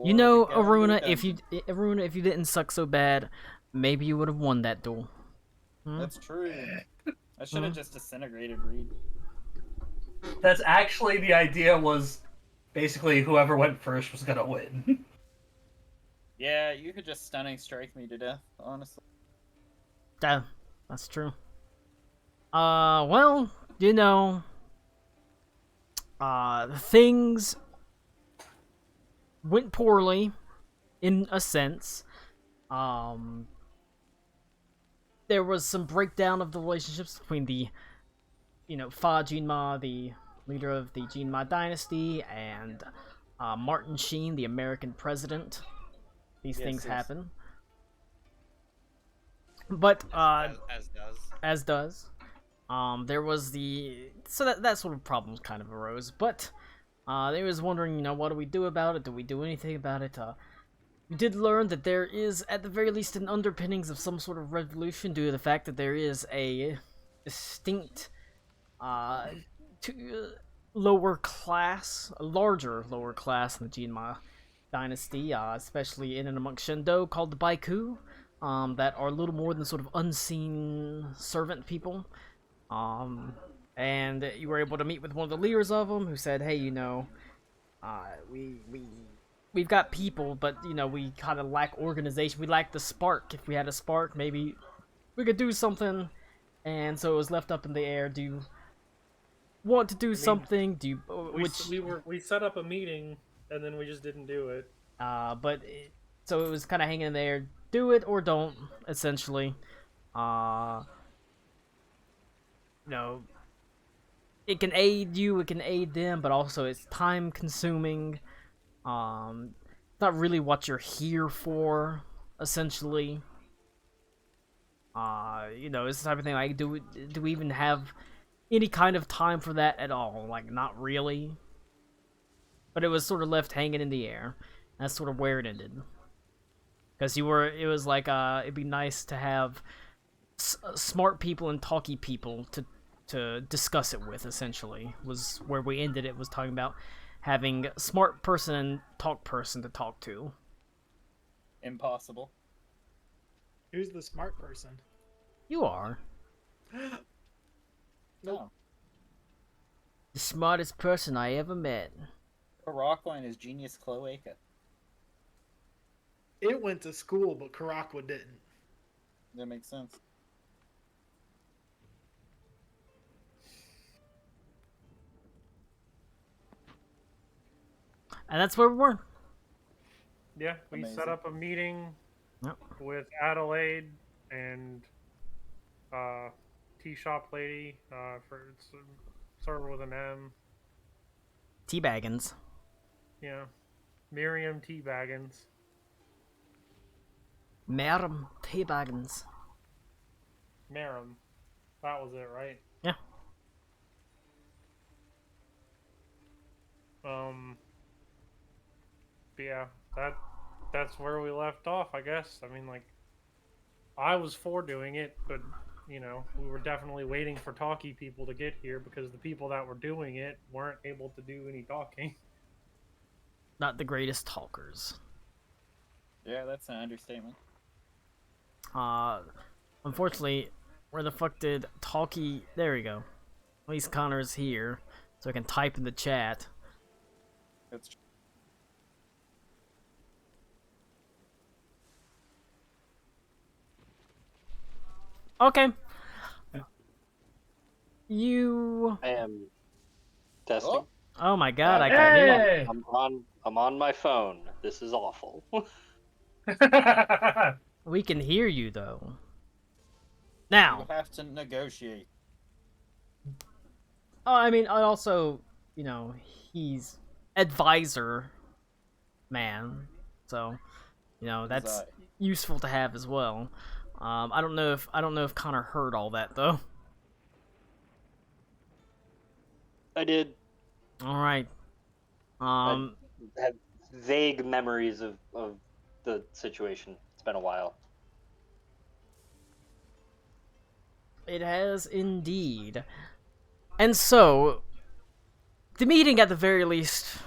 You Or we know, go into a Aruna, if you didn't suck so bad, maybe you would have won that duel. Hmm? That's true. I should Hmm? have just disintegrated Reed. That's actually the idea was basically whoever went first was gonna win. Yeah, you could just stunning strike me to death, honestly. Yeah, that's true. Well, you know, things went poorly, in a sense. Um, there was some breakdown of the relationships between Fa Jinma, the leader of the Jinma dynasty, and Martin Sheen, the American president. These Yes, things yes. happen. But, As does. as does, there was that sort of problems kind of arose, but, they was wondering, what do we do about it? Do we do anything about it? We did learn that there is, at the very least, an underpinnings of some sort of revolution due to the fact that there is a distinct, lower class, a larger lower class in the Jinma dynasty, especially in and amongst Shendo, called the Baiku, that are a little more than sort of unseen servant people. And you were able to meet with one of the leaders of them, who said, "Hey, we've got people, but we kind of lack organization. We lack the spark. If we had a spark, maybe we could do something." And so it was left up in the air. Do you want to do something? Do you we set up a meeting and then we just didn't do it. So it was kind of hanging in there. Do it or don't, essentially. Uh, it can aid you, it can aid them, but also it's time consuming. It's not really what you're here for, essentially. It's the type of thing like, do we even have any kind of time for that at all? Like, not really. But it was sort of left hanging in the air. That's sort of where it ended. Because it was like, it'd be nice to have smart people and talky people to discuss it with, essentially, was where we ended it, was talking about having smart person and talk person to talk to. Impossible. Who's the smart person? You are. No. The smartest person I ever met. Rockline is genius cloaca. It went to school, but Karakwa didn't. That makes sense. And that's where we were. Yeah, we Amazing. set up a meeting Yep. with Adelaide and tea shop lady for server with an M. Teabaggins. Yeah, Miriam Teabaggins. Madam Teabaggins. Marum. That was it, right? Yeah. But yeah, that's where we left off, I guess. I mean, like, I was for doing it, but we were definitely waiting for talky people to get here because the people that were doing it weren't able to do any talking. Not the greatest talkers. Yeah, that's an understatement. Unfortunately, where the fuck did Talkie... There we go. At least Connor's here, so I can type in the chat. That's true. Okay. You... I am testing. Oh. Oh my god, I can hear Hey! I'm on my phone. This is awful. you. We can hear you, though. Now... You have to negotiate. Oh, I mean, I also, he's advisor man, so, that's useful to have as well. I don't know if Connor heard all that though. I did. All right. I have vague memories of the situation. It's been a while. It has indeed. And so, the meeting at the very least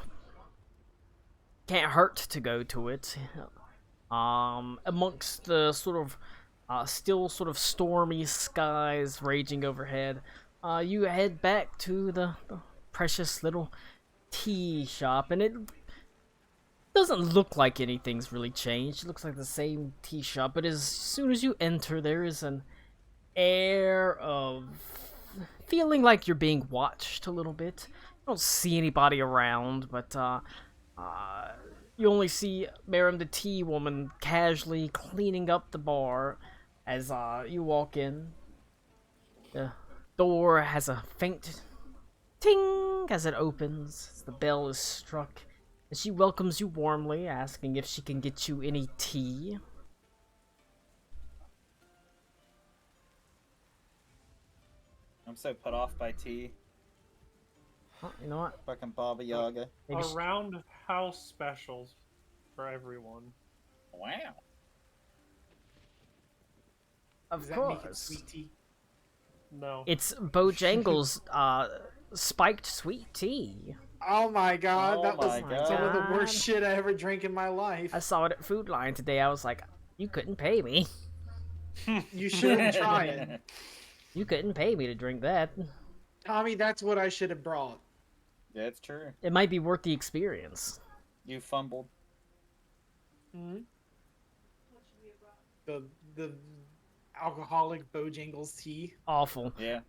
can't hurt to go to it. Amongst the sort of still sort of stormy skies raging overhead, you head back to the precious little tea shop, and it doesn't look like anything's really changed. It looks like the same tea shop, but as soon as you enter, there is an air of feeling like you're being watched a little bit. You don't see anybody around, but you only see Miriam the tea woman casually cleaning up the bar as you walk in. The door has a faint ting as it opens, as the bell is struck, and she welcomes you warmly, asking if she can get you any tea. I'm so put off by tea. Oh, you know what? Fucking Baba Yaga. Maybe Around house specials for everyone. Wow. of Does that make it course. sweet tea? No. It's Bojangles' spiked sweet tea. Oh my god, Oh that was my God. some of the worst shit I ever drank in my life. I saw it at Food Line today. I was like, you couldn't pay me. You should try it. You couldn't pay me to drink that. Tommy, that's what I should have brought. Yeah, it's true. It might be worth the experience. You fumbled. Hmm? The alcoholic Bojangles tea. Awful. Yeah.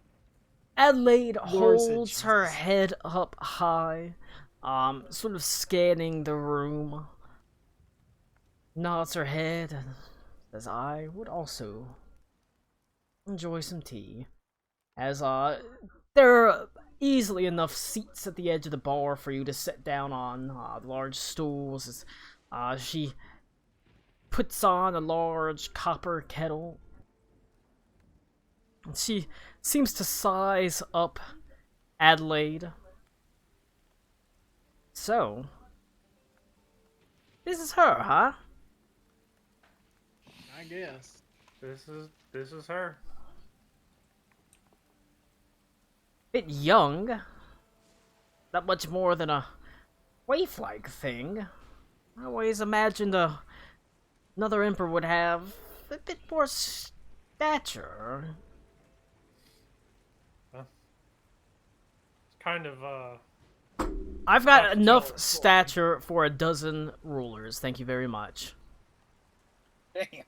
Adelaide Lord said holds her Jesus. head up high, sort of scanning the room. Nods her head and says, I would also enjoy some tea. As, there are easily enough seats at the edge of the bar for you to sit down on, large stools, as, she puts on a large copper kettle. And she seems to size up Adelaide. So, this is her, huh? I guess. This is her. Bit young. Not much more than a waif-like thing. I always imagined another emperor would have a bit more stature. It's kind of I've got Tough enough joke. stature for a dozen rulers, thank you very much. Damn.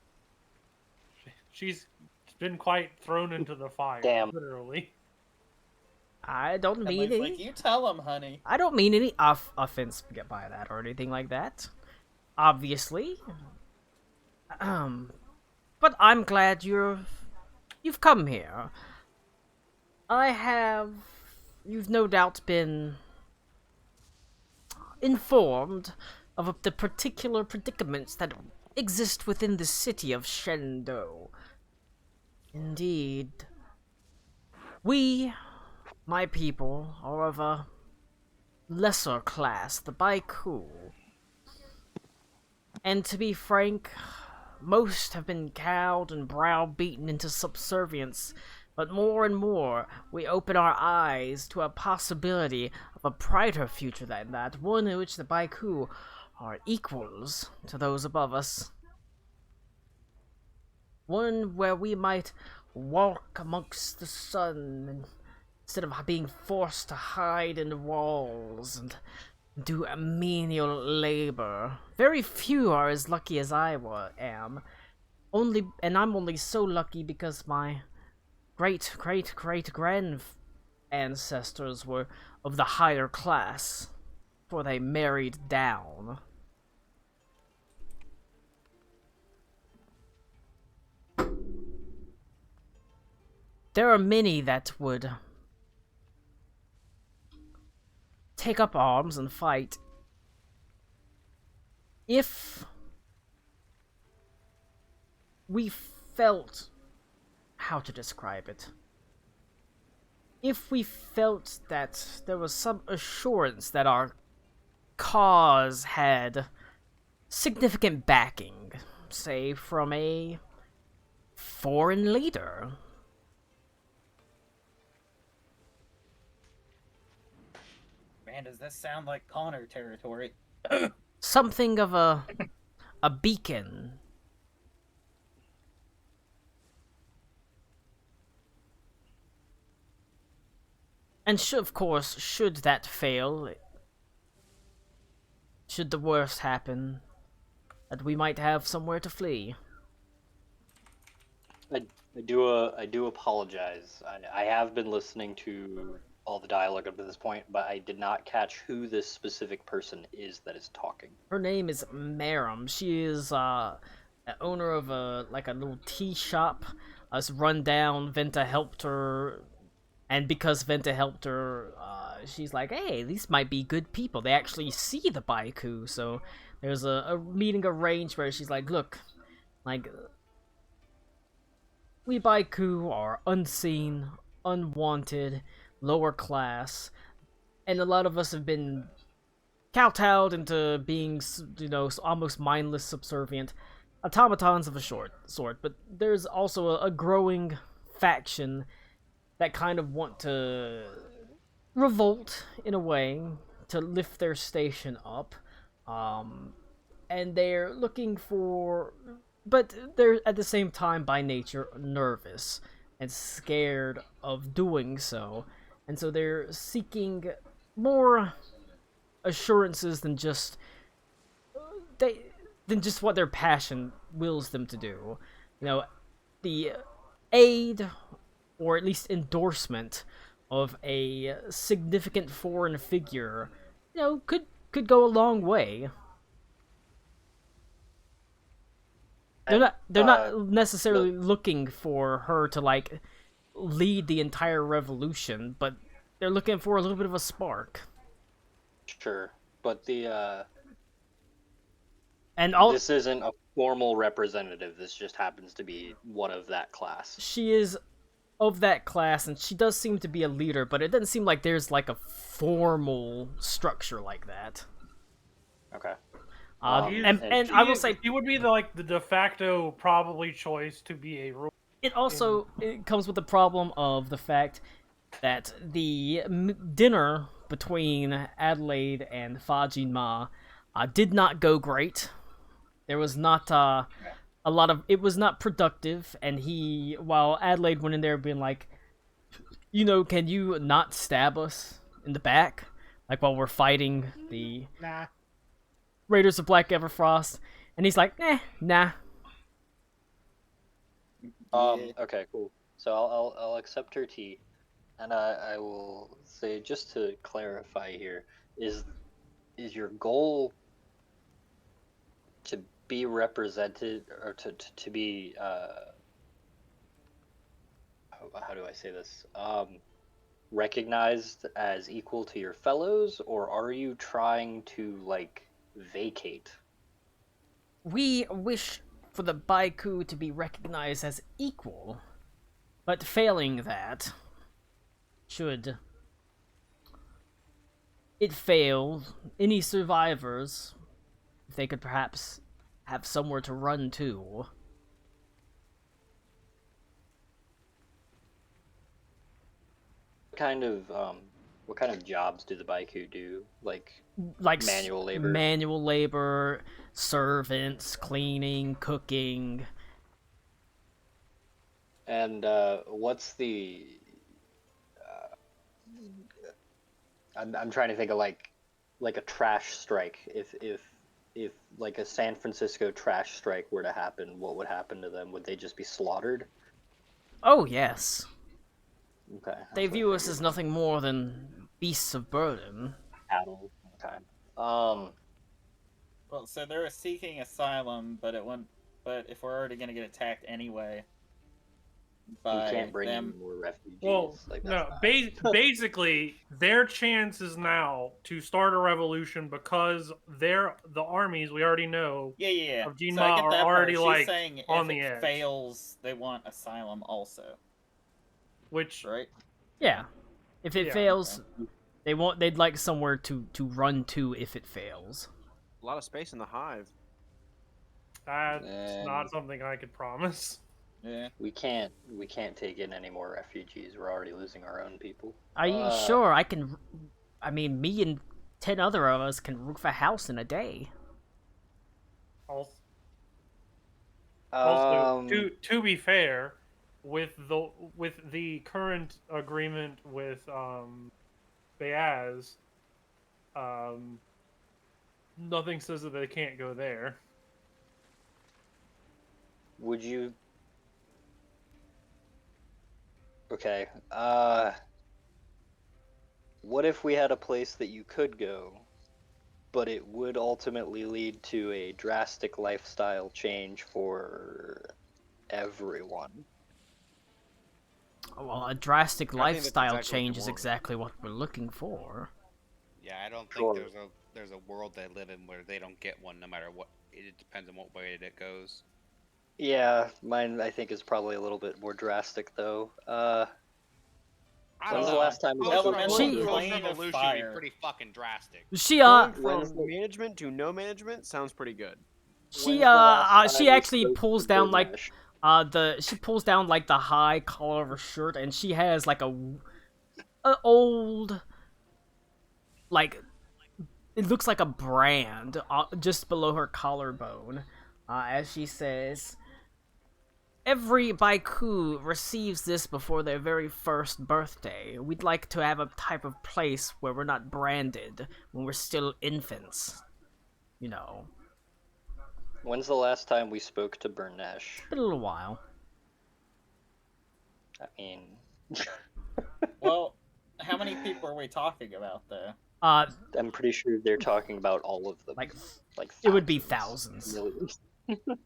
she's been quite thrown into the fire. Damn. Literally. I don't mean Emily's any... like, you tell him, honey. I don't mean any offense by that or anything like that. Obviously. But I'm glad you've come here. You've no doubt been informed of the particular predicaments that exist within the city of Shendo. Indeed. We, my people, are of a lesser class, the Baiku. And to be frank, most have been cowed and browbeaten into subservience, but more and more we open our eyes to a possibility of a brighter future than that, one in which the Baiku are equals to those above us. One where we might walk amongst the sun and instead of being forced to hide in walls and do menial labor. Very few are as lucky as I am. And I'm only so lucky because my great-great-great-grand ancestors were of the higher class, for they married down. There are many that would take up arms and fight if we felt how to describe it. If we felt that there was some assurance that our cause had significant backing, say from a foreign leader. Man, does this sound like Connor territory? something of a beacon. And of course, should that fail, should the worst happen, that we might have somewhere to flee. I do apologize. I have been listening to all the dialogue up to this point, but I did not catch who this specific person is that is talking. Her name is Marum. She is the owner of a little tea shop. Us run down. Venta helped her, and because Venta helped her, she's like, "Hey, these might be good people. They actually see the Baiku." So there's a meeting arranged where she's like, "Look, like we Baiku are unseen, unwanted, lower class, and a lot of us have been kowtowed into being, almost mindless, subservient automatons of a sort. But there's also a growing faction that kind of want to revolt in a way to lift their station up, and they're looking for, but they're at the same time by nature nervous and scared of doing so, and so they're seeking more assurances than just what their passion wills them to do. The aid, or at least endorsement, of a significant foreign figure, could go a long way. They're not necessarily looking for her to lead the entire revolution, but they're looking for a little bit of a spark. Sure, but this isn't a formal representative. This just happens to be one of that class. She is of that class, and she does seem to be a leader, but it doesn't seem like there's a formal structure like that. Okay. And I will say, he would be the de facto probably choice to be a ruler. It comes with the problem of the fact that the dinner between Adelaide and Fajin Ma did not go great. There was not it was not productive, and while Adelaide went in there being like, can you not stab us in the back, while we're fighting the Nah. Raiders of Black Everfrost, and he's like, nah. Okay, cool. So I'll accept her tea, and I will say, just to clarify here, is your goal to be represented, or to be how do I say this, recognized as equal to your fellows, or are you trying to vacate? We wish for the Baiku to be recognized as equal, but failing that, should it fail, any survivors, if they could perhaps have somewhere to run to. What kind of jobs do the Baiku do? Like manual labor? Manual labor, servants, cleaning, cooking. And what's the... I'm trying to think of like a trash strike. If a San Francisco trash strike were to happen, what would happen to them? Would they just be slaughtered? Oh, yes. Okay. They view us as nothing more than beasts of burden. Cattle. Okay. Well, so they're seeking asylum, but if we're already gonna get attacked anyway, you can't bring in more refugees. Well, no. Basically, their chances now to start a revolution, because the armies we already know. Yeah. Of Jinma so I get are that part. already She's saying on if the it edge. fails, they want asylum also, Which right? Yeah. If it fails, they'd like somewhere to run to if it fails. A lot of space in the hive. that's not something I could promise. Yeah. We can't take in any more refugees. We're already losing our own people. Are you sure? Me and 10 other of us can roof a house in a day. Also, also, Um, to be fair, with the current agreement with Beaz, nothing says that they can't go there. would you? Okay. What if we had a place that you could go, but it would ultimately lead to a drastic lifestyle change for everyone? Well, a drastic I think that's lifestyle exactly what they change is want. exactly what we're looking for. Yeah, I don't think Sure. there's a world they live in where they don't get one, no matter what. It depends on what way it goes. Yeah, mine I think is probably a little bit more drastic though. I When's don't the know. last time we Post spoke to She- Bernard? post Plane of revolution fire. be pretty fucking drastic. She Going When's from the- management to no management sounds pretty good. she When's the last she time we actually spoke pulls to down like Bernard? she pulls down like the high collar of her shirt, and she has like a old, like, it looks like a brand just below her collarbone, as she says, "Every Baiku receives this before their very first birthday. We'd like to have a type of place where we're not branded when we're still infants. You know, When's the last time we spoke to Bernesh? been a little while." I mean, Well, how many people are we talking about though? I'm pretty sure they're talking about all of them. Like, Like it would be thousands, thousands. millions.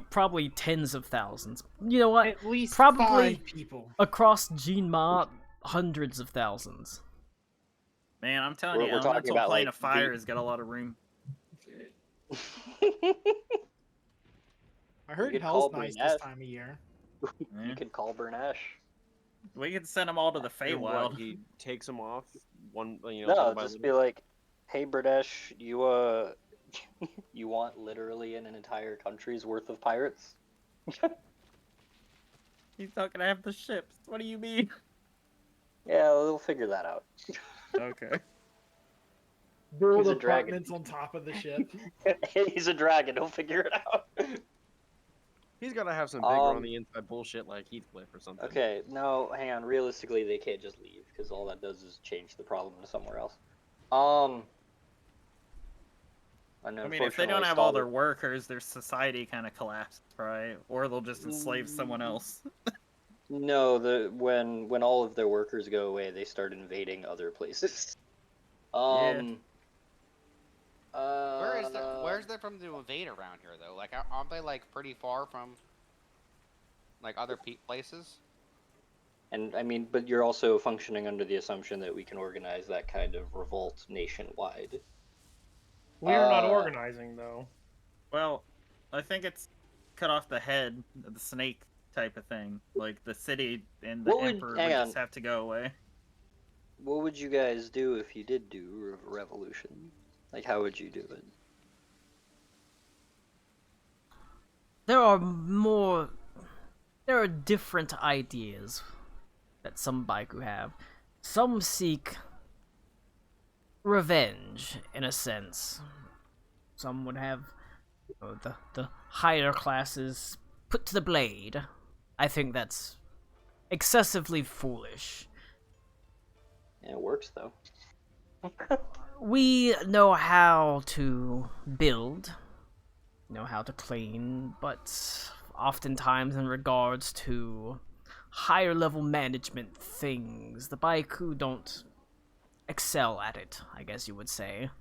Probably tens of thousands. You know what? At least Probably 5 people. across Jinma, hundreds of thousands. Man, I'm telling We're you, talking Elemental about, Plane like, of Fire the- has got a lot of room. I heard could Hell's call nice Brunette. this time of year. Yeah. You could call Bernesh. We could send them all to the And what, Feywild. he takes them off one, No, one by just little? be like, "Hey, Bernesh, you you want literally an entire country's worth of pirates?" He's not gonna have the ships. What do you mean? Yeah, they'll figure that out. Okay. Build He's a dragon. apartments on top of the ship. He's a dragon. He'll figure it out. He's got to have some bigger Um, on the inside bullshit like Heathcliff or something. Okay, no, hang on. Realistically, they can't just leave because all that does is change the problem to somewhere else. And I mean, if they don't unfortunately, have all Stalin- their workers, their society kind of collapses, right? Or they'll just enslave someone else. No, when all of their workers go away, they start invading other places. Where's there from to invade around here though? Like, aren't they like pretty far from like other places? And I mean, but you're also functioning under the assumption that we can organize that kind of revolt nationwide. We are not Uh, organizing though. Well, I think it's cut off the head of the snake type of thing. Like the city and the What would- emperor hang would on. just have to go away. What would you guys do if you did do a revolution? Like, how would you do it? There are different ideas that some Baiku have. Some seek revenge, in a sense. Some would have the higher classes put to the blade. I think that's excessively foolish. Yeah, it works though. We know how to build, know how to clean, but oftentimes in regards to higher level management things, the Baiku don't excel at it, I guess you would say.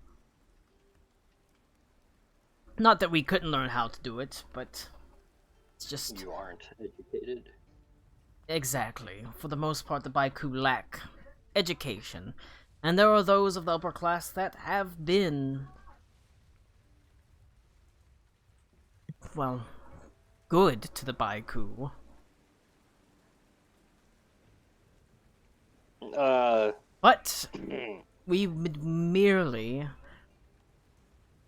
Not that we couldn't learn how to do it, but it's just... You aren't educated. Exactly. For the most part, the Baiku lack education. And there are those of the upper class that have been... well, good to the Baiku. But we would merely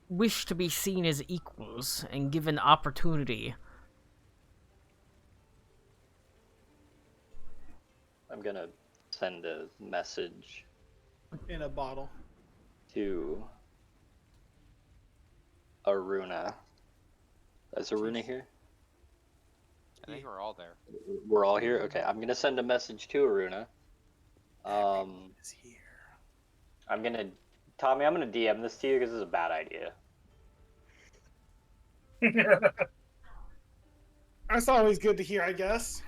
wish to be seen as equals and given opportunity. I'm gonna send a message In a bottle. to Aruna Is Aruna here? I think we're all there. We're all here? Okay, I'm gonna send a message to Aruna. Is here. Tommy, I'm gonna DM this to you because this is a bad idea. That's always good to hear, I guess.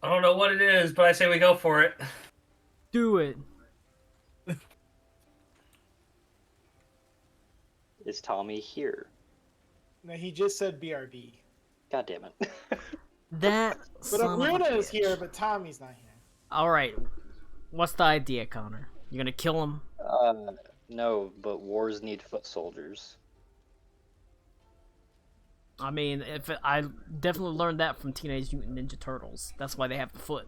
I don't know what it is, but I say we go for it. Do it. Is Tommy here? No, he just said BRB. God damn it. That But son of a Aruna is bitch. here, but Tommy's not here. All right. What's the idea, Connor? You gonna kill him? No, but wars need foot soldiers. I mean, I definitely learned that from Teenage Mutant Ninja Turtles. That's why they have the foot.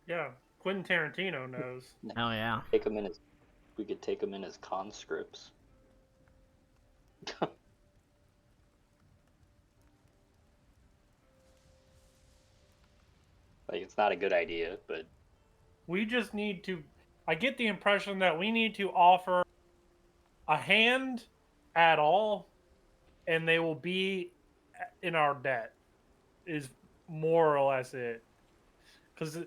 Yeah, Quentin Tarantino knows. Oh yeah. Take them in as we could take them in as conscripts. Like it's not a good idea, but We just need to. I get the impression that we need to offer a hand at all, and they will be in our debt. Is more or less it. Because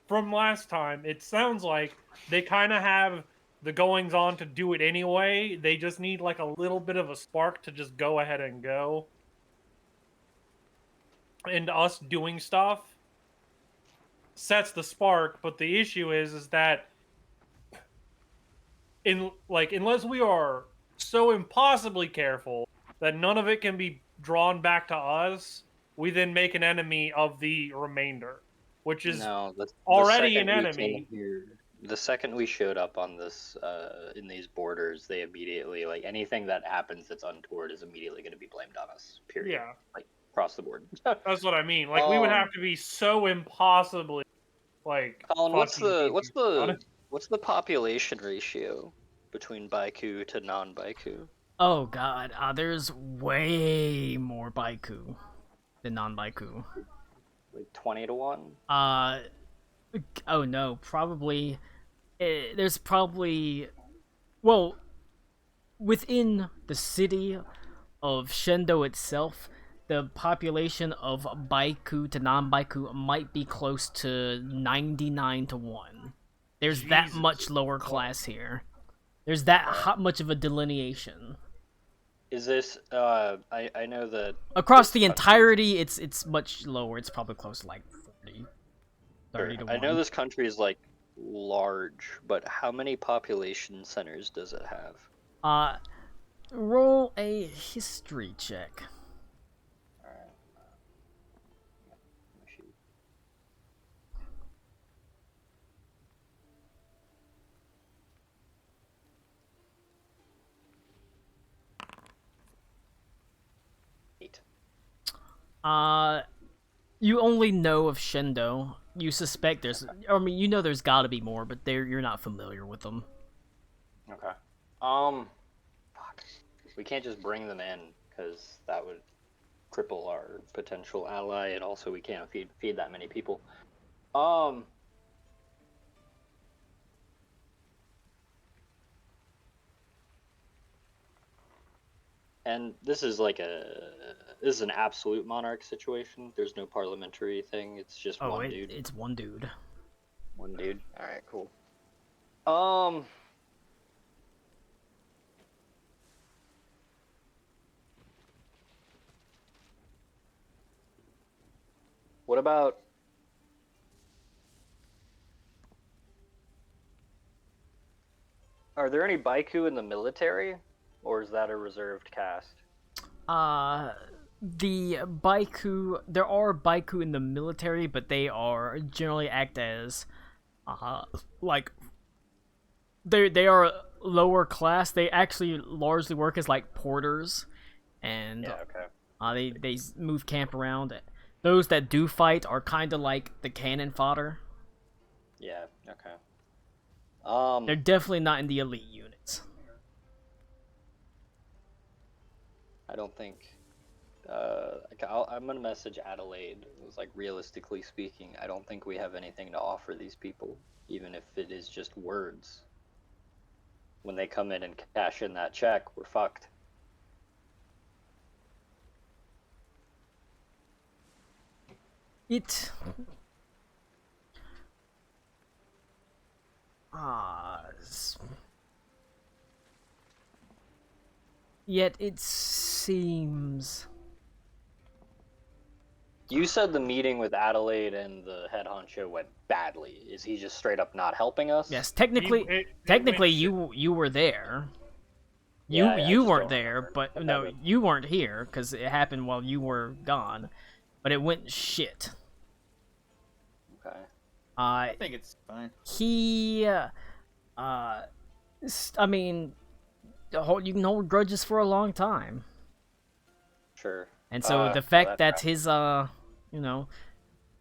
from last time, it sounds like they kind of have the goings on to do it anyway. They just need like a little bit of a spark to just go ahead and go. And us doing stuff sets the spark, but the issue is that unless we are so impossibly careful that none of it can be drawn back to us, we then make an enemy of the remainder, which is no, already an second we enemy. came here, the second we showed up on this, in these borders, they immediately, like, anything that happens that's untoward is immediately going to be blamed on us. Period. Yeah, Like across the board. that's what I mean. Like we would have to be so impossibly like. Colin, what's fucking the population ratio between Baiku to non-Baiku? Oh god. There's way more Baiku than non-Baiku. Like 20 to 1? Oh no, probably. There's probably. Well, within the city of Shendo itself, the population of Baiku to non-Baiku might be close to 99 to 1. There's that Jesus. much lower class here. There's that much of a delineation. Is this, I know that... Across the entirety, it's much lower. It's probably close to like 30 to 1. I know this country is, like, large, but how many population centers does it have? Roll a history check. Alright. 8. You only know of Shendo. You suspect there's, I mean, you know there's gotta be more, but you're not familiar with them. Okay. Fuck. We can't just bring them in, because that would cripple our potential ally, and also we can't feed that many people. And this is like this is an absolute monarch situation. There's no parliamentary thing. It's just one dude. It's one dude. One dude. All right, cool. What about... Are there any Baiku in the military? Or is that a reserved caste? The Baiku, there are Baiku in the military, but they are generally act as, like, they are lower class. They actually largely work as like porters, and Yeah, okay. they move camp around. Those that do fight are kind of like the cannon fodder. Yeah, okay. They're definitely not in the elite units. I don't think... I'm gonna message Adelaide. It was like, realistically speaking, I don't think we have anything to offer these people, even if it is just words. when they come in and cash in that check, we're fucked. It yet it seems You said the meeting with Adelaide and the head honcho went badly. Is he just straight up not helping us? yes, technically It technically went you were there. Yeah, I You just weren't don't there, remember. but I no, haven't- you weren't here because it happened while you were gone. But it went shit. Okay. I think it's fine. He, I mean, you can hold grudges for a long time, Sure. and so the fact that his, you know,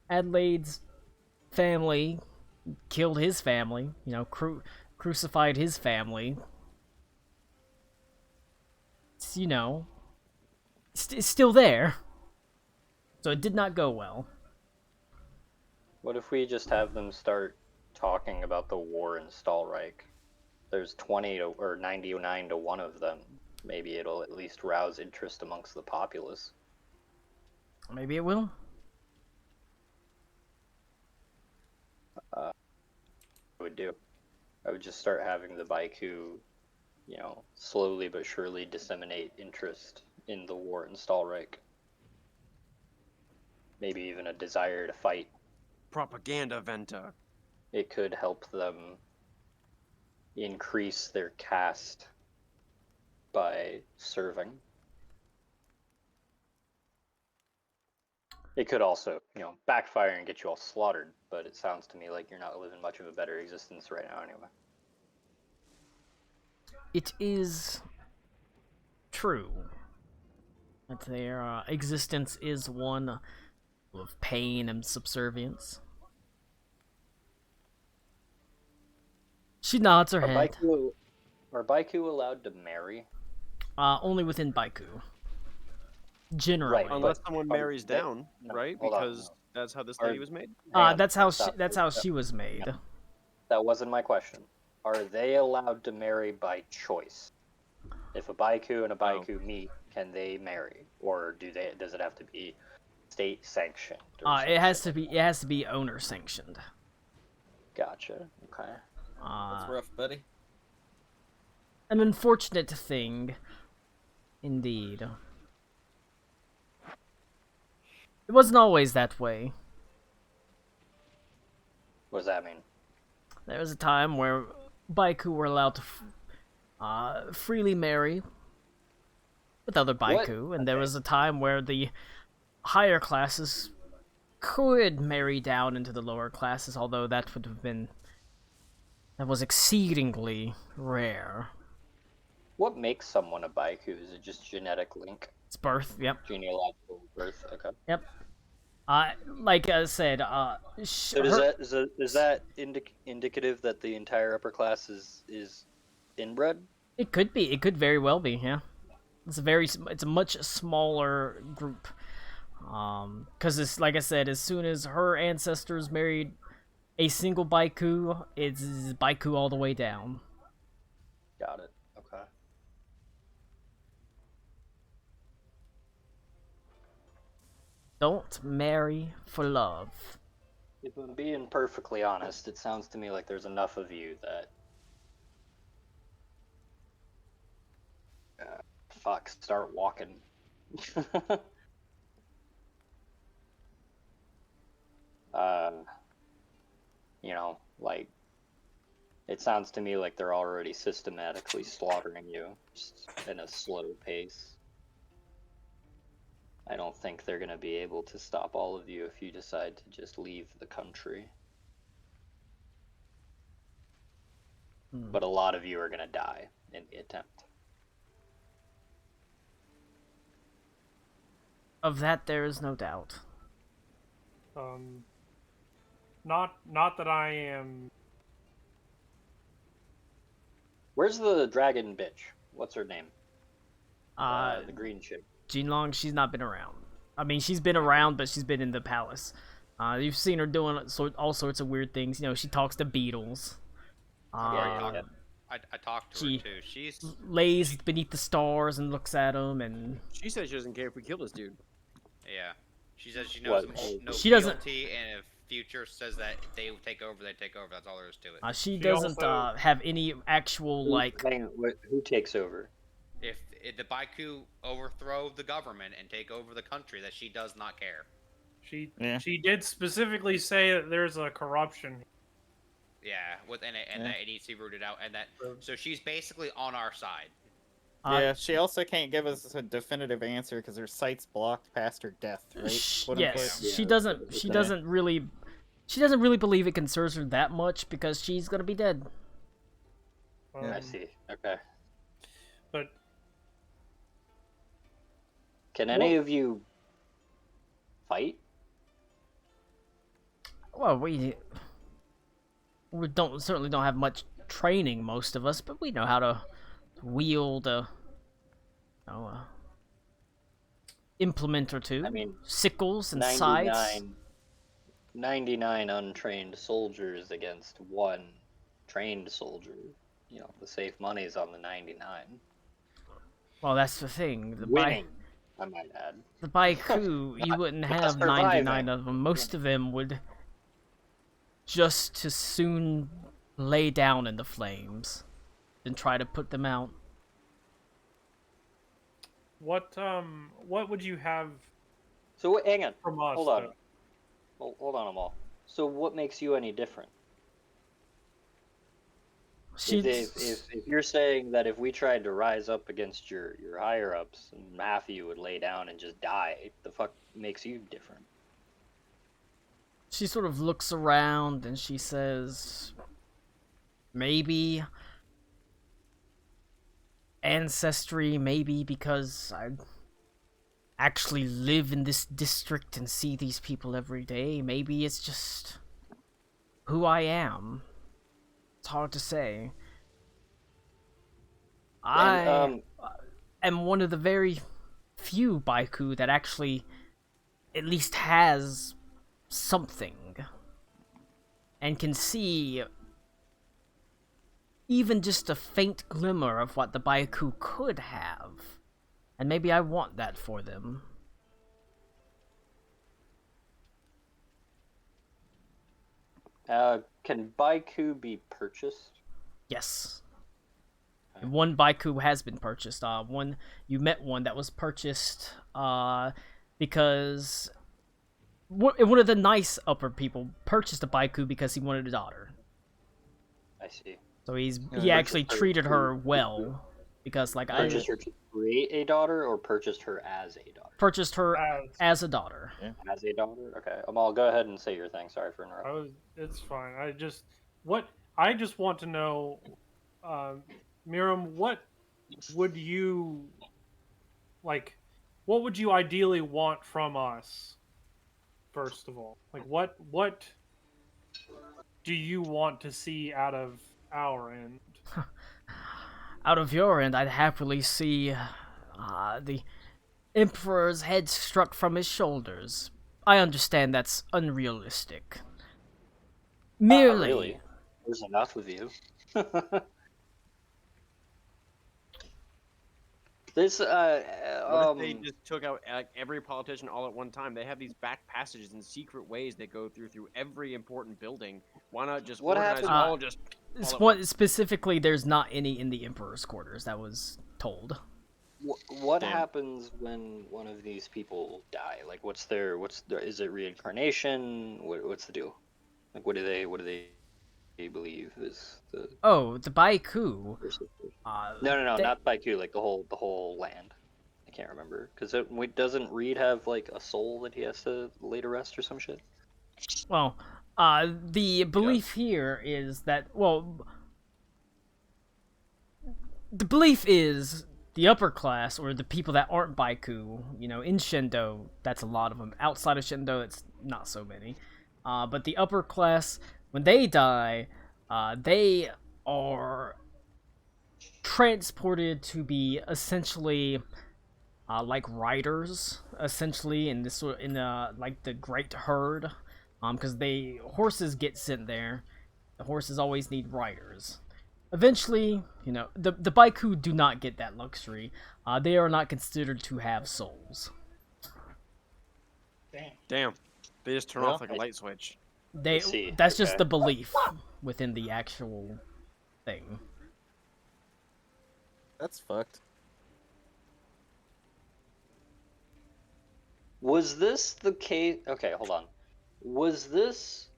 Adelaide's family killed his family, you know, crucified his family. It's, you know, it's still there. So it did not go well. What if we just have them start talking about the war in Stallreich? There's 20 to, or 99 to 1 of them. Maybe it'll at least rouse interest amongst the populace. Maybe it will. I would do. I would just start having the Baiku, you know, slowly but surely disseminate interest in the war in Stallreich. Maybe even a desire to fight. Propaganda Venta. It could help them increase their caste by serving. It could also, you know, backfire and get you all slaughtered, but it sounds to me like you're not living much of a better existence right now anyway. It is true that their existence is one of pain and subservience. She nods her head. Are Baiku allowed to marry? Only within Baiku. Generally. Right, Unless but- someone marries they- down, no, right? hold on, Because no. that's how this Are- lady was made. Hang on, that's stop. how she was made. That wasn't my question. Are they allowed to marry by choice? If a Baiku and a Baiku meet, can they marry, or does it have to be state sanctioned? It has to be owner sanctioned. Gotcha. Okay. That's rough, buddy. An unfortunate thing, indeed. It wasn't always that way. What does that mean? There was a time where Baiku were allowed to freely marry with other Baiku, and there Okay. was a time where the higher classes could marry down into the lower classes, although that was exceedingly rare. What makes someone a Baiku? Is it just genetic link? It's birth, yep. Genealogical birth? Okay. Yep. Like I said, So is that indicative that the entire upper class is inbred? it could be. It could very well be. Yeah, it's a much smaller group. Because it's like I said, as soon as her ancestors married a single Baiku, it's Baiku all the way down. Got it. Okay. Don't marry for love. If I'm being perfectly honest, it sounds to me like there's enough of you that start walking. You know, like, it sounds to me like they're already systematically slaughtering you, just in a slow pace. I don't think they're going to be able to stop all of you if you decide to just leave the country. But a lot of you are going to die in the attempt. Of that, there is no doubt. Not that I am. Where's the dragon bitch? What's her name? The The green chick. Jinlong, she's not been around. I mean, she's been around, but she's been in the palace. You've seen her doing all sorts of weird things. You know, she talks to beetles. Yeah. I talked to She her too. She's lays beneath the stars and looks at him, and She says she doesn't care if we kill this dude. yeah. She says she knows What? no She doesn't- fealty, and if Future says that they take over, they take over. That's all there is to it. she She doesn't also- have any actual like. Hang on, who takes over? If the Baiku overthrow the government and take over the country, that she does not care. Yeah. She did specifically say that there's a corruption. Yeah, and that it needs to be rooted out, and that so she's basically on our side. Yeah, she also can't give us a definitive answer because her sight's blocked past her death, right? Quote, Yes, unquote. she Yeah, doesn't. that's She what doesn't really. She doesn't really believe it concerns her that much because she's gonna be dead. I see. Okay. But Can any of you fight? Well, we certainly don't have much training, most of us, but we know how to wield a implement or two. I mean, sickles and scythes. 99 untrained soldiers against one trained soldier. You know, the safe money's on the 99. Well, that's the thing. Winning, I might add. The Baiku, you wouldn't not have 99 surviving. of them. Most of them would just to soon lay down in the flames and try to put them out. what would you have So hang on. from us? Hold on. though? Hold on, Amal. So what makes you any different? If you're saying that if we tried to rise up against your higher ups, and half of you would lay down and just die, the fuck makes you different? She sort of looks around and she says, maybe ancestry, maybe because I actually live in this district and see these people every day. Maybe it's just who I am. It's hard to say. I am one of the very few Baiku that actually at least has something and can see even just a faint glimmer of what the Baiku could have. And maybe I want that for them. Can Baiku be purchased? Yes. One Baiku has been purchased. You met one that was purchased because one of the nice upper people purchased a Baiku because he wanted a daughter. I see. So he actually treated her well because I Purchased her to create a daughter, or purchased her as a daughter? purchased her as a daughter. As a daughter. Okay, Amal, go ahead and say your thing. Sorry for interrupting. It's fine. I just want to know, Miriam, what would you like? What would you ideally want from us? First of all, like what do you want to see out of our end? Out of your end, I'd happily see the Emperor's head struck from his shoulders. I understand that's unrealistic. Merely. Really? There's enough of you. This, What if they just took out every politician all at one time? They have these back passages and secret ways they go through every important building. Why not just What organize happened- them all just It's all at one specifically. There's not any in the Emperor's quarters. That was told. What Damn. happens when one of these people die? Like, is it reincarnation? What's the deal? Like, what do they believe is the? Oh, the Baiku. No, they- not Baiku. Like the whole land. I can't remember because doesn't Reed have like a soul that he has to lay to rest or some shit? Well, the belief here is that, the belief is the upper class, or the people that aren't Baiku, in Shendo, that's a lot of them. Outside of Shendo, it's not so many. But the upper class, when they die, they are transported to be essentially like riders, essentially, in this like the Great Herd. Because horses get sent there. The horses always need riders. Eventually, the Baiku do not get that luxury. They are not considered to have souls. Damn. Damn. They just turn Yeah. off like a light switch. They see, That's just okay. the belief within the actual thing. That's fucked. Was this the case? Okay, hold on. Was this?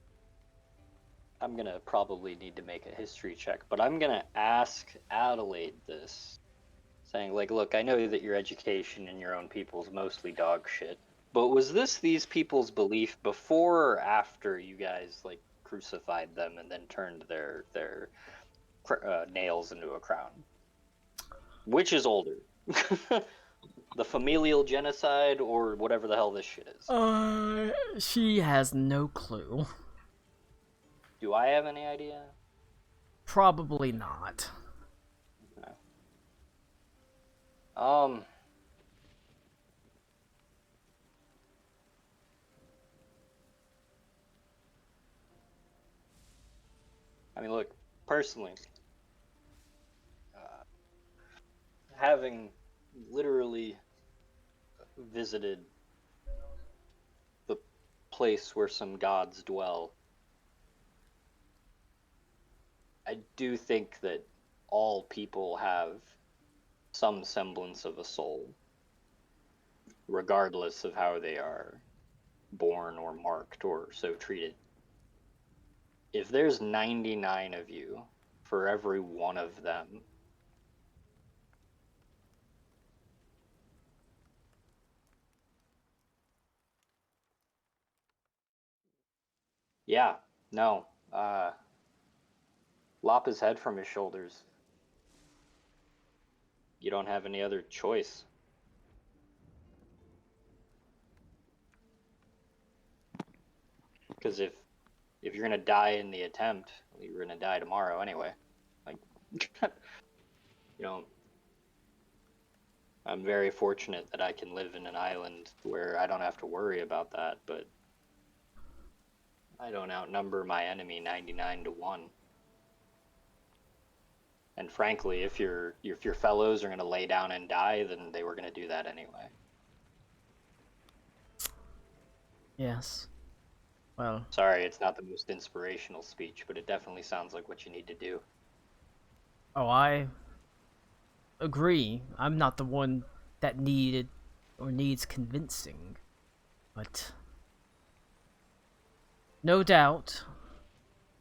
I'm gonna probably need to make a history check, but I'm gonna ask Adelaide this, saying like, look, I know that your education and your own people's mostly dog shit, but was this these people's belief before or after you guys like crucified them and then turned their nails into a crown? Which is older? The familial genocide or whatever the hell this shit is? She has no clue. Do I have any idea? Probably not. No. I mean, look, personally, having literally visited the place where some gods dwell, I do think that all people have some semblance of a soul, regardless of how they are born or marked or so treated. If there's 99 of you, for every one of them, yeah, no, lop his head from his shoulders. You don't have any other choice. Because if you're gonna die in the attempt, you're gonna die tomorrow anyway. Like, you know, I'm very fortunate that I can live in an island where I don't have to worry about that, but I don't outnumber my enemy 99 to 1. And frankly, if your fellows are gonna lay down and die, then they were gonna do that anyway. Yes. Well, Sorry, it's not the most inspirational speech, but it definitely sounds like what you need to do. oh, I agree. I'm not the one that needed or needs convincing. But no doubt,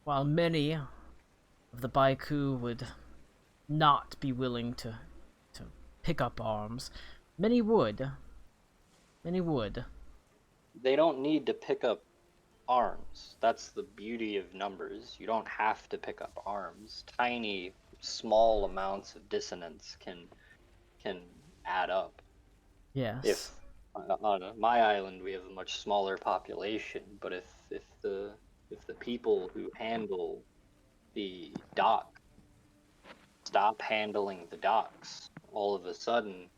while many of the Baiku would not be willing to pick up arms, many would. Many would. They don't need to pick up arms. That's the beauty of numbers. You don't have to pick up arms. Tiny, small amounts of dissonance can add up. Yes. If on my island we have a much smaller population, but if the people who handle the dock stop handling the docks, all of a sudden,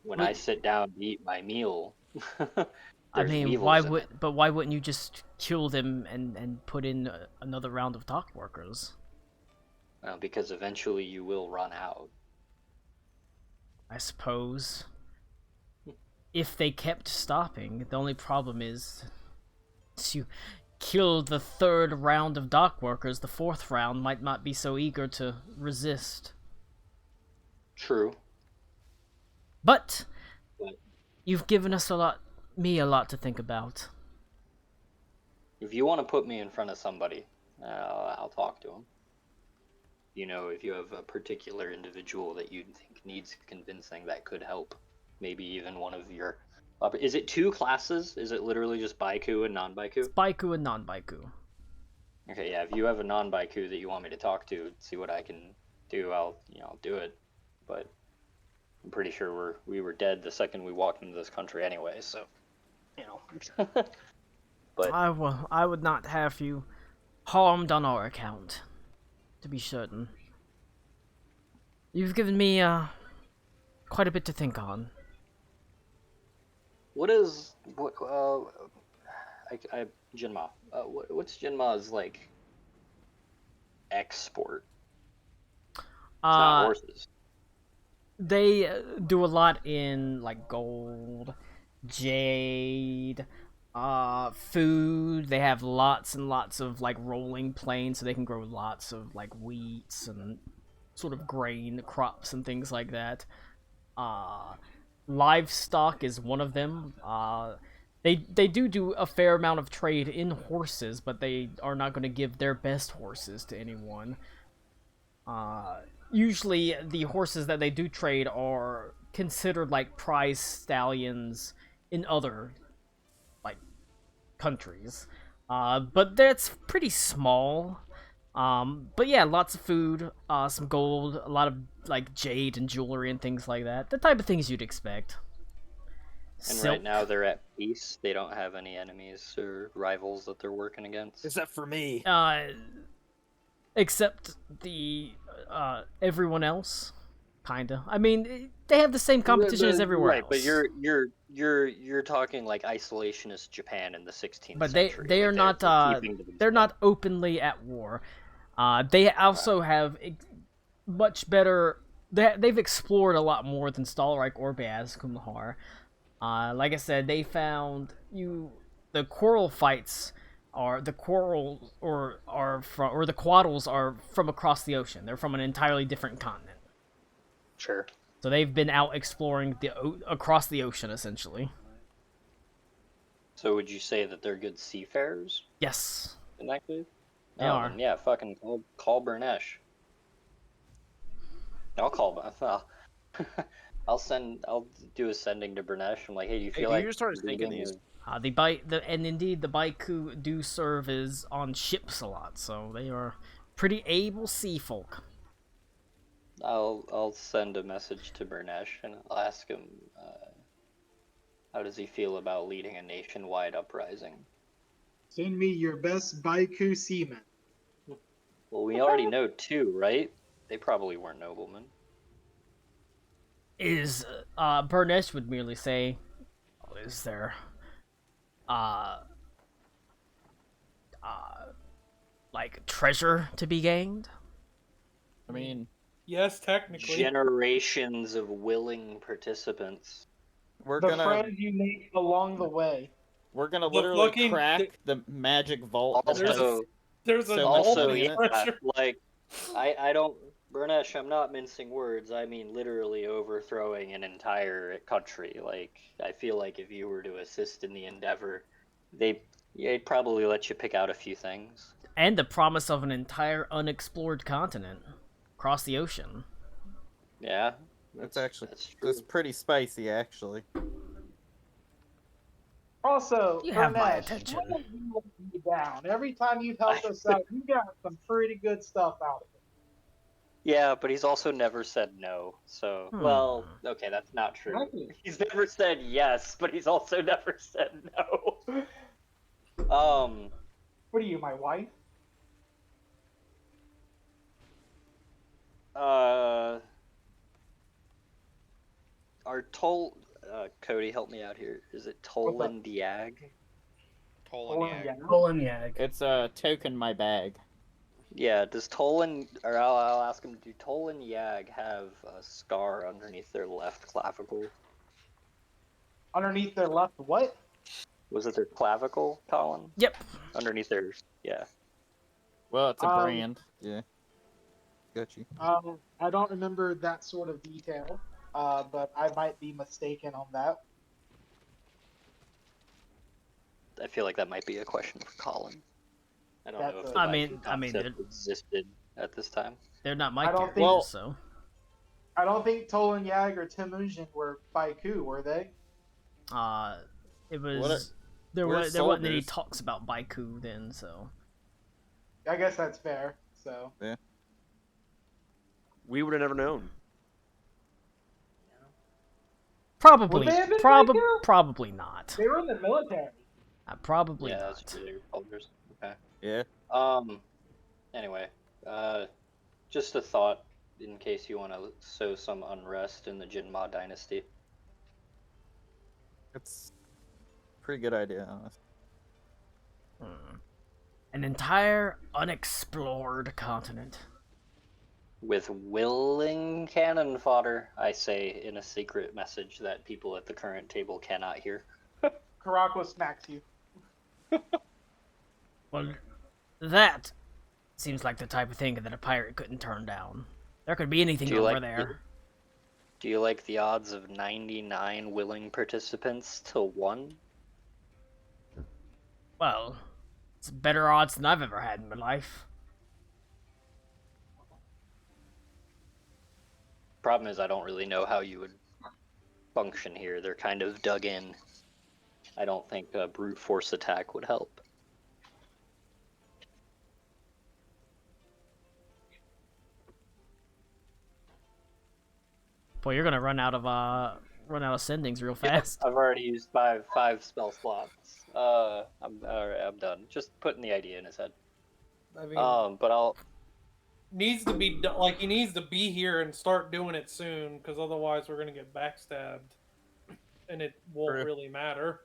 when I sit down to eat my meal, I there's mean, weevils in it. why wouldn't you just kill them and put in another round of dock workers? Because eventually you will run out. I suppose. If they kept stopping, the only problem is you kill the third round of dock workers, the fourth round might not be so eager to resist. True. But you've given us me a lot to think about. If you want to put me in front of somebody, I'll talk to them. If you have a particular individual that you think needs convincing that could help, maybe even one of your... Is it 2 classes? Is it literally just Baiku and non-Baiku? It's Baiku and non-Baiku. Okay, yeah, if you have a non-Baiku that you want me to talk to, see what I can do, I'll do it. But I'm pretty sure we were dead the second we walked into this country anyway, so, But I would not have you harmed on our account, to be certain. You've given me quite a bit to think on. what's Jinma? What's Jinma's, like, export? not Uh, horses. they do a lot in like gold, jade, food. They have lots and lots of like rolling plains, so they can grow lots of like wheats and sort of grain crops and things like that. Uh, livestock is one of them. They do a fair amount of trade in horses, but they are not going to give their best horses to anyone. Uh, usually the horses that they do trade are considered like prize stallions in other like countries. But that's pretty small. But yeah, lots of food, some gold, a lot of like jade and jewelry and things like that. The type of things you'd expect. And Silk. right now they're at peace. They don't have any enemies or rivals that they're working against. Except for me. Except the everyone else, kinda. I mean, they have the same competition as everywhere right, else. but you're talking like isolationist Japan in the 16th But century. they are like not keeping to they're themselves. not openly at war. They also have much better. They've explored a lot more than Stalreich or Beaz Kumhar. Like I said, they found the quarrel fights are the quarrels or are from or the quaddles are from across the ocean. They're from an entirely different continent. Sure. So they've been out exploring across the ocean essentially. So would you say that they're good seafarers Yes, in that case? they Oh, are. then yeah, fucking call Bernesh. I'll call. I'll do a sending to Bernesh. I'm like, hey, do you Hey, feel do you like just start thinking leading these? And indeed the Baiku do serve as on ships a lot, so they are pretty able sea folk. I'll send a message to Bernesh and I'll ask him how does he feel about leading a nationwide uprising. Send me your best Baiku seaman. Well, we already know two, right? They probably weren't noblemen. Is Burnesh would merely say, oh, is there uh like treasure to be gained? I mean, Yes, technically. Generations of willing participants. we're The gonna friend you make along the way. literally fucking- crack the magic vault that has Also, There's a so much also, money in yeah, it. treasure. like I don't, Bernesh, I'm not mincing words. I mean literally overthrowing an entire country. Like I feel like if you were to assist in the endeavor, they'd probably let you pick out a few things. And the promise of an entire unexplored continent across the ocean. Yeah, That's actually that's true. that's pretty spicy, actually. Also, You have my Bernesh, attention. why don't you let me down? Every time you've helped us out, you got some pretty good stuff out of it. Yeah, but he's also never said no. So, well, okay, that's not true. Exactly. He's never said yes, but he's also never said no. What are you, my wife? Our Cody, help me out here. Is it Tolan Diag? Tolaniag. It's a token my bag. Yeah, does Tolan, or I'll ask him, do Tolan Yag have a scar underneath their left clavicle? Underneath their left what? Was it their clavicle, Colin? Yep. Underneath their, yeah. Well, it's a Um, brand. Yeah. Got you. I don't remember that sort of detail, but I might be mistaken on that. I feel like that might be a question for Colin. I don't know if the I mean, concept existed at this time. they're not my I don't characters, think- Well- so. I don't think Tolan Yag or Temujin were Baiku, were they? It was What there we're was there wasn't any soldiers. talks about Baiku then, so I guess that's fair. So We would have never known. probably Would they have been Baiku? probably not. they were in the military. Probably Yeah, not. that's true. They were soldiers. Okay. Yeah. Anyway, just a thought in case you want to sow some unrest in the Jinma dynasty. It's a pretty good idea, honestly. An entire unexplored continent. with willing cannon fodder, I say in a secret message that people at the current table cannot hear. Karako smacks you. Well, that seems like the type of thing that a pirate couldn't turn down. There could be anything over there. Do you like the odds of 99 willing participants to 1? Well, it's better odds than I've ever had in my life. Problem is, I don't really know how you would function here. They're kind of dug in. I don't think a brute force attack would help. Boy, you're gonna run out of sendings real fast. I've already used five spell slots. I'm alright. I'm done. Just putting the idea in his head. I mean, But I'll. needs to be like he needs to be here and start doing it soon, because otherwise we're gonna get backstabbed, and it won't really matter.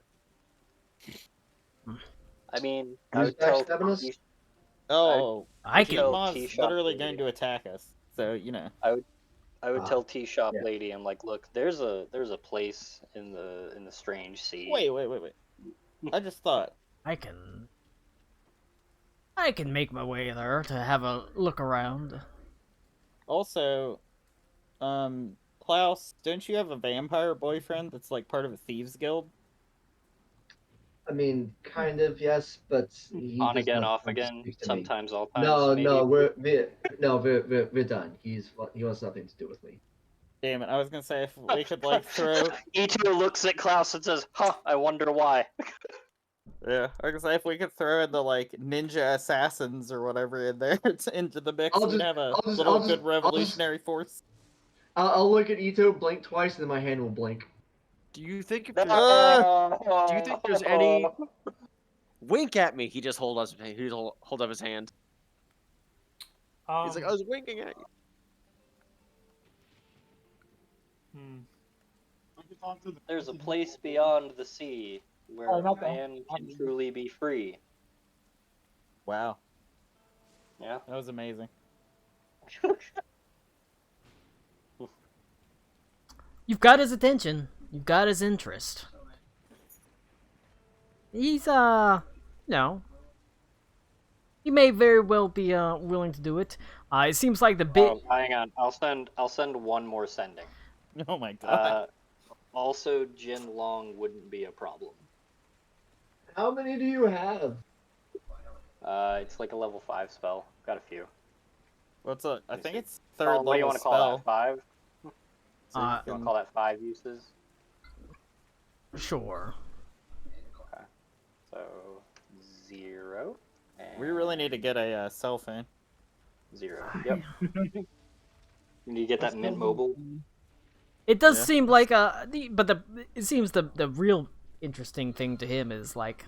I mean, I Who's would tell. backstabbing us? Oh, I can. Tiamat's literally going to attack us. So you know. I would tell Tea Shop yeah. Lady, I'm like, look, there's a place in the strange sea. Wait. I just thought. I can make my way there to have a look around. Also, Klaus, don't you have a vampire boyfriend that's like part of a thieves guild? I mean, kind of, yes, but he On does again, not off want to again, speak to me. sometimes, all times. No, maybe. no, we're done. He wants nothing to do with me. Damn it! I was gonna say if we could like throw. Ichigo looks at Klaus and says, "Huh, I wonder why." Yeah, I was gonna say if we could throw in the like ninja assassins or whatever in there into the mix, we'd have a little good revolutionary force. I'll look at Ito, blink twice, and then my hand will blink. Do you think if there's, do you think there's any wink at me? He just hold up his hand. He's like, I was winking at you. There's a place beyond the sea where man can truly be free. Wow. Yeah. That was amazing. You've got his attention. You've got his interest. He's no. He may very well be willing to do it. It seems like the bit. Oh, hang on. I'll send one more sending. Oh my god. Also, Jin Long wouldn't be a problem. How many do you have? It's like a level 5 spell. Got a few. What's up? I think it's third What do you level want to call that? 5? So You want to call that 5 uses? Sure. Okay. So 0. We really need to get a cell phone. 0. Yep. You need to get that Mint Mobile. It does seem like it seems the real interesting thing to him is like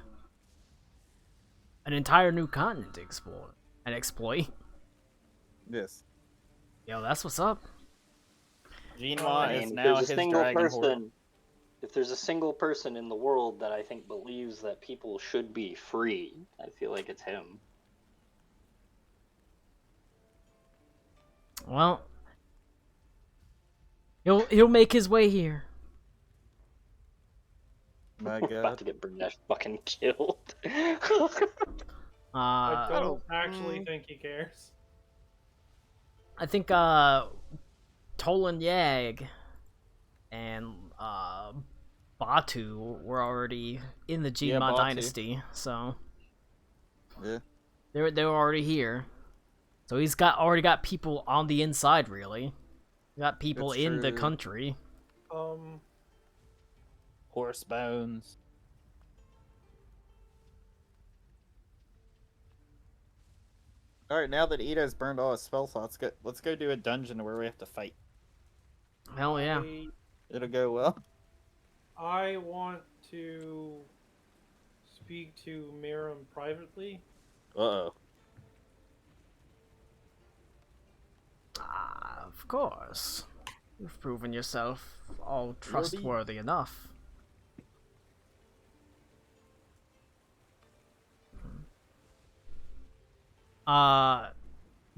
an entire new continent to explore and exploit. Yes. Yo, that's what's up. Jinhua is now his dragon horde. If there's a single person in the world that I think believes that people should be free, I feel like it's him. Well, he'll make his way here. My We're about god. to get Burnesh fucking killed. I don't actually think he cares. I think Tolan Yag and Batu were already in the Jinma Batu. dynasty, so Yeah. they were already here. So he's already got people on the inside, really. Got people That's in the true. country. Horse bones. Alright, now that Ito's burned all his spell slots, let's go do a dungeon where we have to fight. Hell yeah. It'll go well. I want to speak to Miram privately. Uh-oh. Of course. You've proven yourself all trustworthy enough.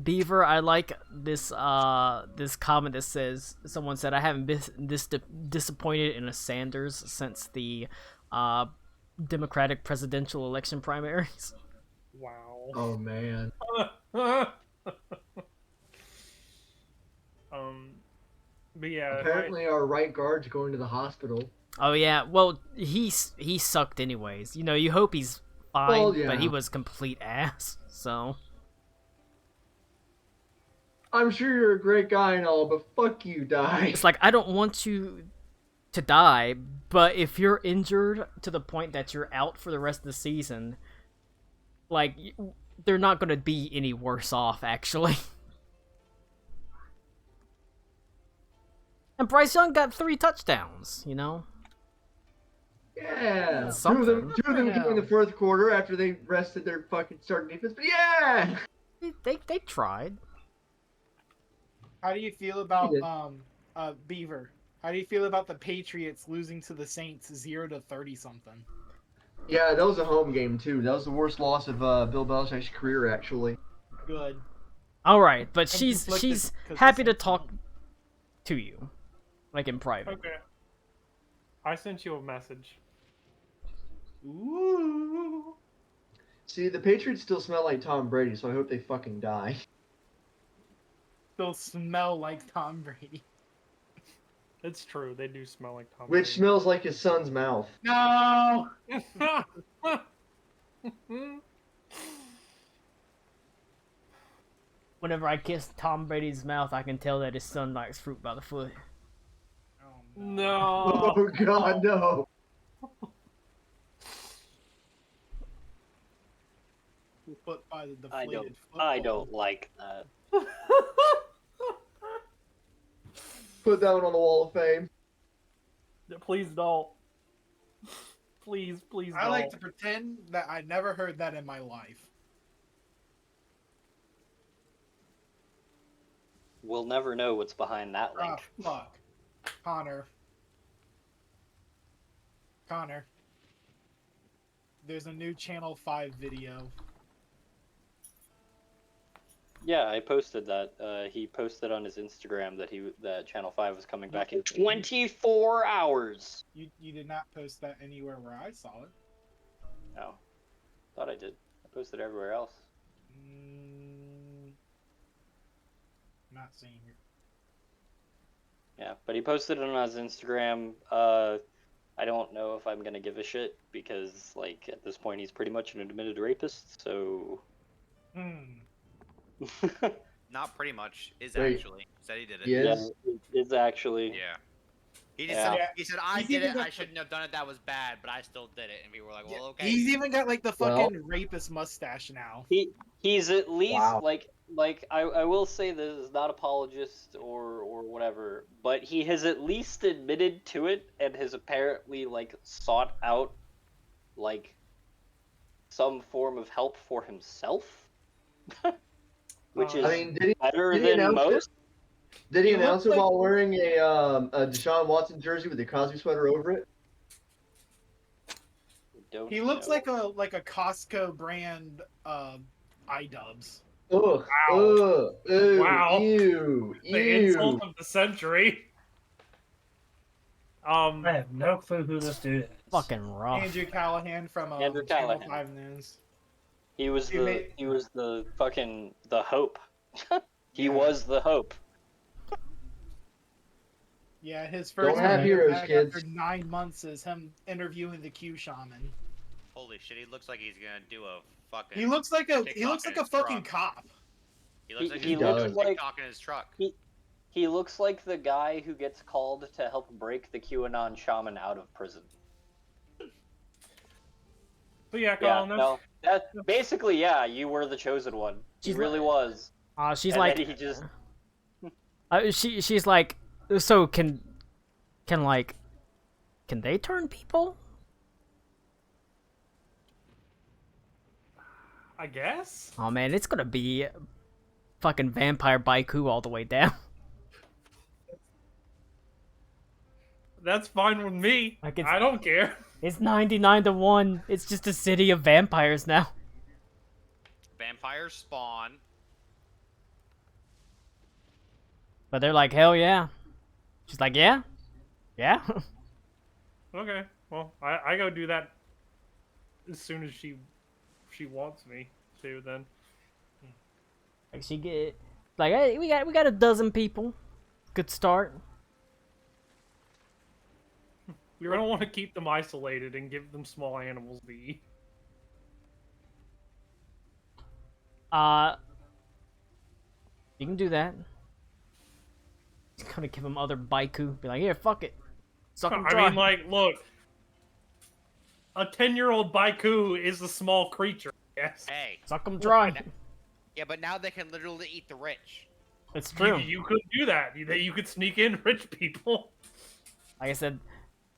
Beaver, I like this this comment that says someone said I haven't been this disappointed in a Sanders since the Democratic presidential election primaries. Wow. Oh man. But yeah, Apparently, our right guard's going to the hospital. Oh yeah, well he sucked anyways. You know, you hope he's fine, Well, but he yeah. was complete ass. So I'm sure you're a great guy and all, but fuck you, die. it's like I don't want you to die, but if you're injured to the point that you're out for the rest of the season, like they're not gonna be any worse off actually. And Bryce Young got 3 touchdowns, you know? Yeah. Something. Two of them came in the fourth quarter after they rested their fucking starting defense. But yeah. They tried. How do you feel about Beaver? How do you feel about the Patriots losing to the Saints 0-30 something? Yeah, that was a home game too. That was the worst loss of Bill Belichick's career, actually. Good. All right, but I'm she's conflicted 'cause happy the to talk to you, like in private. Okay. I sent you a message. Ooh. See, the Patriots still smell like Tom Brady, so I hope they fucking die. They'll smell like Tom Brady. It's true, they do smell like Tom Which Brady. smells like his son's mouth. No. Whenever I kiss Tom Brady's mouth, I can tell that his son likes fruit by the foot. No. Oh god, no. Foot by the I deflated I football. don't like that. Put that one on the Wall of Fame. Please don't. Please don't. I like to pretend that I never heard that in my life. We'll never know what's behind that link. Oh, fuck. Connor. There's a new Channel 5 video. Yeah, I posted that. He posted on his Instagram that Channel 5 was coming back in 24 hours. You did not post that anywhere where I saw it. No, thought I did. I posted everywhere else. Not seeing it. Yeah, but he posted it on his Instagram. I don't know if I'm gonna give a shit because, like, at this point, he's pretty much an admitted rapist. So. Not pretty much. Is Wait. actually said he did it. Yes. Yeah, it's actually. Yeah. He just Yeah. said, he said I He's did even it. got I shouldn't have done it. That was bad, but I still did it. And we were like, well, okay. He's even got like the Well- fucking rapist mustache now. He's at least Wow. like I will say this is not apologist or whatever, but he has at least admitted to it and has apparently like sought out like some form of help for himself, which is I mean, did he better did he than announce it? most. Did he He announce it looks like- while wearing a Deshaun Watson jersey with a Cosby sweater over it? Don't He looks know. like a Costco brand iDubbbz. Ugh. Wow. Ugh. Ew. Wow. Ew. The insult Ew. of the century. I have no clue who this dude is. Fucking rough. Andrew Callahan from Andrew Channel Callahan. 5 News. He was He the made- he was the fucking the hope. He Yeah. was the hope. Yeah, his first Don't have interview heroes, back kids. after 9 months is him interviewing the Q shaman. Holy shit, he looks like he's gonna do a fucking. He looks like a TikTok in fucking his truck. cop. He looks like he he's doing looks a like- TikTok in his truck. He looks like the guy who gets called to help break the QAnon shaman out of prison. But yeah, Yeah, Colin, no, that basically, yeah, you were the chosen one. He She's really like- was. She's And like, then he just she's like, so can they turn people? I guess. Oh man, it's gonna be fucking vampire Baiku all the way down. That's fine with me. Like it's- I don't care. It's 99-1. It's just a city of vampires now. Vampires spawn. But they're like, hell yeah. She's like, yeah? Yeah? Okay, well, I go do that as soon as she wants me to. Then Like she get like, hey, we got a dozen people. Good start. we don't want to keep them isolated and give them small animals to eat. You can do that. Just gonna give them other baiku. Be like, here, fuck it. Suck 'em I dry. mean, like, look, a 10-year-old baiku is a small creature. Yes. Hey. Suck them dry. Yeah, but now they can literally eat the rich. It's true. You could do that. You could sneak in rich people. Like I said,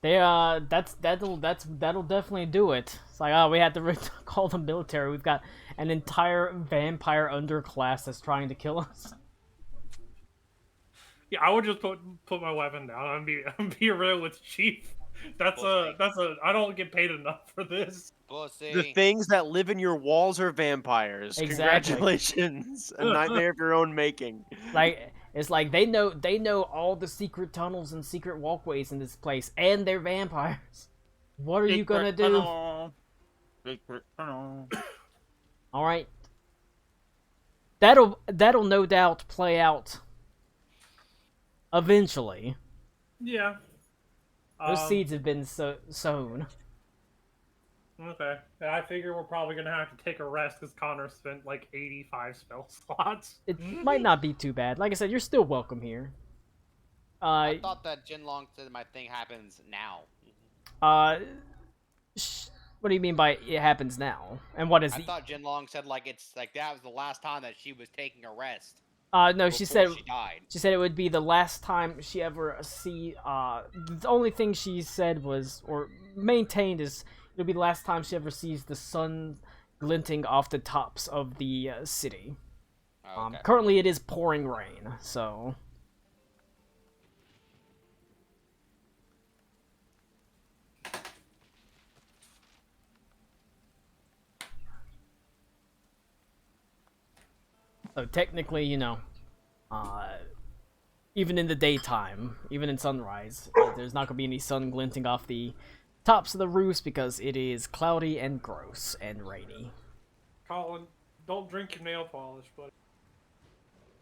they that'll definitely do it. It's like, oh, we had to call the military. We've got an entire vampire underclass that's trying to kill us. Yeah, I would just put my weapon down. I'm be real with Chief. That's a I don't get paid enough for this. Pussy. The things that live in your walls are vampires. Exactly. Congratulations. A nightmare of your own making. Like, it's like they know all the secret tunnels and secret walkways in this place, and they're vampires. What are you gonna do? All right. That'll no doubt play out eventually. Yeah. Those seeds have been sown. Okay. And I figure we're probably gonna have to take a rest because Connor spent like 85 spell slots. It might not be too bad. Like I said, you're still welcome here. I thought that Jinlong said my thing happens now. What do you mean by it happens now? And what is I thought Jinlong said like it's like that was the last time that she was taking a rest. No, she said she died. She said it would be the last time she ever see. The only thing she said was, or maintained, is it'll be the last time she ever sees the sun glinting off the tops of the city. Okay. Currently, it is pouring rain, so. So technically, you know, even in the daytime, even in sunrise, there's not gonna be any sun glinting off the tops of the roofs because it is cloudy and gross and rainy. Colin, don't drink your nail polish, buddy.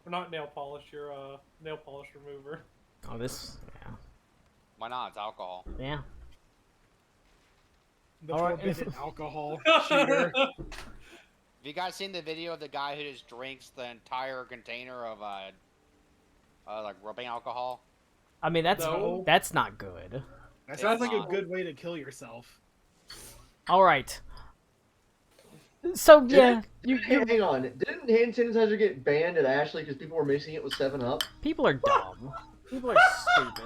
Or not nail polish, your nail polish remover. Oh, this, yeah. Why not? It's alcohol. Yeah. The All right. forbidden alcohol shooter. Have you guys seen the video of the guy who just drinks the entire container of like rubbing alcohol? I mean, that's No. that's not good. That sounds like a good way to kill yourself. All right. So yeah, Hang on. Didn't hand sanitizer get banned at Ashley because people were mixing it with 7-Up? people are dumb. People are stupid.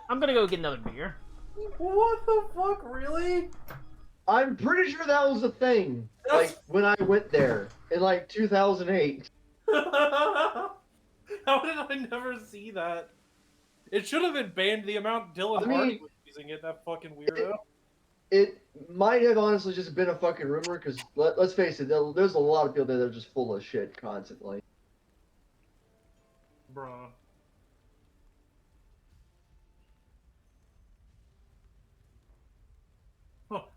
I'm gonna go get another beer. What the fuck, really? I'm pretty sure that was a thing. Like when I went there in like 2008. How did I never see that? It should have been banned the amount Dylan Hardy was using it, that fucking weirdo. It might have honestly just been a fucking rumor because let's face it, there's a lot of people there that are just full of shit constantly. Bruh.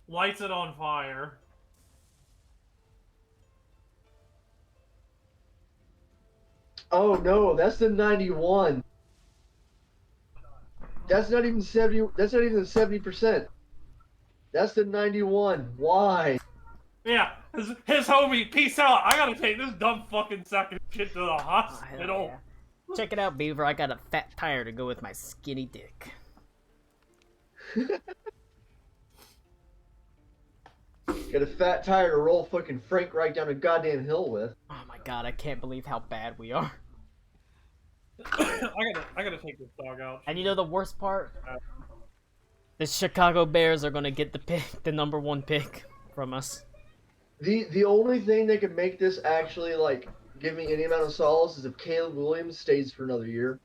Lights it on fire. Oh no, that's the 91. That's not even 70. That's not even 70%. That's the 91. Why? Yeah, his homie, peace out. I gotta take this dumb fucking sack of shit to the Oh, hospital. hell yeah. Check it out, Beaver. I got a fat tire to go with my skinny dick. Got a fat tire to roll fucking Frank right down a goddamn hill with. Oh my god, I can't believe how bad we are. I gotta take this dog out. And you know the worst part? The Chicago Bears are gonna get the pick, the #1 pick from us. The only thing that could make this actually like give me any amount of solace is if Caleb Williams stays for another year.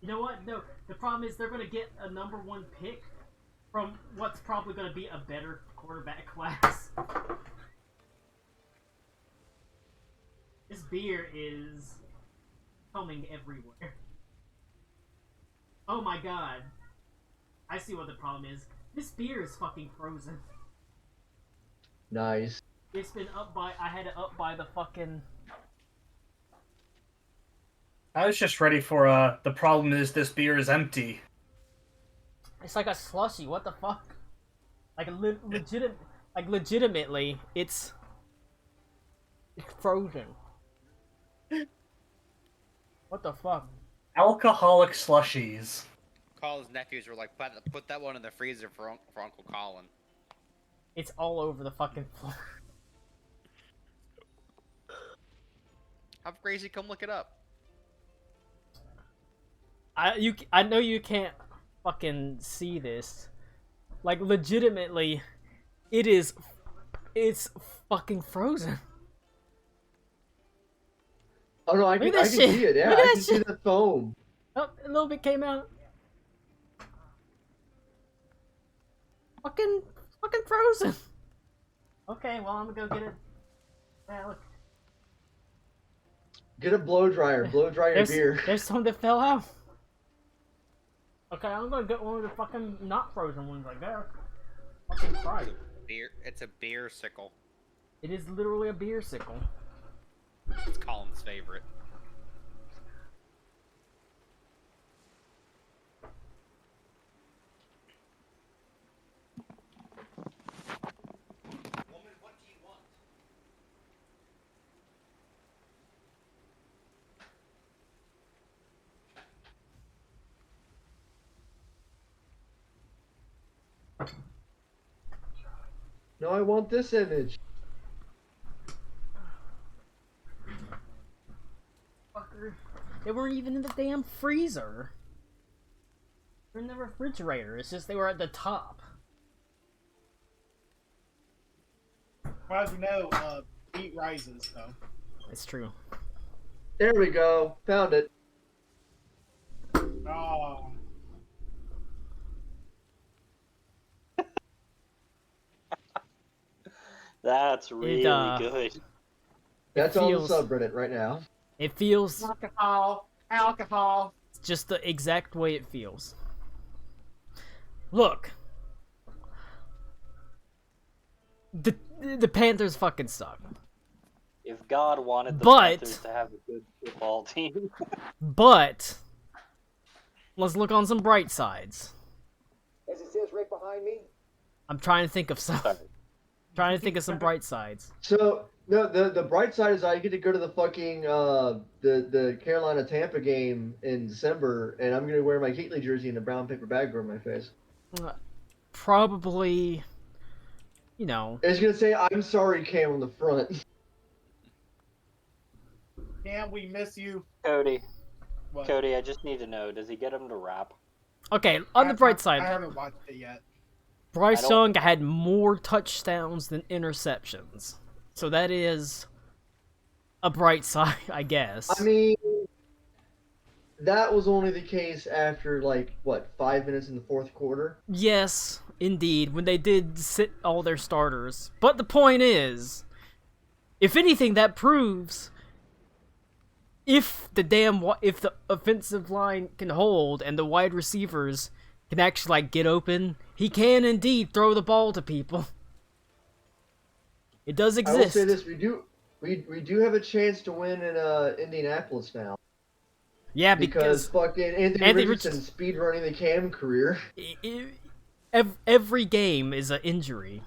You know what? No, the problem is they're gonna get a #1 pick from what's probably gonna be a better quarterback class. This beer is coming everywhere. Oh my god. I see what the problem is. This beer is fucking frozen. Nice. It's been up by... I had it up by the fucking... I was just ready for, the problem is this beer is empty. It's like a slushy. What the fuck? Like legitimately, it's frozen. What the fuck? Alcoholic slushies. Colin's nephews were like, put that one in the freezer for Uncle Colin. It's all over the fucking floor. Have Crazy come look it up. I know you can't fucking see this. Like legitimately, it's fucking frozen. Oh no, I Look can at that shit. see it. Yeah, Look at I that can see shit. the foam. Oh, a little bit came out. Fucking frozen. Okay, well I'm gonna go get it. Yeah, look. Get a blow dryer. Blow dry your beer. There's some that fell out. Okay, I'm gonna get one of the fucking not frozen ones like that. Fucking Christ. It's a beer sickle. It is literally a beer sickle. It's Colin's favorite. Woman, what do you want? No, I want this image. Fucker. They weren't even in the damn freezer. They're in the refrigerator. It's just they were at the top. Well, as we know, heat rises, so. It's true. There we go. Found it. Oh. That's really good. That's on the feels- subreddit right now. It feels Alcohol. just the exact way it feels. Look. The Panthers fucking suck. If God wanted the But- Panthers to have a good football team, But let's look on some bright sides. As it says right behind me. I'm trying to think of some. sorry. Trying to think of some bright sides. So no, the bright side is I get to go to the fucking the Carolina Tampa game in December, and I'm gonna wear my Keatley jersey and a brown paper bag over my face. Probably, you know. It's gonna say "I'm sorry, Cam" on the front. Cam, we miss you. Cody, What? Cody, I just need to know: does he get him to rap? Okay, on the bright I side, haven't watched it yet. Bryce I don't- Young had more touchdowns than interceptions. So that is a bright side, I guess. I mean, that was only the case after like what 5 minutes in the fourth quarter. Yes, indeed, when they did sit all their starters. But the point is, if anything, that proves if the offensive line can hold and the wide receivers can actually like get open, he can indeed throw the ball to people. It does I will exist. say this: we do have a chance to win in Indianapolis now. Yeah, Because fucking Anthony Anthony Richardson speed running the Cam career. every game is an injury.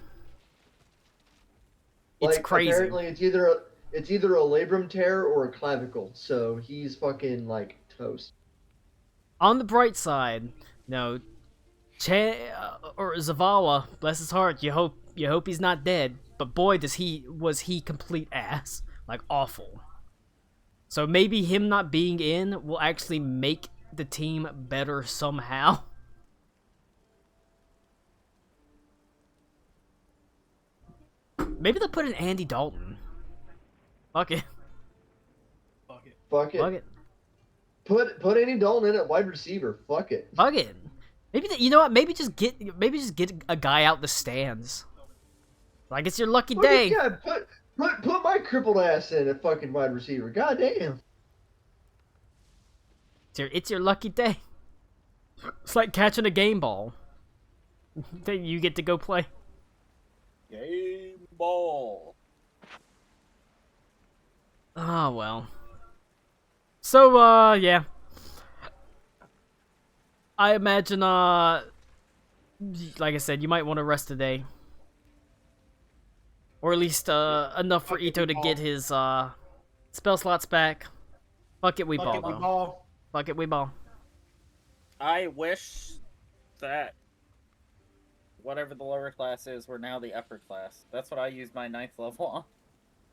It's Like, crazy. Apparently, it's either a labrum tear or a clavicle. So he's fucking like toast. On the bright side, no, or Zavala, bless his heart. You hope he's not dead. But boy, was he complete ass, like awful. So maybe him not being in will actually make the team better somehow. Maybe they'll put in Andy Dalton. Fuck it. Fuck it. Fuck it. Fuck it. Put Andy Dalton in at wide receiver. Fuck it. Fuck it. Maybe you know what? Maybe just get a guy out the stands. Like it's your lucky day. Yeah, put my crippled ass in at fucking wide receiver. God damn. It's your lucky day. It's like catching a game ball. That you get to go play. Game ball. Oh, well. So, yeah. I imagine, like I said, you might want to rest today. Or at least, enough for Ito to get his, spell slots back. Fuck it, we ball, though. Fuck it, we ball. I wish that whatever the lower class is, we're now the upper class. That's what I use my 9th level on.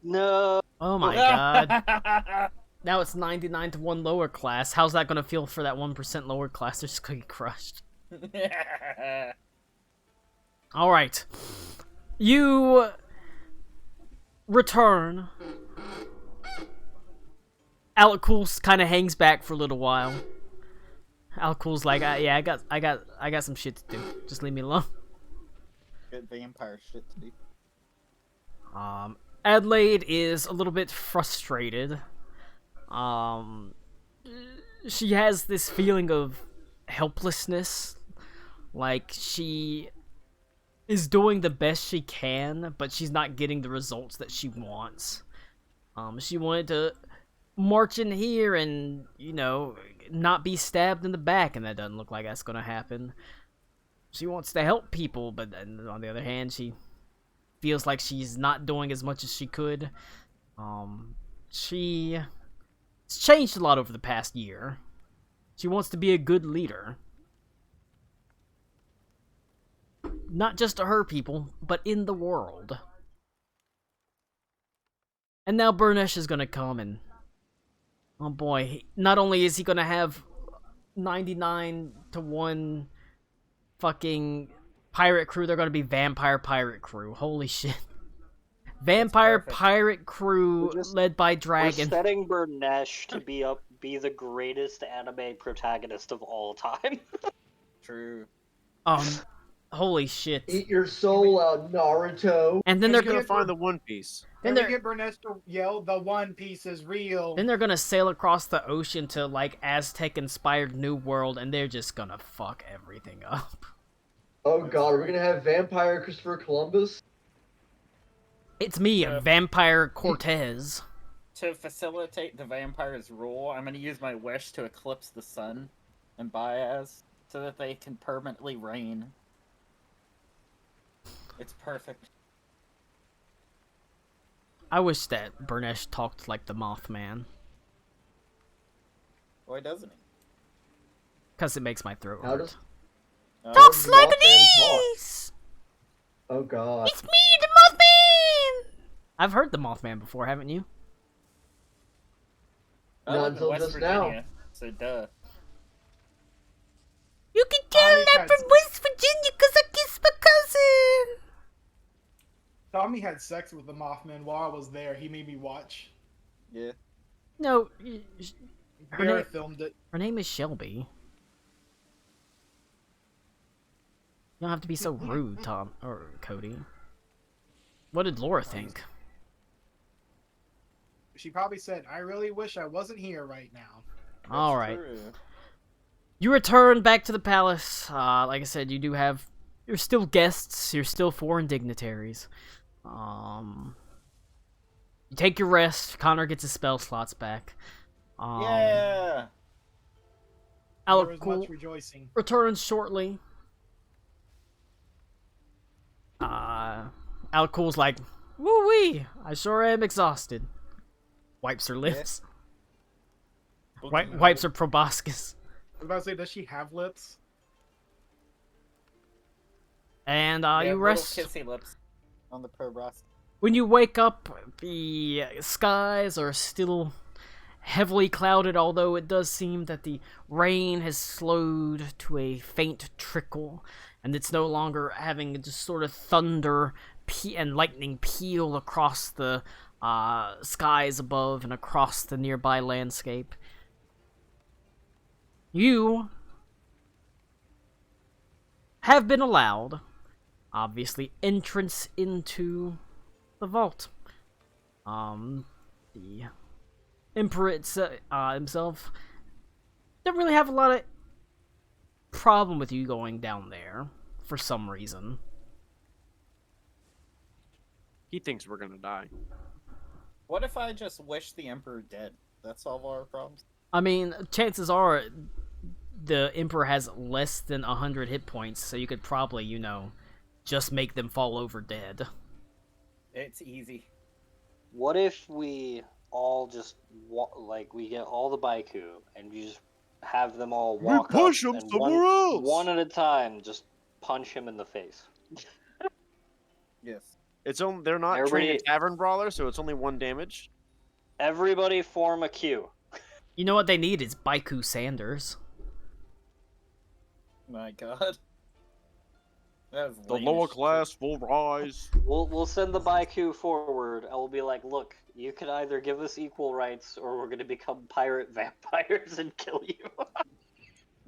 No. Oh my god. Now it's 99 to 1 lower class. How's that gonna feel for that 1% lower class? They're just gonna get crushed. Alright. You return. Alakul kind of hangs back for a little while. Alakul's like, yeah, I got some shit to do. Just leave me alone. Good vampire shit to do. Adelaide is a little bit frustrated. She has this feeling of helplessness. Like, she is doing the best she can, but she's not getting the results that she wants. She wanted to march in here and, you know, not be stabbed in the back, and that doesn't look like that's gonna happen. She wants to help people, but then, on the other hand, she feels like she's not doing as much as she could. She's changed a lot over the past year. She wants to be a good leader. Not just to her people, but in the world. And now Burnesh is gonna come and... oh boy, not only is he gonna have 99 to 1 fucking pirate crew, they're gonna be vampire pirate crew. Holy shit. Vampire pirate crew led by dragon. We're setting Burnesh to be the greatest anime protagonist of all time. True. Holy shit. Eat your soul out, Naruto. And then they're gonna find the One Piece. Then they get Burness to yell, "The One Piece is real." Then they're gonna sail across the ocean to, like, Aztec-inspired New World, and they're just gonna fuck everything up. Oh god, are we gonna have vampire Christopher Columbus? It's me, Vampire Cortez. To facilitate the vampire's rule, I'm gonna use my wish to eclipse the sun and Baez so that they can permanently reign. It's perfect. I wish that Burnesh talked like the Mothman. Why doesn't he? Because it makes my throat How hurt. does... Talks like Mothman this! Oh god. It's me, the Mothman! I've heard the Mothman before, haven't you? I Not live in until West just Virginia, now. so duh. You can tell I'm from West Virginia because I kissed my cousin! Tommy had sex with the Mothman while I was there. He made me watch. Yeah. No, Barry filmed it. her name is Shelby. You don't have to be so rude, Tom, or Cody. What did Laura think? She probably said, "I really wish I wasn't here right now." Alright. You return back to the palace. Like I said, you're still guests, you're still foreign dignitaries. You take your rest, Connor gets his spell slots back. Yeah! There was Alakul much rejoicing. returns shortly. Alakul's like, woo-wee, I sure am exhausted. Wipes her lips. Wipes her proboscis. I was about to say, does she have lips? And Yeah, you little rest. kissy lips on the proboscis. When you wake up, the skies are still heavily clouded, although it does seem that the rain has slowed to a faint trickle, and it's no longer having just sort of thunder and lightning peal across the skies above and across the nearby landscape. You have been allowed, obviously, entrance into the vault. The Emperor himself didn't really have a lot of problem with you going down there for some reason. He thinks we're gonna die. What if I just wish the Emperor dead? That solve all our problems? I mean, chances are the Emperor has less than 100 hit points, so you could probably, you know, just make them fall over dead. It's easy. What if we all just like we get all the Baiku and you just have them all walk push up them and somewhere else. one at a time, just punch him in the face. Yes. It's only they're not trained tavern brawler, so it's only 1 damage. Everybody form a queue. You know what they need is Baiku Sanders. My God. That is The lower class will rise. We'll send the Baiku forward, and we'll be like, look, you can either give us equal rights, or we're gonna become pirate vampires and kill you.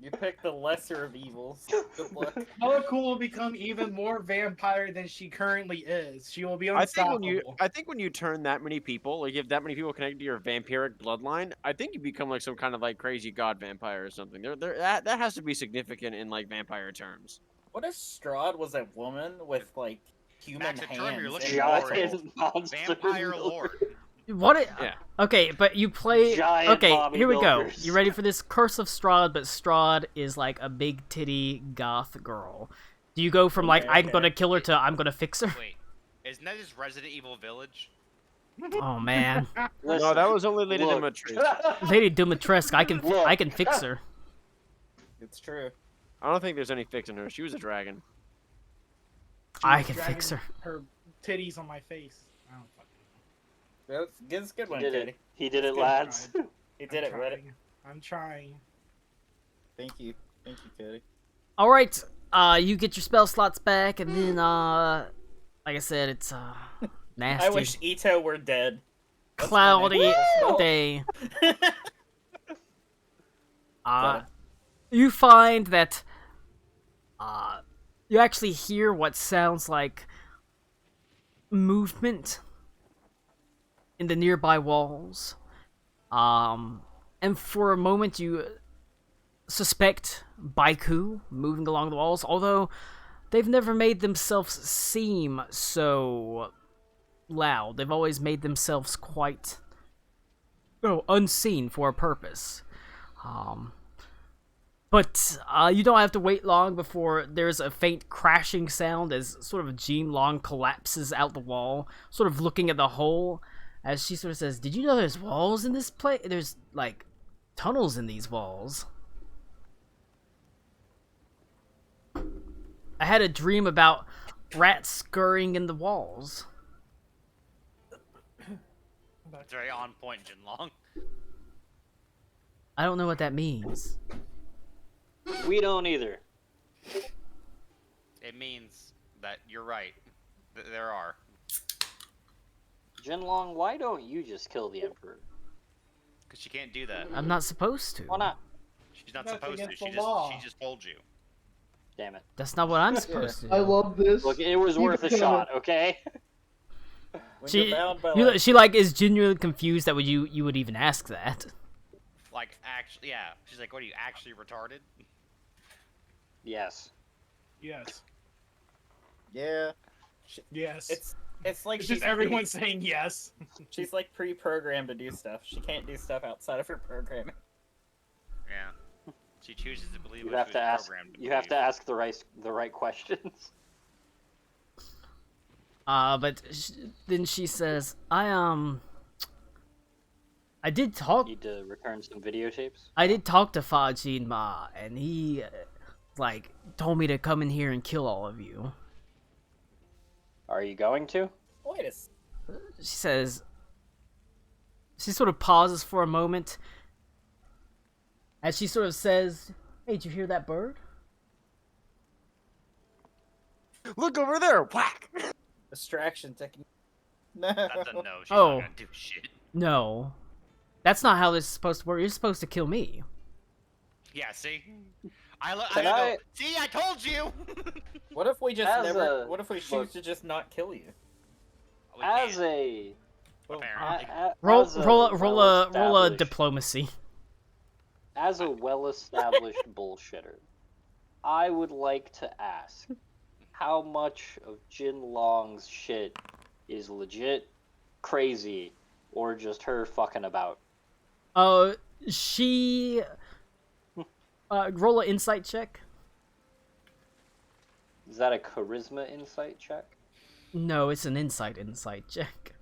You pick the lesser of evils. Good luck. Helicool will become even more vampire than she currently is. She will be unstoppable. I think when you turn that many people, like you have that many people connected to your vampiric bloodline, I think you become like some kind of like crazy god vampire or something. That has to be significant in like vampire terms. What if Strahd was a woman with like human Max, the term you're hands? looking and for is vampire lord. What? Yeah. Okay, but you play. Giant Okay, here we go. bodybuilders. You ready for this? Curse of Strahd, but Strahd is like a big titty goth girl. Do you go from like I'm gonna kill her to I'm gonna fix her? Wait, isn't that just Resident Evil Village? Oh man, No, that was only Lady Dimitrescu. Lady Dimitrescu, I can Look. fix her. It's true. I don't think there's any fixing her. She was a dragon. I can fix her. Her titties on my face. I don't fucking It's a good one, He did Katie. it. He did it, Good. lads. He did it, Reddit. I'm trying. Thank you. Thank you, Katie. All right, you get your spell slots back, and then like I said, it's nasty. I wish Ito were dead. Cloudy day. You find that you actually hear what sounds like movement in the nearby walls. And for a moment you suspect Baiku moving along the walls, although they've never made themselves seem so loud. They've always made themselves quite unseen for a purpose. But you don't have to wait long before there's a faint crashing sound as sort of Jean Long collapses out the wall, sort of looking at the hole, as she sort of says, "Did you know there's walls in this place? There's, like, tunnels in these walls. I had a dream about rats scurrying in the walls." That's very on point, Jinlong. I don't know what that means. We don't either. It means that you're right. There are. Jinlong, why don't you just kill the Emperor? Because she can't do that. I'm not supposed to. Why not? She's not That's supposed to. against She the law. just told you. Damn it. That's not what I'm supposed to do. I love this. Look, it was Keep worth a it shot, okay? When She, you're bound by, she like is genuinely confused that you would even ask that. Like, actually, yeah. She's like, what are you, actually retarded? Yes. Yes. Yeah. Yes. It's like It's just everyone saying yes. She's like pre-programmed to do stuff. She can't do stuff outside of her programming. Yeah. She chooses to believe You what have she to was ask. programmed to You have to believe. ask the right questions. But then she says, I did talk. Need to return some videotapes. I did talk to Fajin Ma, and he, like, told me to come in here and kill all of you. Are you going to? Wait a She says. She sort of pauses for a moment, as she sort of says, "Hey, did you hear that bird?" Look over there! Whack! distraction technique. No, she's not Oh. gonna do shit. No, that's not how this is supposed to work. You're supposed to kill me. Yeah, see? Can I- See, I told you! What if we just As never? a- What if we choose look. to just not kill you? We As can't, a apparently. Roll, as a roll a well-established- diplomacy. As a well-established bullshitter, I would like to ask, how much of Jin Long's shit is legit, crazy, or just her fucking about? She roll an insight check. Is that a charisma insight check? No, it's an insight check.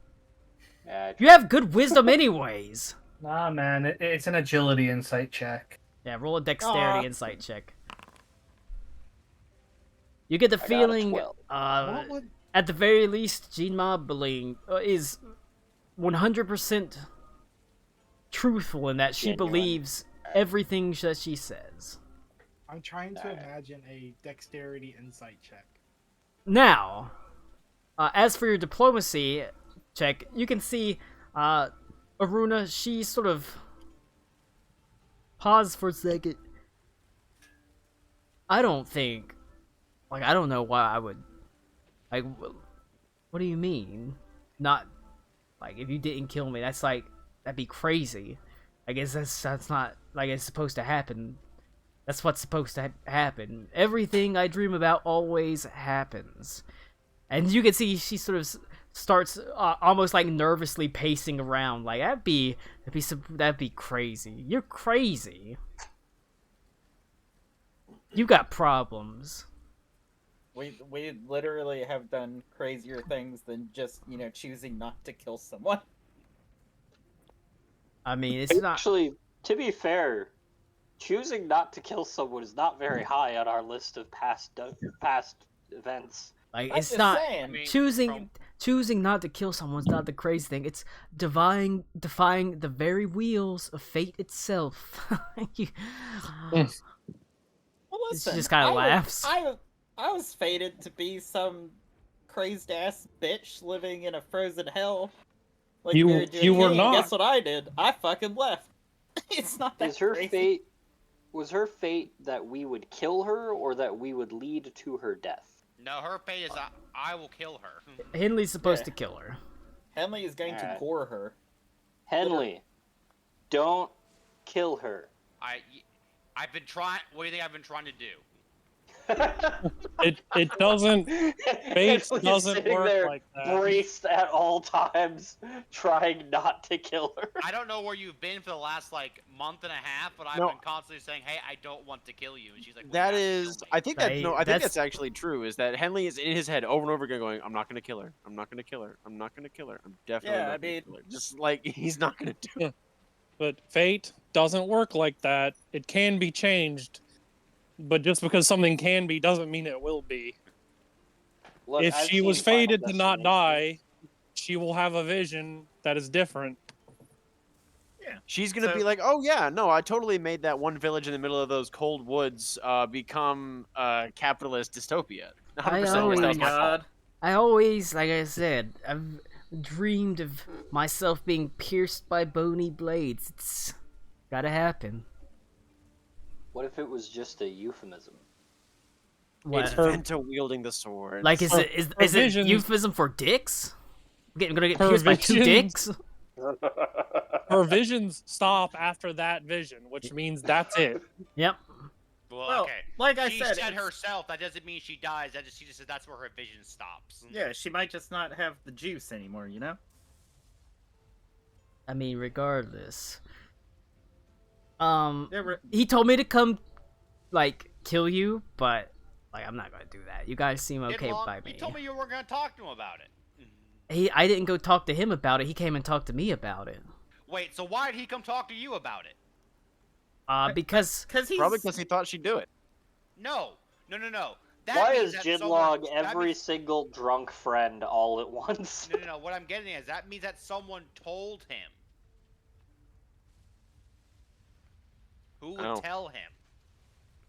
Yeah, You have good wisdom anyways. Nah, man, it's an agility insight check. Yeah, roll a dexterity insight check. You get the feeling, at the very least, Jinma is 100% truthful in that she believes everything that she says. I'm trying to imagine a dexterity insight check. Now, as for your diplomacy check, you can see Aruna, she sort of paused for a second. I don't know why I would, like, what do you mean? Not, like, if you didn't kill me, that'd be crazy. I guess that's not, like, it's supposed to happen. That's what's supposed to happen. Everything I dream about always happens. And you can see she sort of starts almost like nervously pacing around. Like, that'd be crazy. You're crazy. You got problems. We literally have done crazier things than just, choosing not to kill someone. I mean, it's not... Actually, to be fair, choosing not to kill someone is not very high on our list of past events. Like, it's not... Choosing not to kill someone's not the crazy thing. It's defying the very wheels of fate itself. Well, listen, she just kind of laughs. I was fated to be some crazed ass bitch living in a frozen hell. Like you were not. Guess what I did? I fucking left. It's not that crazy. Was her fate that we would kill her, or that we would lead to her death? No, her fate is I will kill her. Henley's supposed to kill her. Henley is going to gore her. Henley, don't kill her. I've been trying. What do you think I've been trying to do? It doesn't. Fate doesn't work there, like that. Braced at all times, trying not to kill her. I don't know where you've been for the last month and a half, but I've been constantly saying, "Hey, I don't want to kill you," and she's like, well, "That is." I think that's actually true. Is that Henley is in his head over and over again going, "I'm not gonna kill her. I'm not gonna kill her. I'm not gonna kill her. I'm definitely not gonna kill her." Just like he's not gonna do it. But fate doesn't work like that. It can be changed. But just because something can be doesn't mean it will be. Look, if she was fated to not die, she will have a vision that is different. Yeah. She's gonna be like, "Oh yeah, no, I totally made that one village in the middle of those cold woods become capitalist dystopia." 100%. I always, like I said, I've dreamed of myself being pierced by bony blades. It's gotta happen. What if it was just a euphemism? What? It's Venta wielding the sword. Like, is it euphemism for dicks? I'm gonna get pierced by 2 dicks? Her visions stop after that vision, which means that's it. Yep. Well, okay. Like I she said herself, that doesn't mean she dies. She just says that's where her vision stops. Yeah, she might just not have the juice anymore, you know? I mean, regardless. He told me to come, like, kill you, but, like, I'm not gonna do that. You guys seem okay by me. You told me you were gonna talk to him about it. I didn't go talk to him about it. He came and talked to me about it. Wait, so why did he come talk to you about it? Because probably because he thought she'd do it. No. Why is Jinlog every single drunk friend all at once? No. What I'm getting at is that means that someone told him. Who would tell him?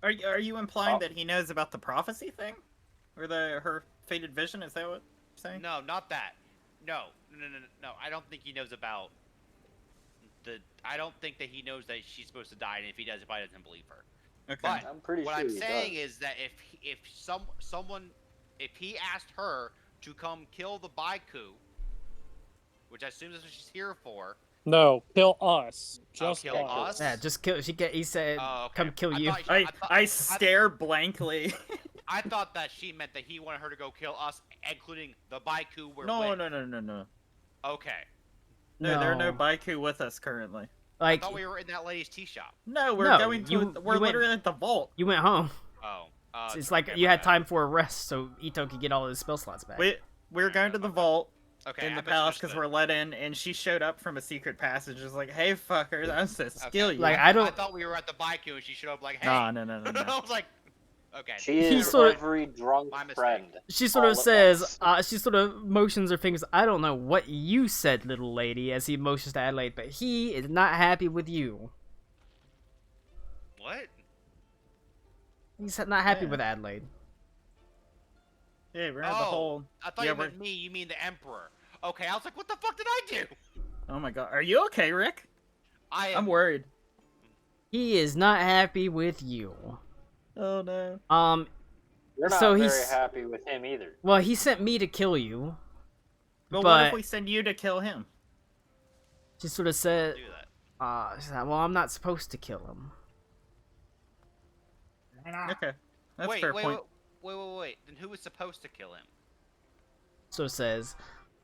Are you implying that he knows about the prophecy thing, or her fated vision? Is that what you're saying? No, not that. No. I don't think he knows about I don't think that he knows that she's supposed to die, and if he does, he probably doesn't believe her. Okay. But I'm pretty what sure I'm he saying does. is that if he asked her to come kill the Baiku, which I assume is what she's here for, No, kill us. Just kill us. us? Yeah, just kill. He said, Oh, okay. "Come kill you." I stare blankly. I thought that she meant that he wanted her to go kill us, including the Baiku we're No, with. no. Okay. No, there are no Baiku with us currently. I thought we were in that lady's tea shop. No, we're going to. We're literally at the vault. You went home. Oh. It's like you had time for a rest, so Ito could get all his spell slots back. We're going to the vault. Okay, in the palace because we're let in, and she showed up from a secret passage. Just like, hey, fuckers, I'm so skill you. Like I thought we were at the Baiku, and she showed up like, hey. No. I was like, okay. She is every drunk friend. She sort of says, she sort of motions her fingers. I don't know what you said, little lady, as he motions to Adelaide, but he is not happy with you. What? He's not happy with Adelaide. Yeah, we're at the whole. I thought you meant me. You mean the Emperor? Okay, I was like, what the fuck did I do? Oh my god, are you okay, Rick? I'm worried. He is not happy with you. Oh no. You're not so very he's happy with him either. Well, he sent me to kill you. Well, but what if we send you to kill him? She sort of said, she's like, well, I'm not supposed to kill him. Okay, that's wait, fair point. Wait. Then who was supposed to kill him? So says,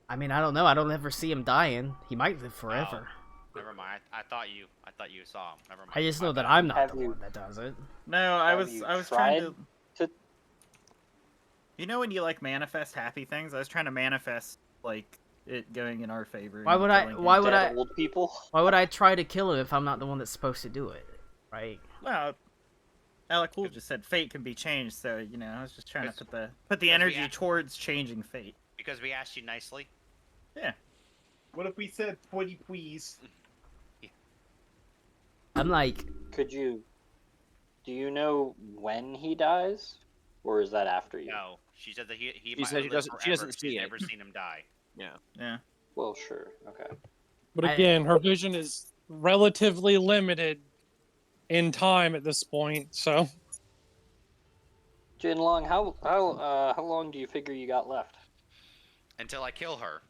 I mean, I don't know. I don't ever see him dying. He might live forever. Never mind. I thought you saw him. Never mind. I just know that I'm not the one that does it. No, I was trying to. You know when you like manifest happy things? I was trying to manifest like it going in our favor. Why would I? Why would I? Old people. Why would I try to kill him if I'm not the one that's supposed to do it? Right. Well, Alec Wolf just said fate can be changed, so you know I was just trying to put the energy towards changing fate. Because we asked you nicely. Yeah. What if we said "pretty please"? I'm like. Do you know when he dies, or is that after you? No, she said that he She said he doesn't. She doesn't see She's it. never seen him die. Yeah. Well, sure. Okay. But again, her vision is relatively limited in time at this point, so. Jinlong, how long do you figure you got left? Until I kill her.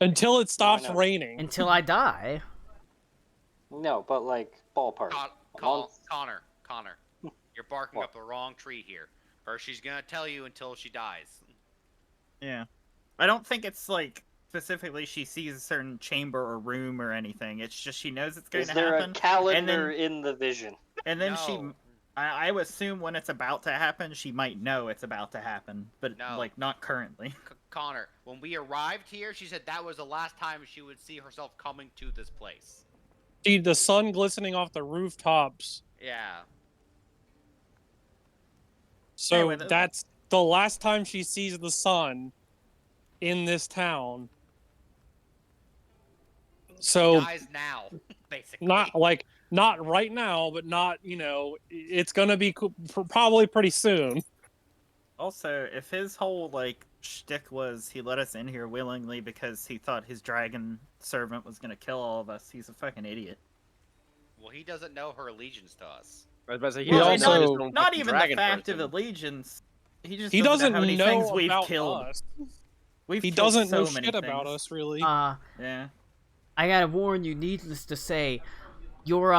Until it stops raining. Until I die. No, but like ballpark. Connor, you're barking up the wrong tree here. Or she's gonna tell you until she dies. Yeah. I don't think it's like specifically she sees a certain chamber or room or anything. It's just she knows it's going to happen. Is there a calendar in the vision? And then I would assume when it's about to happen, she might know it's about to happen, but like not currently. Connor, when we arrived here, she said that was the last time she would see herself coming to this place. See the sun glistening off the rooftops. Yeah. So Anyway, that's the last time she sees the sun in this town. So She dies now, basically. not right now, but not, it's gonna be probably pretty soon. Also, if his whole like shtick was he let us in here willingly because he thought his dragon servant was gonna kill all of us, he's a fucking idiot. Well, he doesn't know her allegiance to us. I was about to say, He also not even the fact of allegiance. He doesn't know how many know things we've about killed. us. He doesn't know many shit things. about us, really. Yeah. I gotta warn you, needless to say, your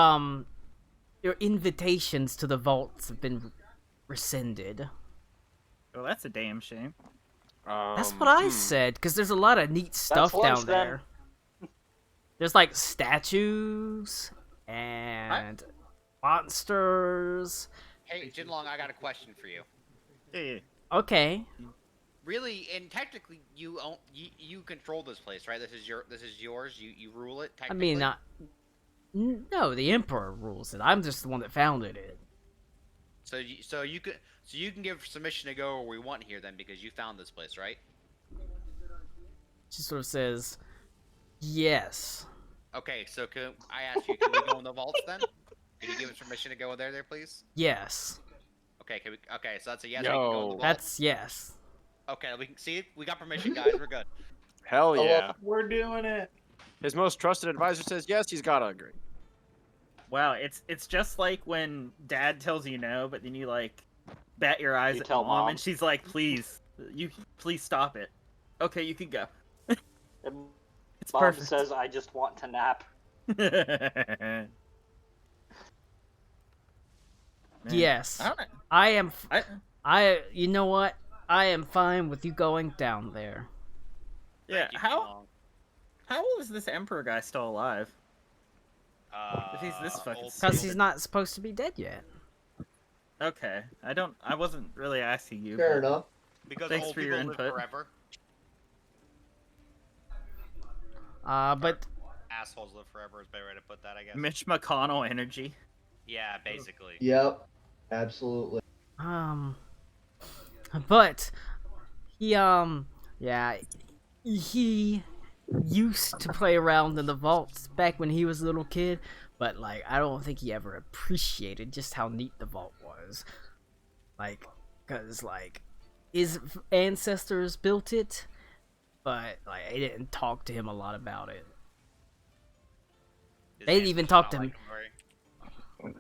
invitations to the vaults have been rescinded. Well, that's a damn shame. That's what I said, because there's a lot of neat stuff down there. There's like statues and monsters. Hey, Jinlong, I got a question for you. Yeah. Okay. Really, and technically, you control this place, right? This is yours. You rule it. I mean, no, the Emperor rules it. I'm just the one that founded it. So you can give submission to go where we want here then, because you found this place, right? She sort of says, "Yes." Okay, so can I ask you, can we go in the vaults then? Can you give us permission to go in there, please? Yes. Okay, okay, so that's a yes. We can go in the vaults. That's yes. Okay, we can see. We got permission, guys. We're good. Hell yeah. We're doing it. His most trusted advisor says yes. He's gotta agree. Wow, it's just like when Dad tells you no, but then you like bat your eyes at Mom, and she's like, "Please stop it." Okay, you can go. It's Mom perfect. says, "I just want to nap." Man, Yes. I don't know. I am. I You know what? I am fine with you going down there. yeah. Thank you, How old is this emperor guy still alive? Kenlong. If he's this fucking Old Because stupid. he's not supposed to be dead yet. Okay, I wasn't really asking you. Fair but enough. because Thanks old for your people live input. forever. But Assholes live forever is a better way to put that, I guess. Mitch McConnell energy. Yeah, basically. Yep. Absolutely. but he yeah, he used to play around in the vaults back when he was a little kid, but like I don't think he ever appreciated just how neat the vault was. Like, cause like his ancestors built it, but like they didn't talk to him a lot about it. His They didn't even ancestors talk not to him. like very-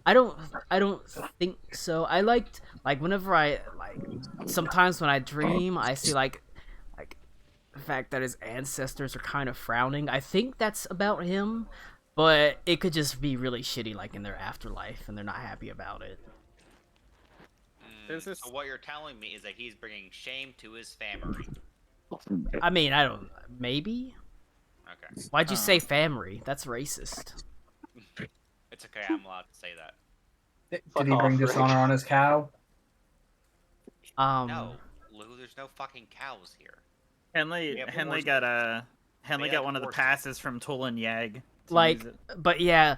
I don't think so. I liked like whenever I like sometimes when I dream I see like the fact that his ancestors are kind of frowning. I think that's about him, but it could just be really shitty like in their afterlife and they're not happy about it. There's this- So what you're telling me is that he's bringing shame to his family. I mean, I don't maybe. Okay. Why'd you say family? That's racist. It's okay, I'm allowed to say that. Did he bring dishonor on his cow? No, Lou, there's no fucking cows here. Henley Yeah, Henley horse- got Henley Yeah, got one of the horses. passes from Tolan Yag. to Like, use it. but yeah,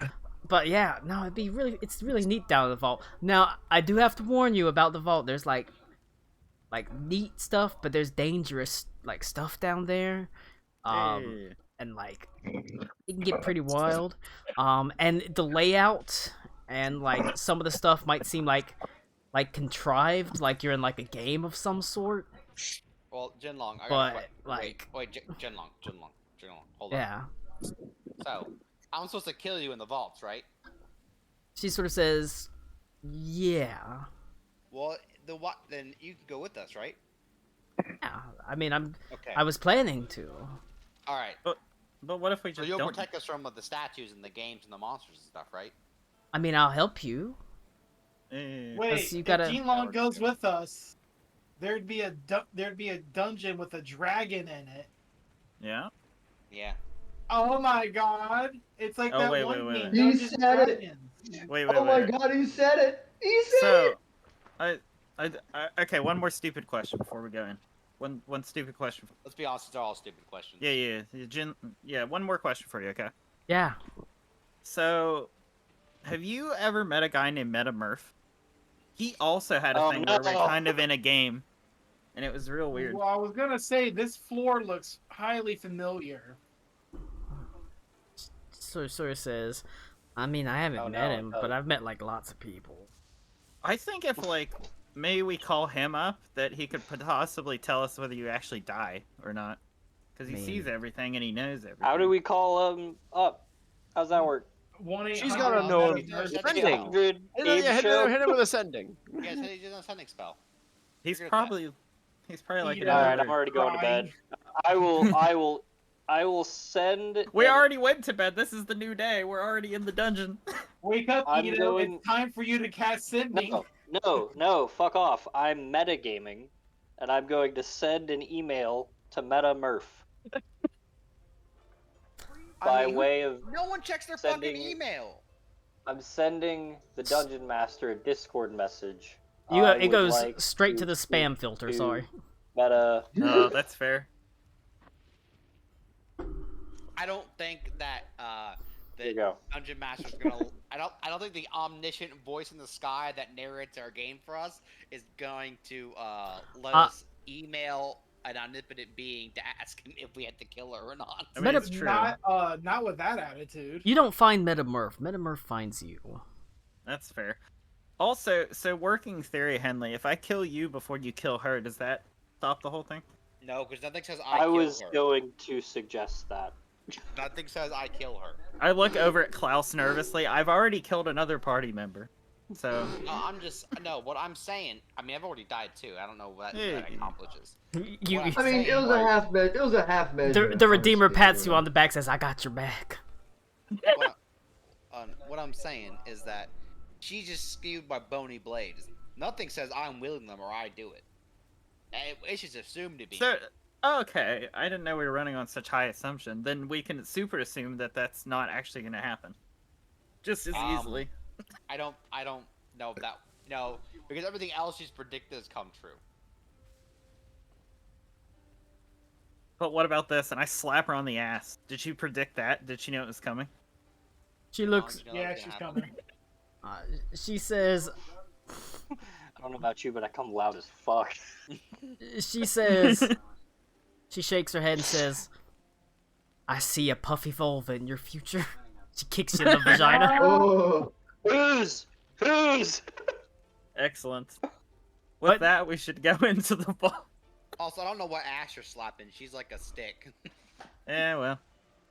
no, it's really neat down in the vault. Now, I do have to warn you about the vault. There's like neat stuff, but there's dangerous like stuff down there. Hey. And like it can get pretty wild. And the layout and like some of the stuff might seem like contrived, like you're in like a game of some sort. Well, Jinlong, I got But, a que- like- wait, Jinlong, hold on. Yeah. So, I'm supposed to kill you in the vaults, right? She sort of says, "Yeah." Well, then you can go with us, right? Yeah. I mean, Okay. I was planning to. All right. But what if we So just you'll don't? protect us from the statues and the games and the monsters and stuff, right? I mean, I'll help you. Wait, you gotta- if Jinlong goes with us, there'd be a dungeon with a dragon in it. Yeah. Yeah. Oh my god! It's like Oh, that wait, one wait, game. wait. He Dungeons and said it. Dragons. Wait. Oh my god, he said it! He said So, it! okay, one more stupid question before we go in. One stupid question. Let's be honest, they're all stupid questions. Yeah, one more question for you, okay? Yeah. So, have you ever met a guy named Meta Murph? He also had a thing where we're kind of in a game, and it was real weird. Well, I was gonna say this floor looks highly familiar. So sort of says, I mean, I haven't Oh, met no, him, no. but I've met like lots of people. I think if like maybe we call him up, that he could possibly tell us whether you actually die or not, because he Man. sees everything and he knows everything. How do we call him up? How's that work? 1-800. She's gotta know him. Sending. 800 Hit Abe show? him with a sending. You guys said he did a sending spell. He's Figure it probably like Yeah. All an right, I'm already going to bed. I will send. We an- already went to bed. This is the new day. We're already in the dungeon. Wake up, I'm Ito. going- It's time for you to cast Sydney. No, fuck off. I'm metagaming, and I'm going to send an email to Meta Murph by way of. No one checks their Sending- fucking email. I'm sending the Dungeon Master a Discord message. It would goes like straight to the spam filter. to Sorry. Meta. Oh, that's fair. I don't think that There you the go. Dungeon Master's gonna. I don't think the omniscient voice in the sky that narrates our game for us is going to let us email an omnipotent being to ask him if we had to kill her or not. I mean, Meta- it's true. Not with that attitude. You don't find Metamurph. Metamurph finds you. That's fair. Also, so working theory, Henley, if I kill you before you kill her, does that stop the whole thing? No, because nothing says I kill was her. going to suggest that. Nothing says I kill her. I look over at Klaus nervously. I've already killed another party member. So, No, what I'm saying. I mean, I've already died too. I don't know what Hey. that accomplishes. You, What I mean, it was a half measure. It was a half measure. the Redeemer pats you on the back, says, "I got your back." What what I'm saying is that she's just skewed by bony blades. Nothing says I'm wielding them or I do it. It's just assumed to be. So, okay, I didn't know we were running on such high assumption. Then we can super assume that that's not actually going to happen, just as easily. I don't know that. No, because everything else she's predicted has come true. But what about this? And I slap her on the ass. Did she predict that? Did she know it was coming? She looks. Yeah, she's coming. She says. I don't know about you, but I come loud as fuck. She says. She shakes her head and says, "I see a puffy vulva in your future." She kicks you in the vagina. Oh, Who's? Excellent. With What? that, we should go into the ball. Also, I don't know what ass you're slapping. She's like a stick. Yeah, well,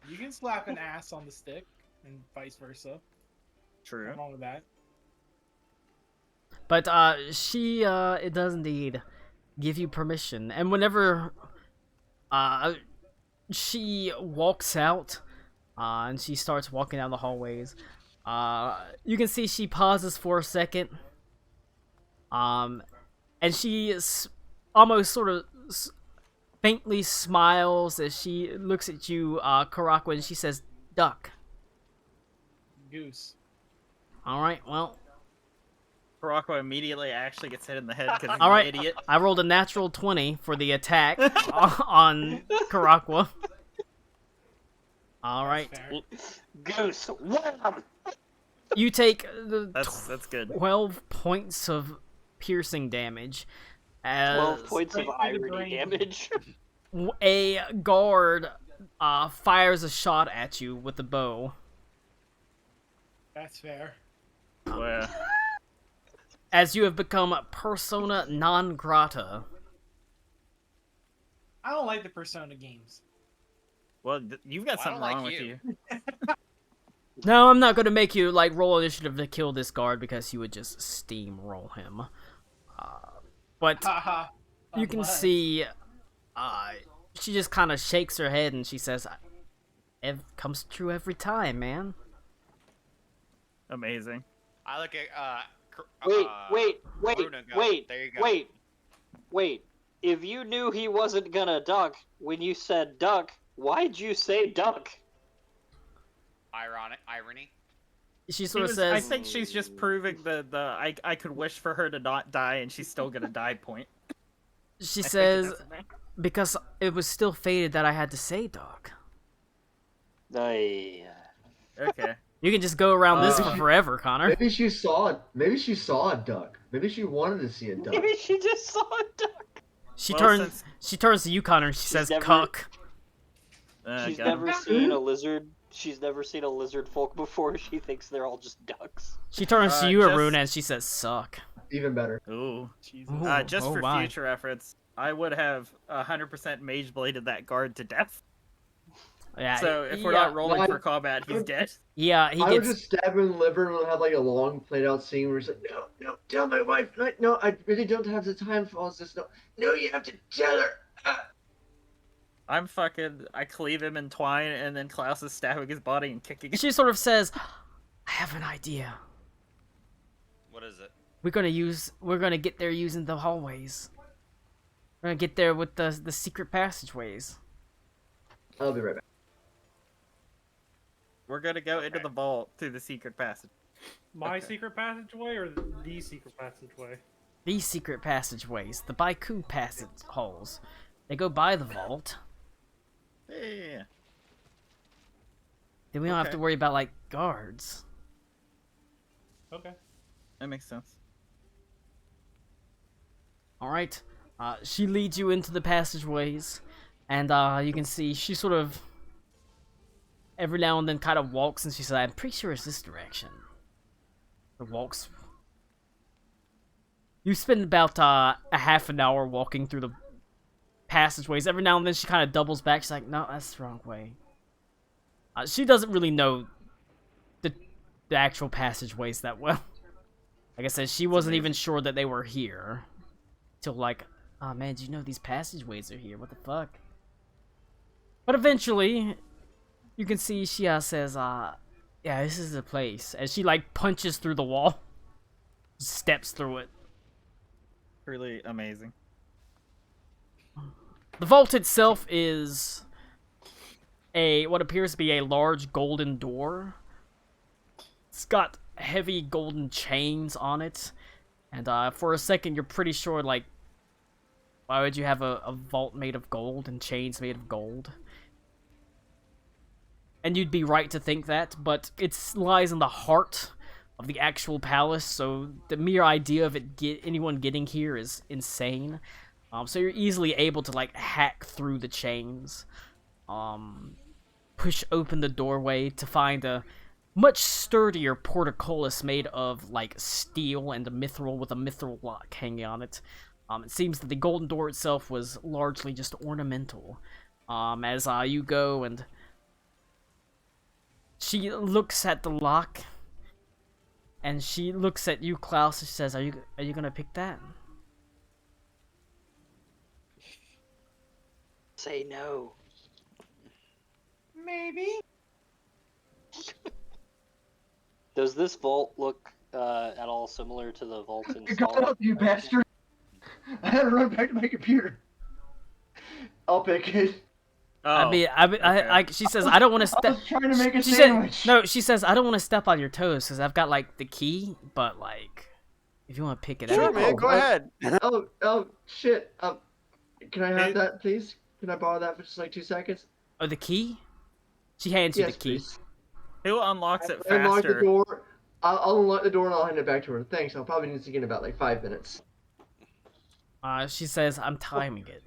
You can slap an ass on the stick, and vice versa. true. Nothing wrong with that. But she it does indeed give you permission, and whenever she walks out, and she starts walking down the hallways, you can see she pauses for a second, and she almost sort of faintly smiles as she looks at you, Karakwa, and she says, "Duck." Goose. All right, well. Barako immediately actually gets hit in the head because he's All right, an idiot. I rolled a natural 20 for the attack on Karakwa. All right, Fair. Goose, wham! you take the That's good. 12 points of piercing damage. 12 As points of Right through the irony brain. damage. a guard fires a shot at you with a bow. That's fair. Well, As you have become persona non grata. I don't like the Persona games. You've got Well, I something don't wrong like with you. you. No, I'm not gonna make you roll initiative to kill this guard because you would just steamroll him. But Haha. you can see, she just kind of shakes her head and she says, "It comes true every time, man." Amazing. I look at Wait. Bruno go, there you go. Wait. If you knew he wasn't gonna duck when you said duck, why'd you say duck? Irony. She sort of says, I think she's just proving the I could wish for her to not die and she's still gonna die point. she I think says, that's it. because it was still fated that I had to say, dog. Aye. Okay. You can just go around this for Uh, forever, Connor. maybe she saw it. Maybe she saw a duck. Maybe she wanted to see a duck. Maybe she just saw a duck. She Well, turns. since- She turns to you, Connor, and she says, never- "Cuck." She's got him. never seen a lizard. She's never seen a lizard folk before. She thinks they're all just ducks. She turns to you, just- Aruna, and she says, "Suck." Even better. Ooh. Jesus. Ooh. Just oh for my. future reference, I would have 100% mage bladed that guard to death. Yeah. So if we're yeah, not rolling No, for combat, he's dead. yeah, he I would gets. just stab him in the liver and have like a long played out scene where he's like, no, tell my wife, no, I really don't have the time for all this. No, you have to tell her. Ah. I cleave him in twine, and then Klaus is stabbing his body and kicking him. She sort of says, "I have an idea. What is it? We're gonna get there using the hallways. We're gonna get there with the secret passageways." I'll be right back. We're gonna go into the vault through the secret passage. My Okay. secret passageway or the secret passageway? These secret passageways, the Baiku passage halls, they go by the vault. Yeah. Then we don't have Okay. to worry about guards. Okay. That makes sense. All right. She leads you into the passageways, and you can see she sort of every now and then kind of walks, and she says, "I'm pretty sure it's this direction." Or walks. You spend about a half an hour walking through the passageways. Every now and then she kind of doubles back. She's like, "No, that's the wrong way." She doesn't really know the actual passageways that well. Like I said, she wasn't even sure that they were here. Till oh man, do you know these passageways are here? What the fuck? But eventually, you can see she says, Yeah, this is the place. As she like punches through the wall, steps through it. Really amazing. The vault itself is what appears to be a large golden door. It's got heavy golden chains on it, and for a second you're pretty sure, like, why would you have a vault made of gold and chains made of gold? And you'd be right to think that, but it lies in the heart of the actual palace, so the mere idea of anyone getting here is insane. So you're easily able to, like, hack through the chains, push open the doorway to find a much sturdier portcullis made of, like, steel and a mithril with a mithril lock hanging on it. It seems that the golden door itself was largely just ornamental. As you go, and she looks at the lock, and she looks at you, Klaus, and she says, are you gonna pick that? Say no. Maybe. Does this vault look at all similar to the vault in Got up, you bastard! I had to run back to my computer. I'll pick it. Oh, I mean, she says, I don't want to I step. was trying to make a She sandwich. said, no, she says, I don't want to step on your toes because I've got, like, the key, but, like, if you want to pick it Sure, up. man, go ahead. Oh, shit. Can I have that, please? Can I borrow that for just like 2 seconds? Oh, the key? She hands you Yes, the key. please. who unlocks it I unlock the faster? door. I'll unlock the door and I'll hand it back to her. Thanks. I'll probably need to get in about like 5 minutes. She says, I'm timing it.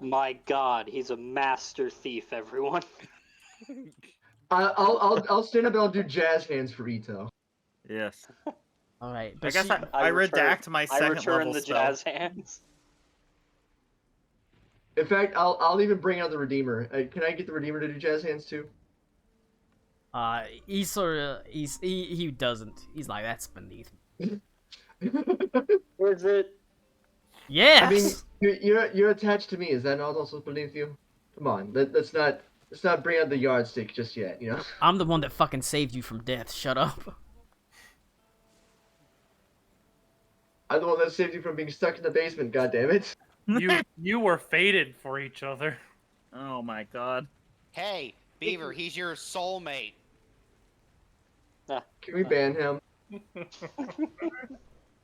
My God, he's a master thief, everyone. I'll stand up and I'll do jazz hands for Ito. Yes. All right. I But guess she, I redact my I second return level the spell. jazz hands. In fact, I'll even bring out the Redeemer. Can I get the Redeemer to do jazz hands too? he sort of, he doesn't. He's like, that's beneath me. Is it? Yes! I mean, you're attached to me. Is that not also beneath you? Come on, let's not bring out the yardstick just yet. You know. I'm the one that fucking saved you from death. Shut up. I'm the one that saved you from being stuck in the basement. God damn it. You were fated for each other. Oh my god. Hey, Beaver, he's your soulmate. Can we ban him?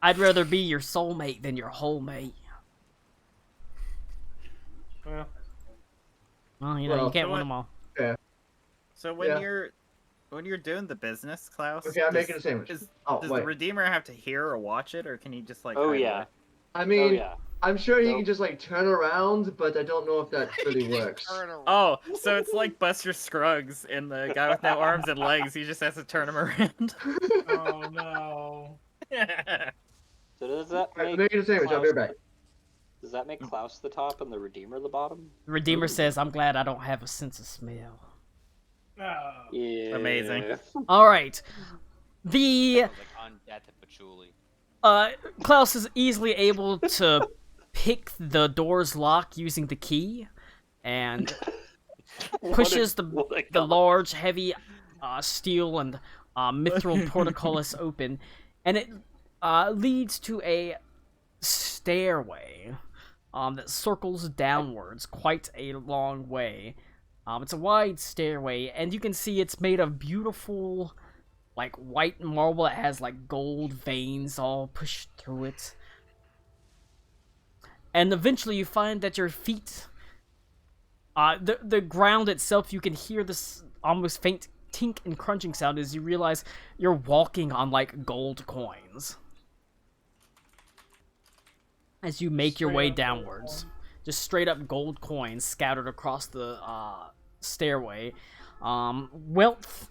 I'd rather be your soulmate than your whole mate. Well, Well, you know, Well, you can't so win them all. So when Yeah. you're doing the business, Klaus. Okay, I'm making a sandwich. Does Oh, the wait. Redeemer have to hear or watch it, or can he just like? Oh hide yeah. away? I mean, Oh yeah. I'm sure he Nope. can just like turn around, but I don't know if that really works. Turn around. Oh, so it's like Buster Scruggs in the guy with no arms and legs. He just has to turn him around. Oh no. So does that Alright, I'm make making a sandwich. I'll be right back. Does that make Klaus the top and the Redeemer the bottom? The Redeemer says, I'm glad I don't have a sense of smell. Oh. Yeah. Amazing. Alright. The Like undead patchouli. Klaus is easily able to pick the door's lock using the key, and pushes what a the god. large, heavy steel and mithril portcullis open, and it leads to a stairway that circles downwards quite a long way. It's a wide stairway, and you can see it's made of beautiful, like, white marble that has, like, gold veins all pushed through it. And eventually you find that your feet, the ground itself, you can hear this almost faint tink and crunching sound as you realize you're walking on, like, gold coins. As you make your way downwards. Just straight up gold coins scattered across the stairway. Wealth,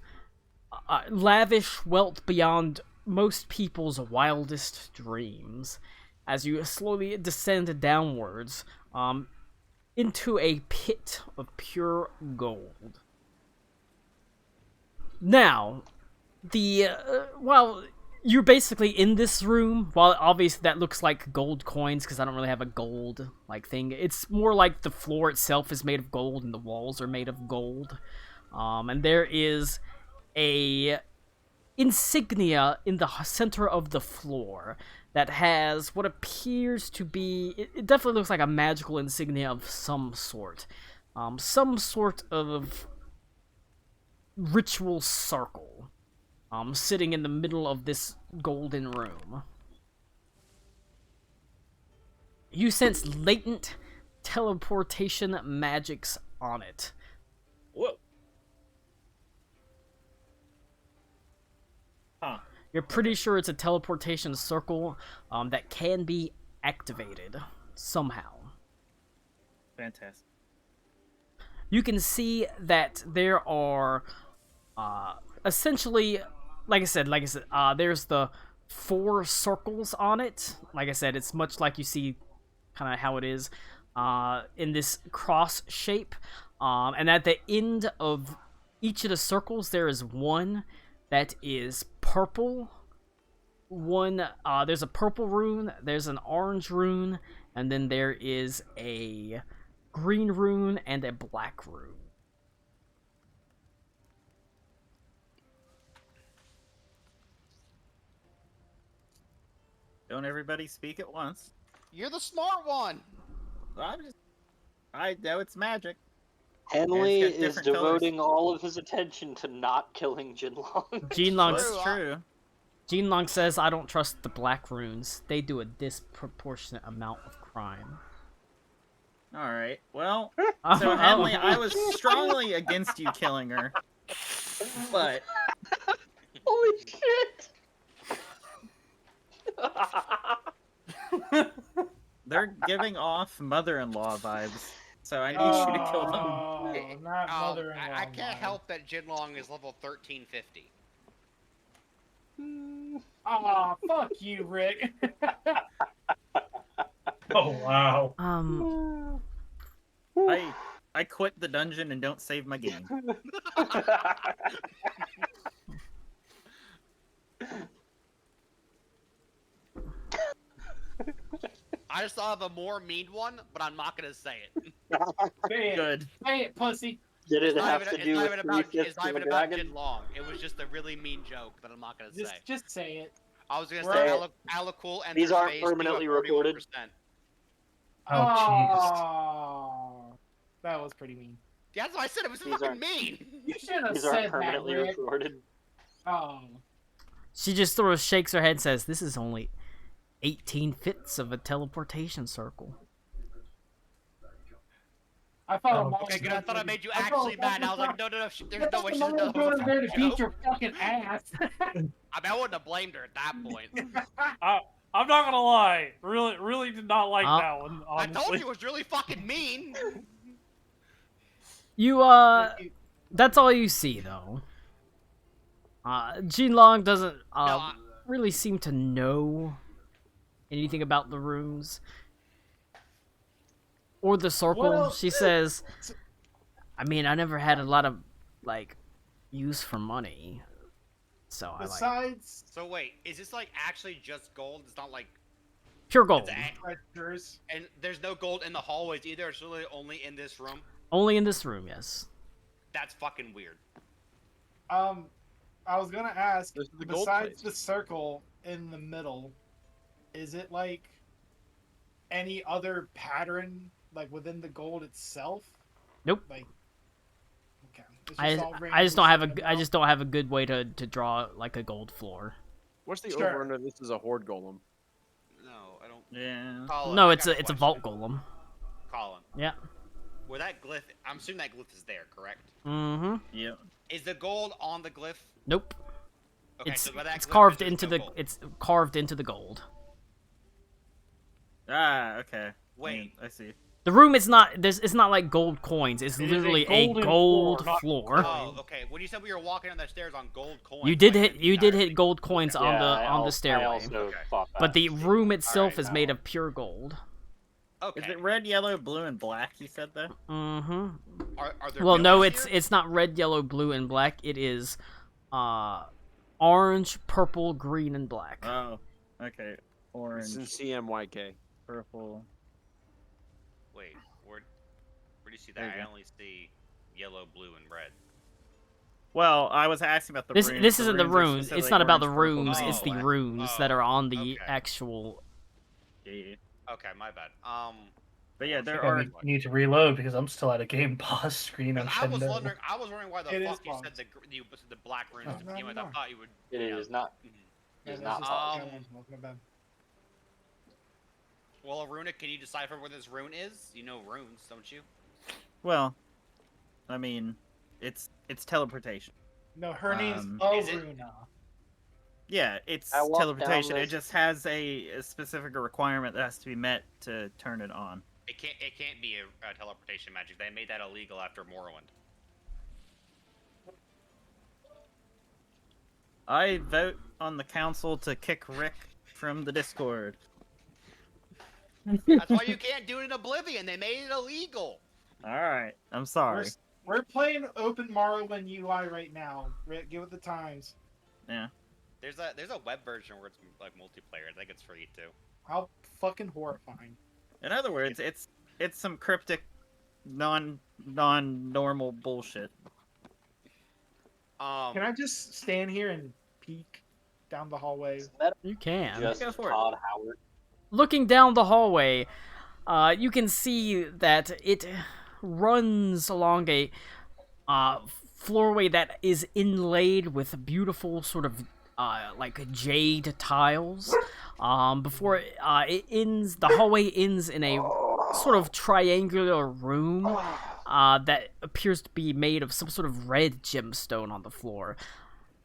lavish wealth beyond most people's wildest dreams. As you slowly descend downwards into a pit of pure gold. Now, while you're basically in this room, while obviously that looks like gold coins, because I don't really have a gold, like, thing, it's more like the floor itself is made of gold and the walls are made of gold. And there is a insignia in the center of the floor that has what appears to be, it definitely looks like a magical insignia of some sort. Some sort of ritual circle sitting in the middle of this golden room. You sense latent teleportation magics on it. Whoa. Huh. You're pretty sure it's a teleportation circle that can be activated somehow. Fantastic. You can see that there are essentially, like I said, there's the 4 circles on it. Like I said, it's much like you see kind of how it is in this cross shape. And at the end of each of the circles, there is one that is purple. There's a purple rune, there's an orange rune, and then there is a green rune and a black rune. Don't everybody speak at once. You're the smart one. I know it's magic. Henley And it's got is different colors. devoting all of his attention to not killing Jinlong. That's true. Jinlong says, I don't trust the black runes. They do a disproportionate amount of crime. Alright, well, so Henley, I was strongly against you killing her. But... Holy shit! They're giving off mother-in-law vibes, so I need you to kill them. Not mother-in-law. I can't help that Jinlong is level 1350. Aw, fuck you, Rick. Oh wow. I quit the dungeon and don't save my game. I just thought of a more mean one, but I'm not gonna say it. Say it. Good. Say it, pussy. Did it It's not have even, to it's do not with even about, 3/5 it's not of a even about dragon? Jinlong. It was just a really mean joke that I'm not gonna say. Just say it. I was gonna Right. say Alakul and These their aren't face do a permanently recorded. 31%. Oh jeez. Aw, that was pretty mean. Yeah, that's what I said. It was These fucking aren't- mean. You should have These said aren't that, permanently Rick. recorded. Oh. She just sort of shakes her head and says, this is only 18 fits of a teleportation circle. I thought Oh, Amon Okay, good. I thought I made you I thought- actually mad. And I was like, no, there's no way she's Amon gonna was going there to beat joke. your fucking ass. I mean, I wouldn't have blamed her at that point. I'm not gonna lie. Really did not like that one. I Honestly. told you it was really fucking mean. You, that's all you see, though. Jinlong doesn't, really seem to know anything about the rooms. Or the circle. Well, She says, I mean, I never had a lot of, like, use for money. So I like... Besides So wait, is this like actually just gold? It's not like Pure gold. treasures, and there's no gold in the hallways either. It's really only in this room. Only in this room, yes. That's fucking weird. I was gonna ask, This is the gold besides place. the circle in the middle, is it like any other pattern like within the gold itself? Nope. Like, okay. It's I all just don't have randomly a I just don't have a good way to draw like a gold floor. What's the Sure. over under? This is a horde golem. No, I don't. Yeah. Colin, No, I it's got a question. vault golem. Colin, Yeah. where that glyph? I'm assuming that glyph is there, correct? Mm-hmm. Yep. Is the gold on the glyph? Nope. Okay, It's so by that it's glyph, carved there's into no the gold. it's carved into the gold. Ah, okay. Wait. I see. The room is not it's not like gold coins. It's It is a literally a golden gold floor, not floor. Oh, okay. When you said we were walking down the stairs on gold coins, You did like, hit you did hit gold coins on the I on the stairway. also Okay. thought that. But the room itself Alright, is made of pure gold. Okay. Is it red, yellow, blue, and black? You said that. Mm-hmm. Are there Well, no, pillars it's not red, yellow, blue, and black. It is orange, purple, green, and black. Oh, okay. Orange, It's in CMYK. purple. Wait, where do you see There that? you I go. only see yellow, blue, and red. Well, I was asking about the This runes. this The isn't the runes are runes. It's specifically not about the orange, purple, runes. green, It's the black. runes that are on the okay. actual. Yeah. Okay, my bad. But yeah, there I are. need to reload because I'm still at a game pause screen on I was Shendo. wondering why the It is fuck you paused. said you said the black runes Oh. to begin with. I No. thought you would. It you know, is not. mhm. Yeah, It's that's not just paused. my bad. Well, Aruna, can you decipher where this rune is? You know runes, don't you? Well, I mean, it's teleportation. No, her name's Is it? Aruna. Yeah, it's I walked teleportation. down It this- just has a specific requirement that has to be met to turn it on. It can't be a teleportation magic. They made that illegal after Morrowind. I vote on the council to kick Rick from the Discord. That's why you can't do it in Oblivion. They made it illegal. Alright, I'm sorry. We're playing Open Morrowind UI right now. Rick, give it the times. Yeah. There's a web version where it's like multiplayer. I think it's free too. How fucking horrifying. In other words, it's some cryptic, non-normal bullshit. Can I just stand here and peek down the hallway? You can. Just Go for it. Todd Howard. Looking down the hallway, you can see that it runs along a floorway that is inlaid with beautiful sort of like jade tiles. Before it ends, the hallway ends in a sort of triangular room that appears to be made of some sort of red gemstone on the floor.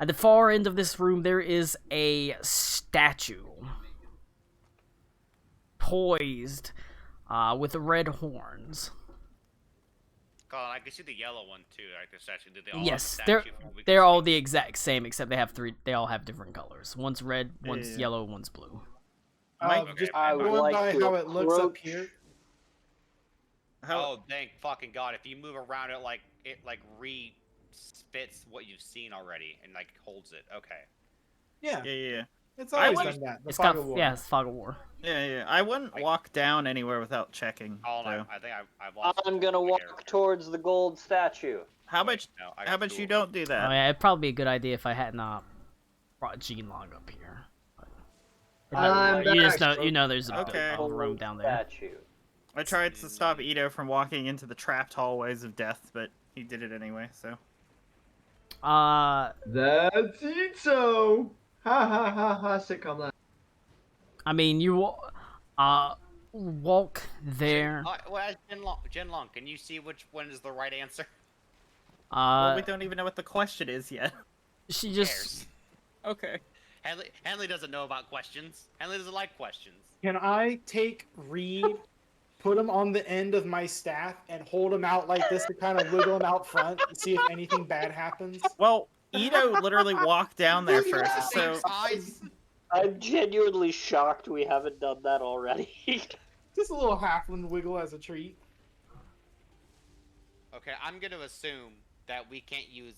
At the far end of this room, there is a statue poised with red horns. Colin, I can see the yellow one too, like the statue. Did they all Yes, have a they're statue from Wicked they're all Speak? the exact same, except they have three. They all have different colors. One's red, one's Yeah. yellow, one's blue. Just I would going like by to how it looks up approach- here. How, Oh, thank fucking god! If you move around it like re-spits what you've seen already and like holds it. Okay. Yeah, yeah. it's I always wouldn't- done that. The It's Fog got of War. yeah, it's Fog of War. Yeah. I wouldn't walk down anywhere without checking. Colin, So. I think I've lost. I'm gonna control of my walk character. towards the gold statue. How about No, I how got about you two. don't do Oh that? yeah, it'd probably be a good idea if I hadn't brought Genelong up here. I'm You just back. know, there's a, Okay. a room down there. Statue. I tried to stop Ito from walking into the trapped hallways of death, but he did it anyway. So. That's Ito! Ha ha ha ha, sitcom laugh. I mean, you walk there. Well, Jinlong, can you see which one is the right answer? Well, we don't even know what the question is yet. She just Cares. Okay. Henley doesn't know about questions. Henley doesn't like questions. Can I take Reed, put him on the end of my staff, and hold him out like this to kind of wiggle him out front to see if anything bad happens? Well, Ito literally walked down there Dude, first, that's so the same size. I'm genuinely shocked we haven't done that already. Just a little halfling wiggle as a treat. Okay, I'm gonna assume that we can't use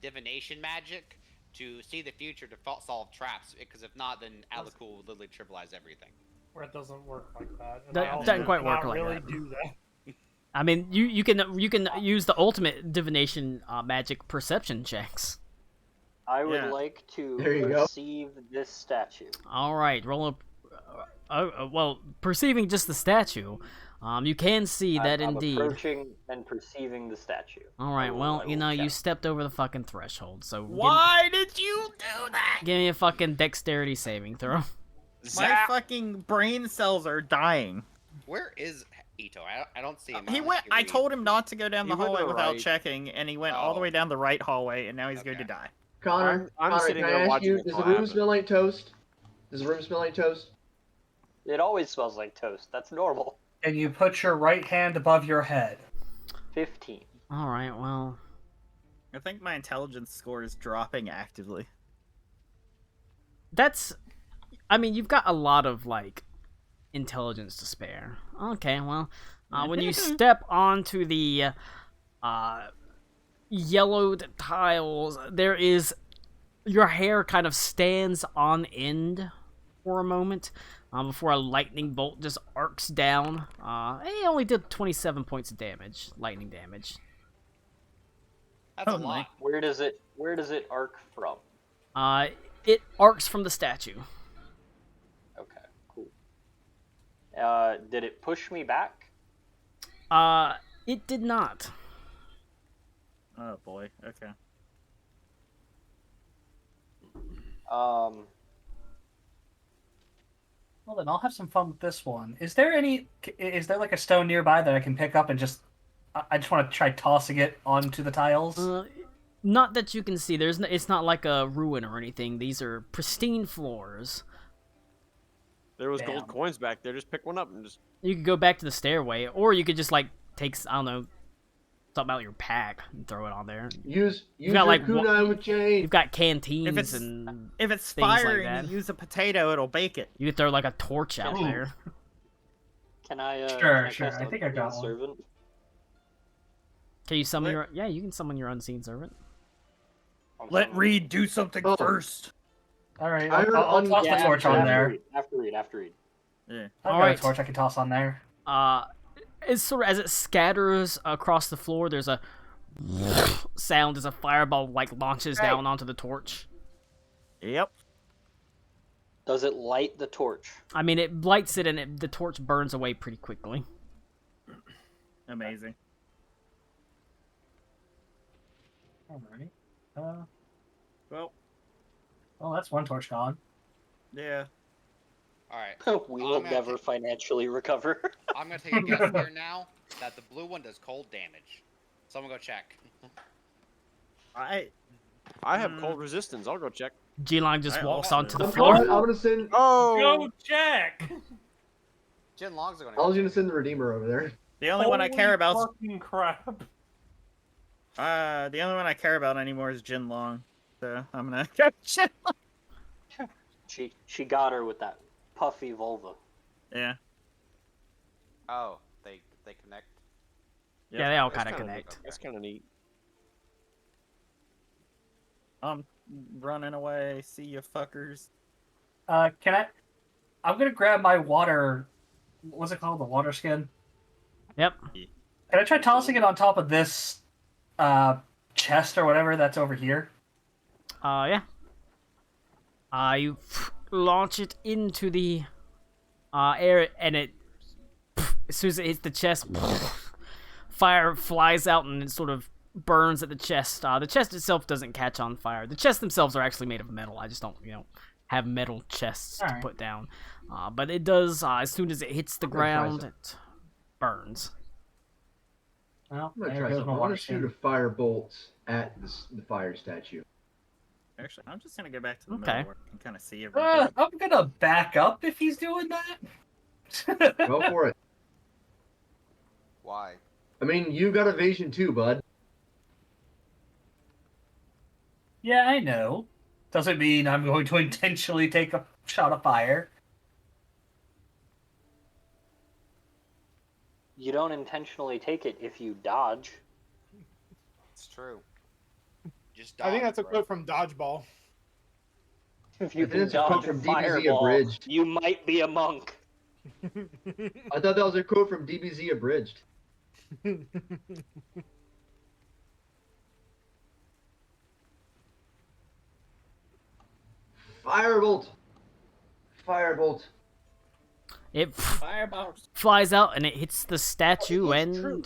divination magic to see the future to solve traps, because if not, then Alakul will literally trivialize everything. Where it doesn't work like that. And That I also doesn't quite did work not like really that. do that. I mean, you can use the ultimate divination magic perception checks. I would Yeah. like to There you go. perceive this statue. All right, roll up. Well, perceiving just the statue, you can see that I'm indeed. approaching and perceiving the statue. All right, I will- well, I you will know, you check. stepped over the fucking threshold, so why did you do that? give me a fucking dexterity saving throw. My fucking brain cells are dying. Where is Ito? I don't see him. He on went. here I reading. told him not to go down the He went hallway to the without right. checking, and he went all the way down the right hallway, and now he's going to Okay. die. Connor, I'm Connor, sitting can there I ask watching you, it does all the room happen. smell like toast? Does the room smell like toast? It always smells like toast. That's normal. And you put your right hand above your head. 15. All right, well, I think my intelligence score is dropping actively. that's. I mean, you've got a lot of like intelligence to spare. Okay, well, when you step onto the yellowed tiles, there is your hair kind of stands on end for a moment before a lightning bolt just arcs down. It only did 27 points of damage, lightning damage. That's a Oh, lot. Where does it arc from? It arcs from the statue. Okay, cool. Did it push me back? It did not. Oh boy. Okay. Well, then I'll have some fun with this one. Is there like a stone nearby that I can pick up and just? I just want to try tossing it onto the tiles. Not that you can see. It's not like a ruin or anything. These are pristine floors. There was Damn. gold coins back there. Just pick one up and just. You could go back to the stairway, or you could just like take, I don't know, something out your pack and throw it on there. Use got, your like, kunai with chain. You've got canteens If it's and if it's things like fire that. and you use a potato, it'll bake it. You could throw like a torch out Ooh. there. Can I? Sure, can I sure. cast I think I got Unseen one. Servant? Can you summon Let- your? Yeah, you can summon your unseen servant. I'm Let summoning- Reed do something Oh. first. All right, I heard I'll toss Yeah, the torch after on there. Reed, after Reed. Yeah. I've All got right. a torch I can toss on there. It's sort of as it scatters across the floor. There's a sound as a fireball like launches down onto the torch. Yep. Does it light the torch? I mean, it lights it and the torch burns away pretty quickly. Amazing. All right. Well, Oh, that's one torch gone. yeah. All right. We I'm will gonna never financially recover. I'm gonna take a guess here now that the blue one does cold damage. Someone go check. I I have cold resistance. I'll go check. G-Long just I walks also- onto the I'm floor. gonna send. Oh. Go check. Jin Long's gonna. I was gonna send the Redeemer over there. the only one I care about. Fucking crap. The only one I care about anymore is Jin Long. So I'm gonna go Jin Long. She got her with that puffy vulva. Yeah. Oh, they connect. Yeah, they all That's kind of kinda connect. neat. That's kind of neat. I'm running away. See you fuckers. Can I? I'm gonna grab my water. What's it called? The water skin. Yep. Can I try tossing it on top of this chest or whatever that's over here? Yeah. You launch it into the air, and it, as soon as it hits the chest, fire flies out and it sort of burns at the chest. The chest itself doesn't catch on fire. The chests themselves are actually made of metal. I just don't, have metal chests to Alright. put down. But it does, as soon as it hits the I'm gonna try ground, some. it burns. Well, I'm gonna there try goes something. my I water want to shoot skin. a firebolt at the fire statue. Actually, I'm just gonna go back to the Okay. middle where I can kind of see everything. I'm gonna back up if he's doing that. Go for it. Why? I mean, you got evasion too, bud. Yeah, I know. Doesn't mean I'm going to intentionally take a shot of fire. You don't intentionally take it if you dodge. It's true. Just I think dodge, that's a bro. quote from Dodgeball. If you I think can it's a quote dodge a from DBZ fireball, Abridged. you might be a monk. I thought that was a quote from DBZ Abridged. Firebolt. Firebolt. It Fireballs. flies out and it hits the statue and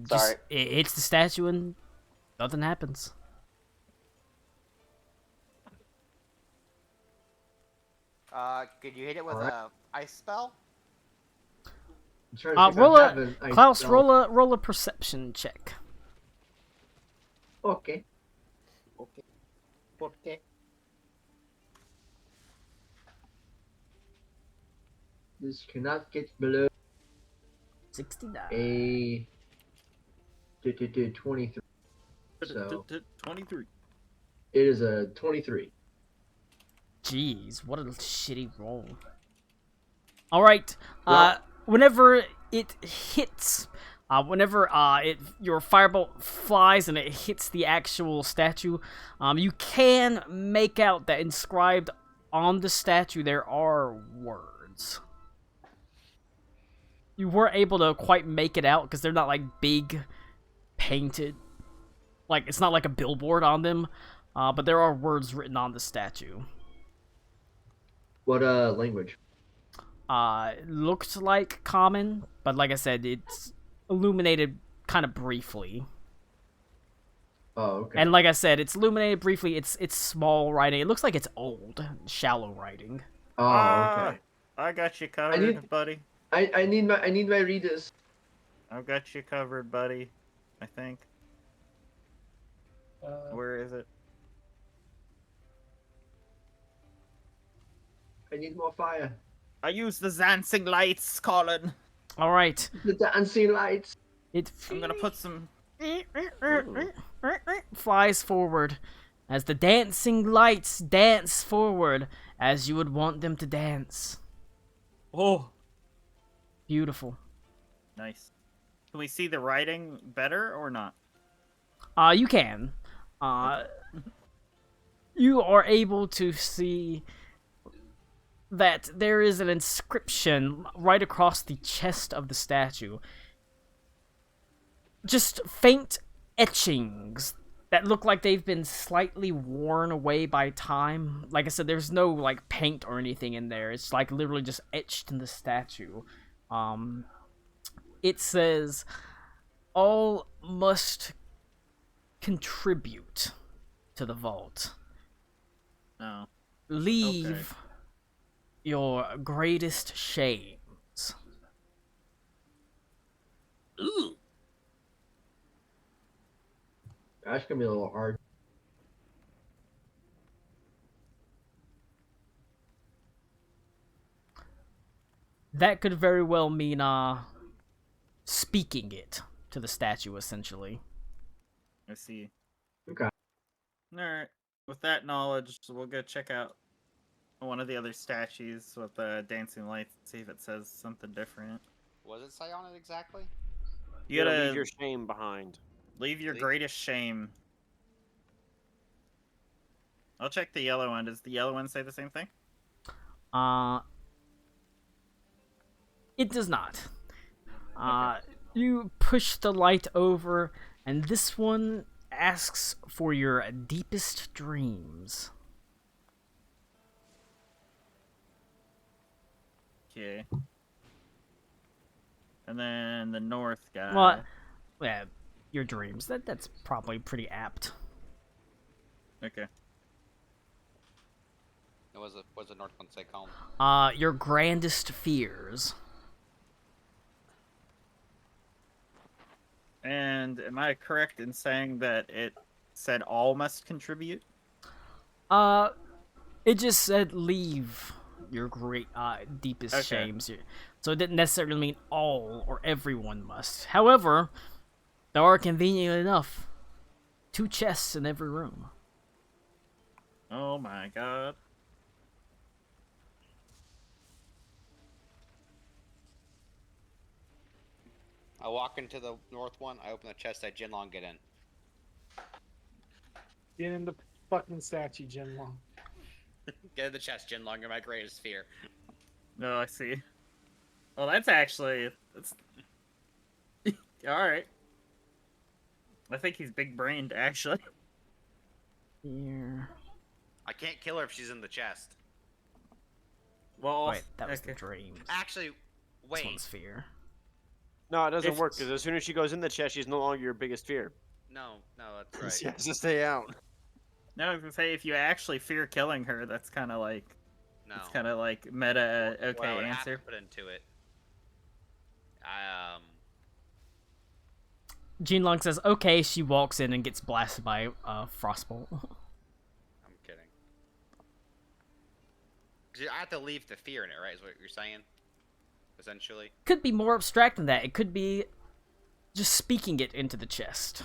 Sorry. it hits the statue and nothing happens. Could you hit it with Alright. a ice spell? I'm trying to think if I Roll have a an ice Klaus. spell. Roll a perception check. Okay. This cannot get below 69. a 23. So 23. it is a 23. Jeez, what a shitty roll. All right. Well- Whenever it hits, your firebolt flies and it hits the actual statue, you can make out that inscribed on the statue there are words. You weren't able to quite make it out because they're not like big painted. Like, it's not like a billboard on them, but there are words written on the statue. What language? Looks like common, but like I said, it's illuminated kind of briefly. Oh, okay. And like I said, it's illuminated briefly. It's small writing. It looks like it's old, shallow writing. Oh, okay. I got you covered, buddy. I need my readers. I've got you covered, buddy. I think. Where is it? I need more fire. I use the dancing lights, Colin. All right. The dancing lights. I'm gonna put some. Flies forward as the dancing lights dance forward as you would want them to dance. Oh, beautiful. Nice. Can we see the writing better or not? You can. You are able to see that there is an inscription right across the chest of the statue. Just faint etchings that look like they've been slightly worn away by time. Like I said, there's no like paint or anything in there. It's like literally just etched in the statue. It says, "All must contribute to the vault. Oh. Leave your greatest shames." Ooh. That's gonna be a little hard. That could very well mean, speaking it to the statue, essentially. I see. Okay. Alright. With that knowledge, we'll go check out one of the other statues with the dancing lights and see if it says something different. What does it say on it exactly? You gotta leave your shame behind. Leave your greatest shame. I'll check the yellow one. Does the yellow one say the same thing? It does not. You push the light over, and this one asks for your deepest dreams. Okay. And then the north guy. Well, yeah, your dreams. That's probably pretty apt. Okay. What's the north one say, Colin? Your grandest fears. And am I correct in saying that it said all must contribute? It just said leave your deepest shames. So it didn't necessarily mean all or everyone must. However, there are convenient enough 2 chests in every room. Oh my god. I walk into the north one, I open the chest, I Jinlong get in. Get in the fucking statue, Jinlong. Get in the chest, Jinlong, you're my greatest fear. No, I see. Well, that's actually... Alright. I think he's big-brained, actually. Here. I can't kill her if she's in the chest. Well, wait, that was the dreams. Actually, wait. This one's fear. No, it doesn't work, because as soon as she goes in the chest, she's no longer your biggest fear. No, that's right. She has to stay out. No, I was gonna say, if you actually fear killing her, that's kind of like... No. It's kind of like meta okay I would have answer. to put into it. Jinlong says, okay, she walks in and gets blasted by Frostbolt. I'm kidding. 'Cause I have to leave the fear in it, right? Is what you're saying? Essentially. Could be more abstract than that. It could be just speaking it into the chest.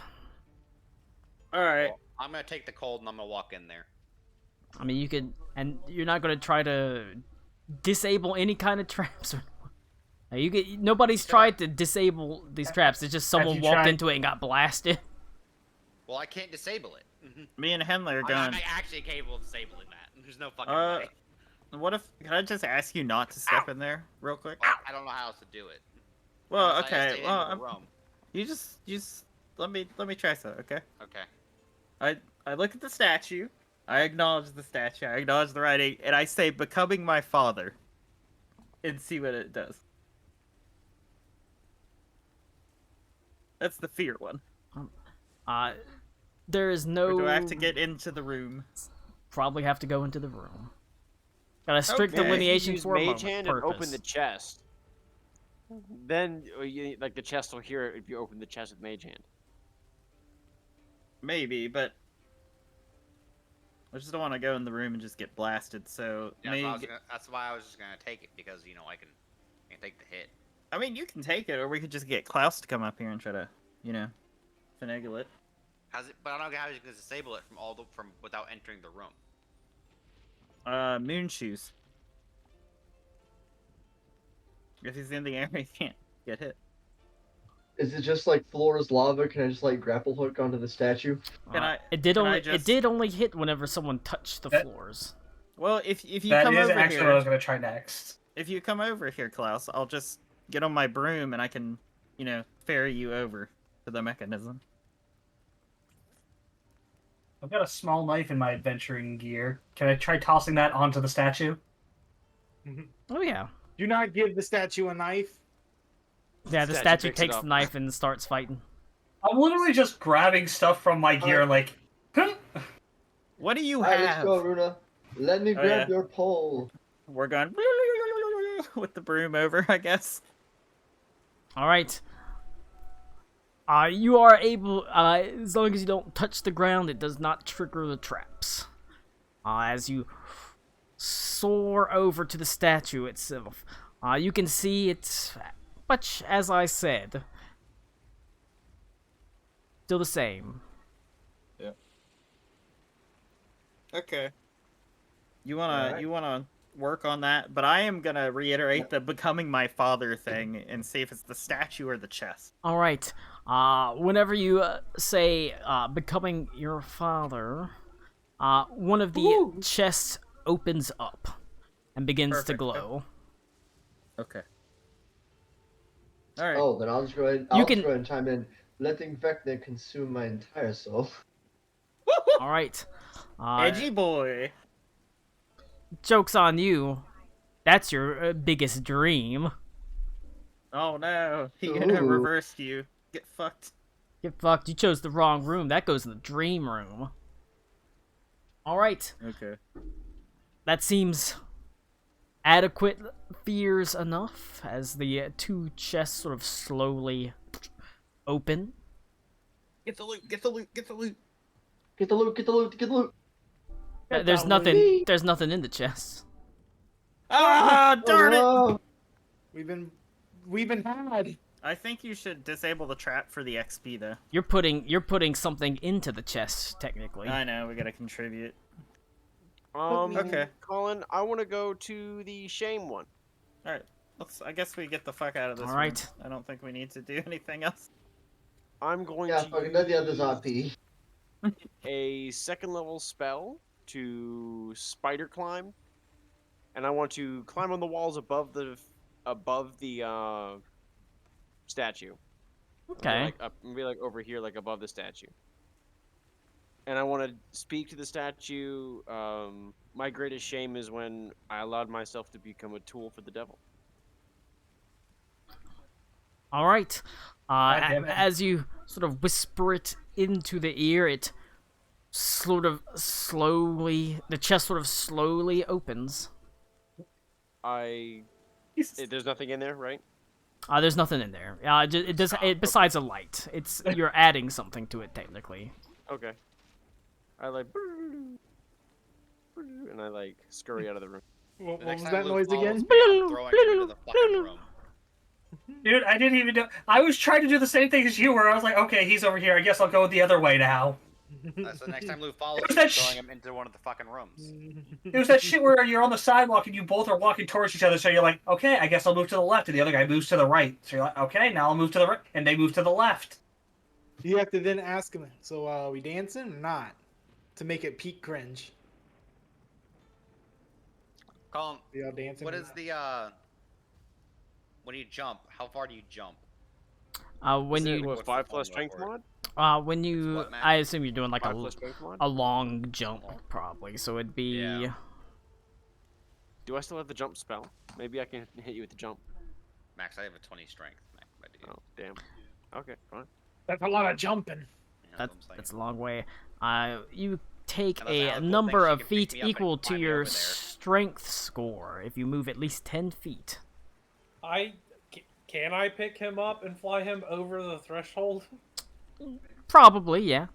Alright. Well, I'm gonna take the cold and I'm gonna walk in there. I mean, you could, and you're not gonna try to disable any kind of traps. Or you could. Nobody's tried to disable these traps. It's just someone walked into it and got blasted. Well, I can't disable it. Me and Henley are going. I'm actually capable of disabling that. There's no fucking way. What if? Can I just ask you not to step in there real quick? Well, I don't know how else to do it. Well, Unless I okay. stay in Well, the room. you just let me try so, okay? Okay. I look at the statue. I acknowledge the statue. I acknowledge the writing, and I say, "Becoming my father," and see what it does. That's the fear one. There is no. Or do I have to get into the room? Probably have to go into the room. Got a strict Okay. delineation Use for a mage moment. hand and open Purpose. the chest. Then, like the chest will hear it if you open the chest with mage hand. Maybe, but I just don't want to go in the room and just get blasted. So Yeah, maybe. that's why I was just gonna take it because I can take the hit. I mean, you can take it, or we could just get Klaus to come up here and try to, finagle it. But I don't know how you can disable it from without entering the room. Moon shoes. If he's in the area, he can't get hit. Is it just like floor is lava? Can I just like grapple hook onto the statue? It did only hit whenever someone touched the floors. Well, if you That come is over actually here, what I was gonna try next. if you come over here, Klaus, I'll just get on my broom and I can, ferry you over to the mechanism. I've got a small knife in my adventuring gear. Can I try tossing that onto the statue? Oh yeah. Do not give the statue a knife. Yeah, the statue takes the knife and starts fighting. I'm literally just grabbing stuff from my gear, like. What do you Alright, have? let's go, Runa. Let me grab your pole. We're going with the broom over, I guess. All right. You are able, as long as you don't touch the ground, it does not trigger the traps. As you soar over to the statue itself, you can see it's much as I said. Still the same. Yeah. Okay. You wanna work on that, but I am gonna reiterate the becoming my father thing and see if it's the statue or the chest. All right. Whenever you say becoming your father, one of the chests opens up and begins to glow. Okay. All right. Oh, then I'll just go ahead. I'll just go ahead and chime in. Letting Vecna consume my entire soul. All right. Edgy boy. Joke's on you. That's your biggest dream. Oh no, he reversed you. Get fucked. Get fucked. You chose the wrong room. That goes in the dream room. All right. Okay. That seems adequate fears enough as the two chests sort of slowly open. Get the loot. Get the loot. Get the loot. Get the loot. Get the loot. Get the loot. There's nothing. There's nothing in the chest. Ah, darn it! We've been had. I think you should disable the trap for the XP though. You're putting something into the chest technically. I know we gotta contribute. Okay. Colin, I want to go to the shame one. All right. I guess we get the fuck out of this. All right. Room. I don't think we need to do anything else. I'm going Yeah, to fucking let the others RP. a second level spell to spider climb, and I want to climb on the walls above the statue. Okay. Be like over here, like above the statue. And I want to speak to the statue. My greatest shame is when I allowed myself to become a tool for the devil. All right. As you sort of whisper it into the ear, it sort of slowly, the chest sort of slowly opens. There's nothing in there, right? There's nothing in there. Besides a light. You're adding something to it technically. Okay. I and scurry out of the room. What was that noise again? Throwing him into the fucking room. Dude, I didn't even do. I was trying to do the same thing as you, where I was like, okay, he's over here. I guess I'll go the other way now. So next time Lou follows It was you, that throwing him into one of the fucking rooms. It was that shit where you're on the sidewalk and you both are walking towards each other, so you're like, okay, I guess I'll move to the left, and the other guy moves to the right. So you're like, okay, now I'll move to the right, and they move to the left. You have to then ask him, so are we dancing or not? To make it peak cringe. Colin, y'all dancing what or is not? the, when you jump, how far do you jump? When you what, 5+ strength mod? When you, what, Matt? I assume you're doing like 5 plus strength mod? a long jump, probably. So it'd be. Yeah. Do I still have the jump spell? Maybe I can hit you with the jump. Max, I have a 20 strength. Max, my dude. Oh, damn. Okay, fine. That's a lot of jumping. Yeah, what I'm saying. That's a long way. You take Unless Alec a will number think of she can pick feet me up and equal to climb me your over there. strength score if you move at least 10 feet. Can I pick him up and fly him over the threshold? Probably, yeah.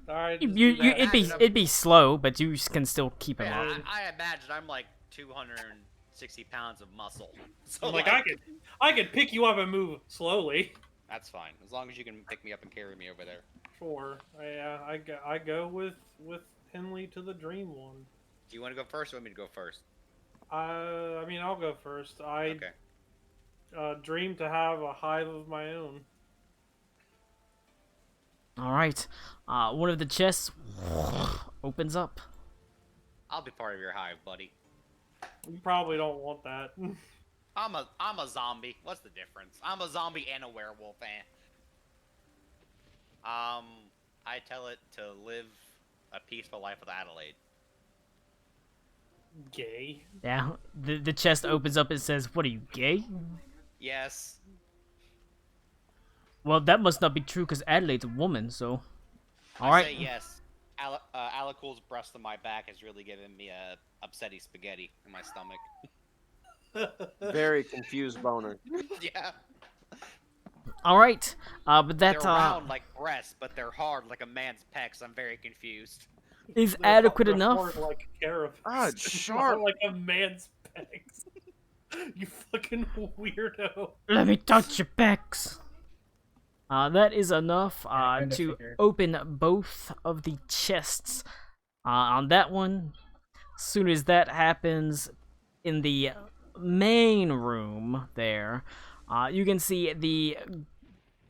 All right, You, it'd be slow, but you can still keep him Yeah, up. I imagine I'm like 260 pounds of muscle. So I'm like, I could pick you up and move slowly. That's fine, as long as you can pick me up and carry me over there. Sure. I go with Henley to the Dream one. Do you want to go first or want me to go first? I mean, I'll go first. Okay. Dream to have a hive of my own. All right. One of the chests opens up. I'll be part of your hive, buddy. You probably don't want that. I'm a zombie. What's the difference? I'm a zombie and a werewolf. I tell it to live a peaceful life with Adelaide. Gay. Yeah. The chest opens up and says, "What are you, gay?" Yes. Well, that must not be true because Adelaide's a woman, so. All I right. say yes. Alicool's breast on my back has really given me a upsetty spaghetti in my stomach. Very confused boner. Yeah. All right. But that They're round like breasts, but they're hard like a man's pecs. I'm very confused. is They're adequate hard enough. like a carrot. Ah, it's sharp. Like a man's pecs. You fucking weirdo. Let me touch your pecs. That is enough kinda to figured. open both of the chests. On that one, as soon as that happens, in the main room there, you can see the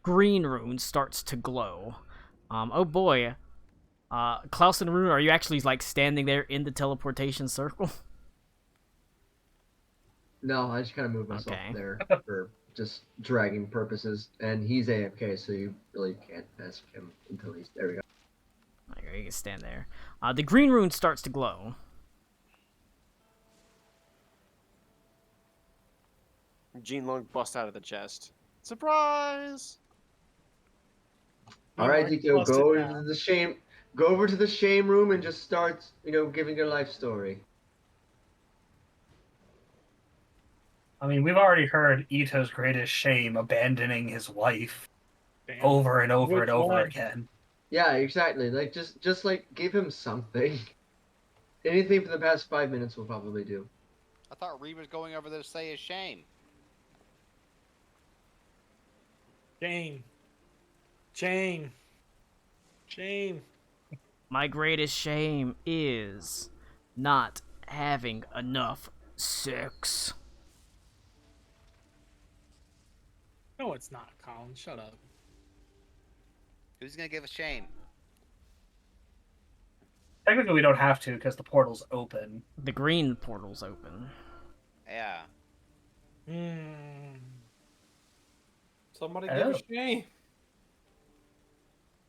green rune starts to glow. Oh boy. Klaus and Rune, are you actually like standing there in the teleportation circle? No, I just kind of moved myself Okay. there for just dragging purposes, and he's AFK, so you really can't ask him until he's there. We go. There, you can stand there. The green rune starts to glow. Gene Long busts out of the chest. Surprise! All right, Mark, Nico, bust it go down. into the shame. Go over to the shame room and just start, giving your life story. I mean, we've already heard Ito's greatest shame abandoning his wife over and over and over again. Yeah, exactly. Like just like give him something. Anything for the past 5 minutes will probably do. I thought Reed was going over there to say his shame. Shame. Shame. Shame. My greatest shame is not having enough sex. No, it's not, Colin. Shut up. Who's gonna give a shame? Technically, we don't have to because the portal's open. The green portal's open. Yeah. Somebody Oh. give a shame.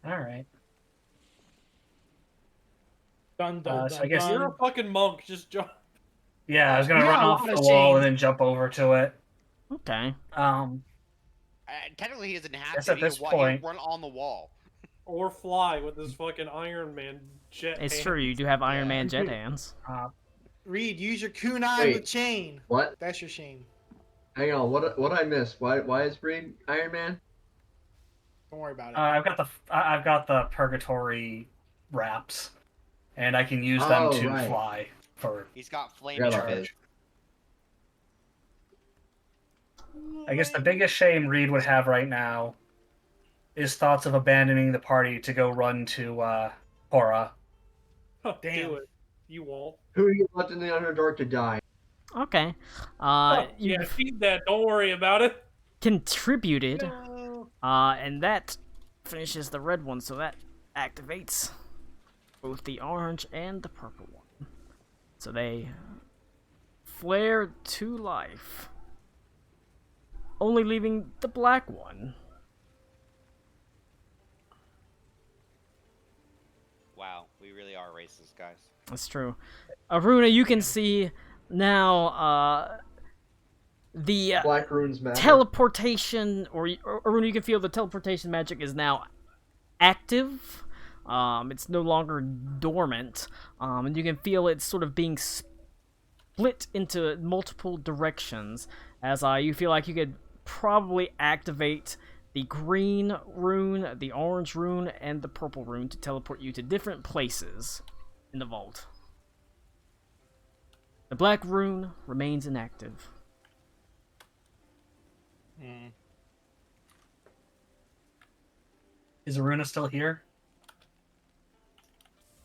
All right. Dun dun So dun. I guess dun. You're a fucking monk. Just jump. Yeah, I was gonna You got run a off lot the of wall shame. and then jump over to it. Okay. Technically, he doesn't have Guess to. at He can this wa- point- he can run on the wall. Or fly with this fucking Iron Man jet. It's hand. true, you do have Iron Yeah. Man jet hands. Reed, use your kunai Wait. with chain. What? That's your shame. Hang on. What I missed? Why is Reed Iron Man? Don't worry about it. I've got the purgatory wraps, and I can use them Oh, to right. fly for. He's got Forgot flaming about fist. I guess the biggest shame Reed would have right now is thoughts of abandoning the party to go run to Cora. Damn. Do it. You won't. Who are you left in the Underdark to die? Okay. Yeah, You've feed that. Don't worry about it. contributed. And that finishes the red one, so that activates both the orange and the purple one. So they flare to life, only leaving the black one. really are racist, guys. That's true. Aruna, you can see now the Black runes matter. teleportation, or Aruna, you can feel the teleportation magic is now active. It's no longer dormant, and you can feel it sort of being split into multiple directions, as you feel like you could probably activate the green rune, the orange rune, and the purple rune to teleport you to different places in the vault. The black rune remains inactive. Is Aruna still here?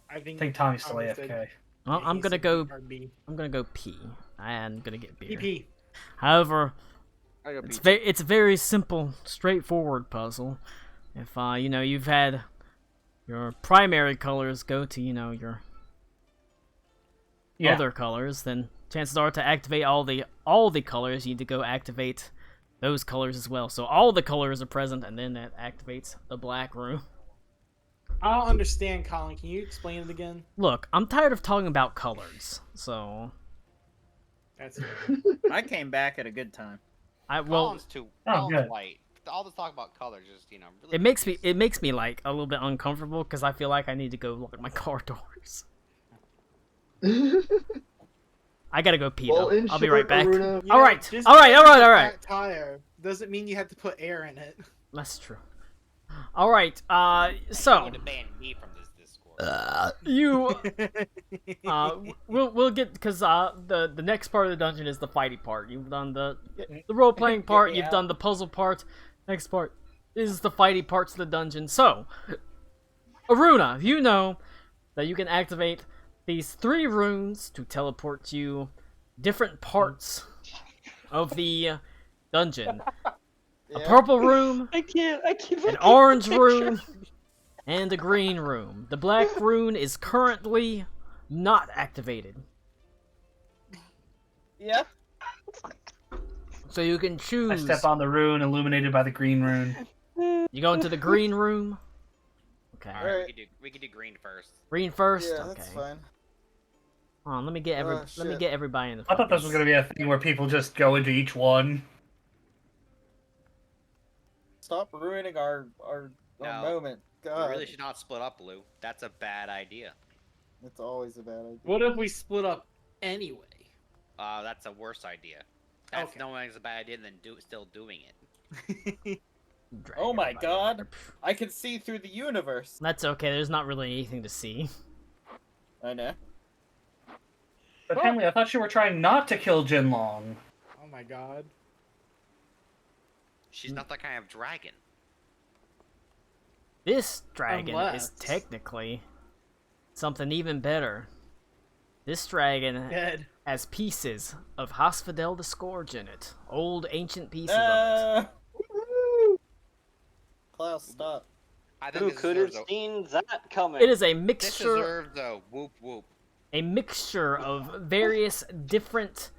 I think Tommy's still Thomas AFK. said- Well, Yeah, I'm he gonna said go. RB. I'm gonna go pee. I'm gonna get beer. PP. However, I go it's pizza. it's a very simple, straightforward puzzle. If you've had your primary colors go to your other colors, then chances are to activate all the colors, you need to go activate those colors as well. So all the colors are present, and then that activates the black room. I don't understand, Colin. Can you explain it again? Look, I'm tired of talking about colors, so That's I came back at a good time. Colin's too. Oh, Colin's good. white. All this talk about colors is, really it makes me like a little bit uncomfortable because I feel like I need to go look at my car doors. I gotta go pee Well, though. in I'll be short, right back. Aruna- You All know, right, just all right, because all right, it's all a right. flat tire doesn't mean you have to put air in it. That's true. All right. So would have banned me from this Discord. you we'll get because the next part of the dungeon is the fighting part. You've done the role playing part. You've done the puzzle part. Next part is the fighting parts of the dungeon. So, Aruna, you know that you can activate these 3 runes to teleport you different parts of the dungeon. A purple room, I can't. an orange room, and a green room. The black rune is currently not activated. Yeah. So you can I choose. step on the rune illuminated by the green rune. You go into the green room. Okay. All right, we can do green first. Green first. Yeah, okay. that's fine. Hold on, let me get let me shit. get everybody in the. I thought this was going to be a thing where people just go into each one. Stop ruining our No. moment. We God, really should not split up, Lou. That's a bad idea. it's always a bad idea. What if we split up anyway? That's a worse idea. That's Okay. knowing it's a bad idea and then still doing it. Drag Oh my everybody god. over. I can see through the universe. That's okay. There's not really anything to see. I know. But Henley, I thought you were trying not to kill Jinlong. Oh my god. She's not that kind of dragon. This dragon Unless- is technically something even better. This dragon Dead. has pieces of Hospedel the Scourge in it. Old ancient pieces of Uh, Klaus, stop. I think Who this could have deserves seen that coming? it. It is a This mixture deserves a whoop whoop. of various different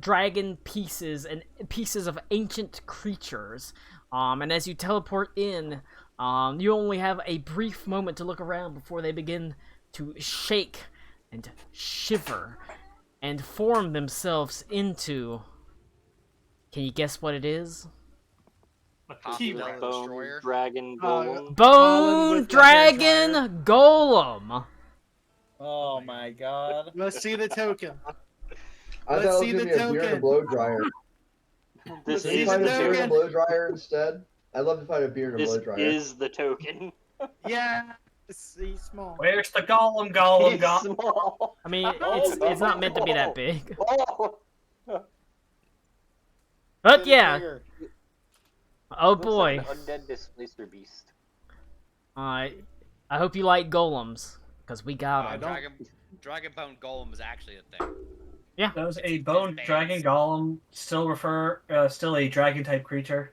dragon pieces and pieces of ancient creatures. And as you teleport in, you only have a brief moment to look around before they begin to shake and shiver and form themselves into. Can you guess what it is? Hospital Bone Destroyer. Dragon Golem. Bone with Dragon Golem. oh my god. Let's see the token. I Let's thought see it was the gonna be a beer and a token. blow dryer. This see Can is you the find a beer and a token. blow dryer instead? I'd love to find a beer and a this blow dryer. is the token. Yeah. See small. Where's the golem, golem, It's golem? small. I mean, it's not meant to be that big. Oh, But yeah, Bigger. oh looks boy. like an undead displacer beast. I hope you like golems, because we got them. Dragon Bone Golem is actually a thing. Does a bone dragon golem still still a dragon type creature?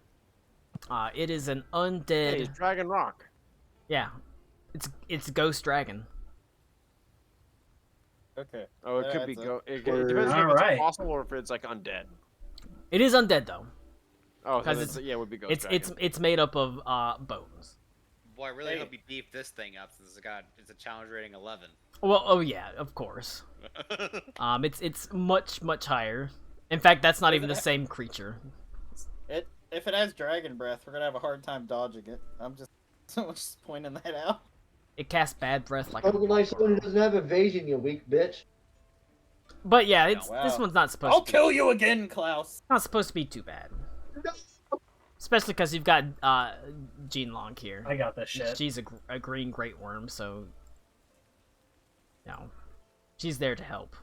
It is an Hey, undead. it's Dragon Rock. Yeah, it's a ghost dragon. Okay. Oh, it could be That's go. It Word. depends if it's Alright. possible or if it's like undead. It is undead though. Oh, so 'Cause that's, yeah, it would be ghost It's dragon. it's made up of bones. Boy, I really Hey. hope you beef this thing up since it's a challenge rating 11. Well, oh yeah, of course. It's much higher. In fact, that's not even the same creature. If it has dragon breath, we're gonna have a hard time dodging it. I'm just pointing that out. It casts bad breath like Spoken a like someone who doesn't have evasion, you weak bitch. But yeah, it's wow. this one's not supposed I'll to be, kill you again, Klaus. not supposed to be too bad. Especially because you've got Jean Long here. I got this shit. She's a green great worm, so she's there to help.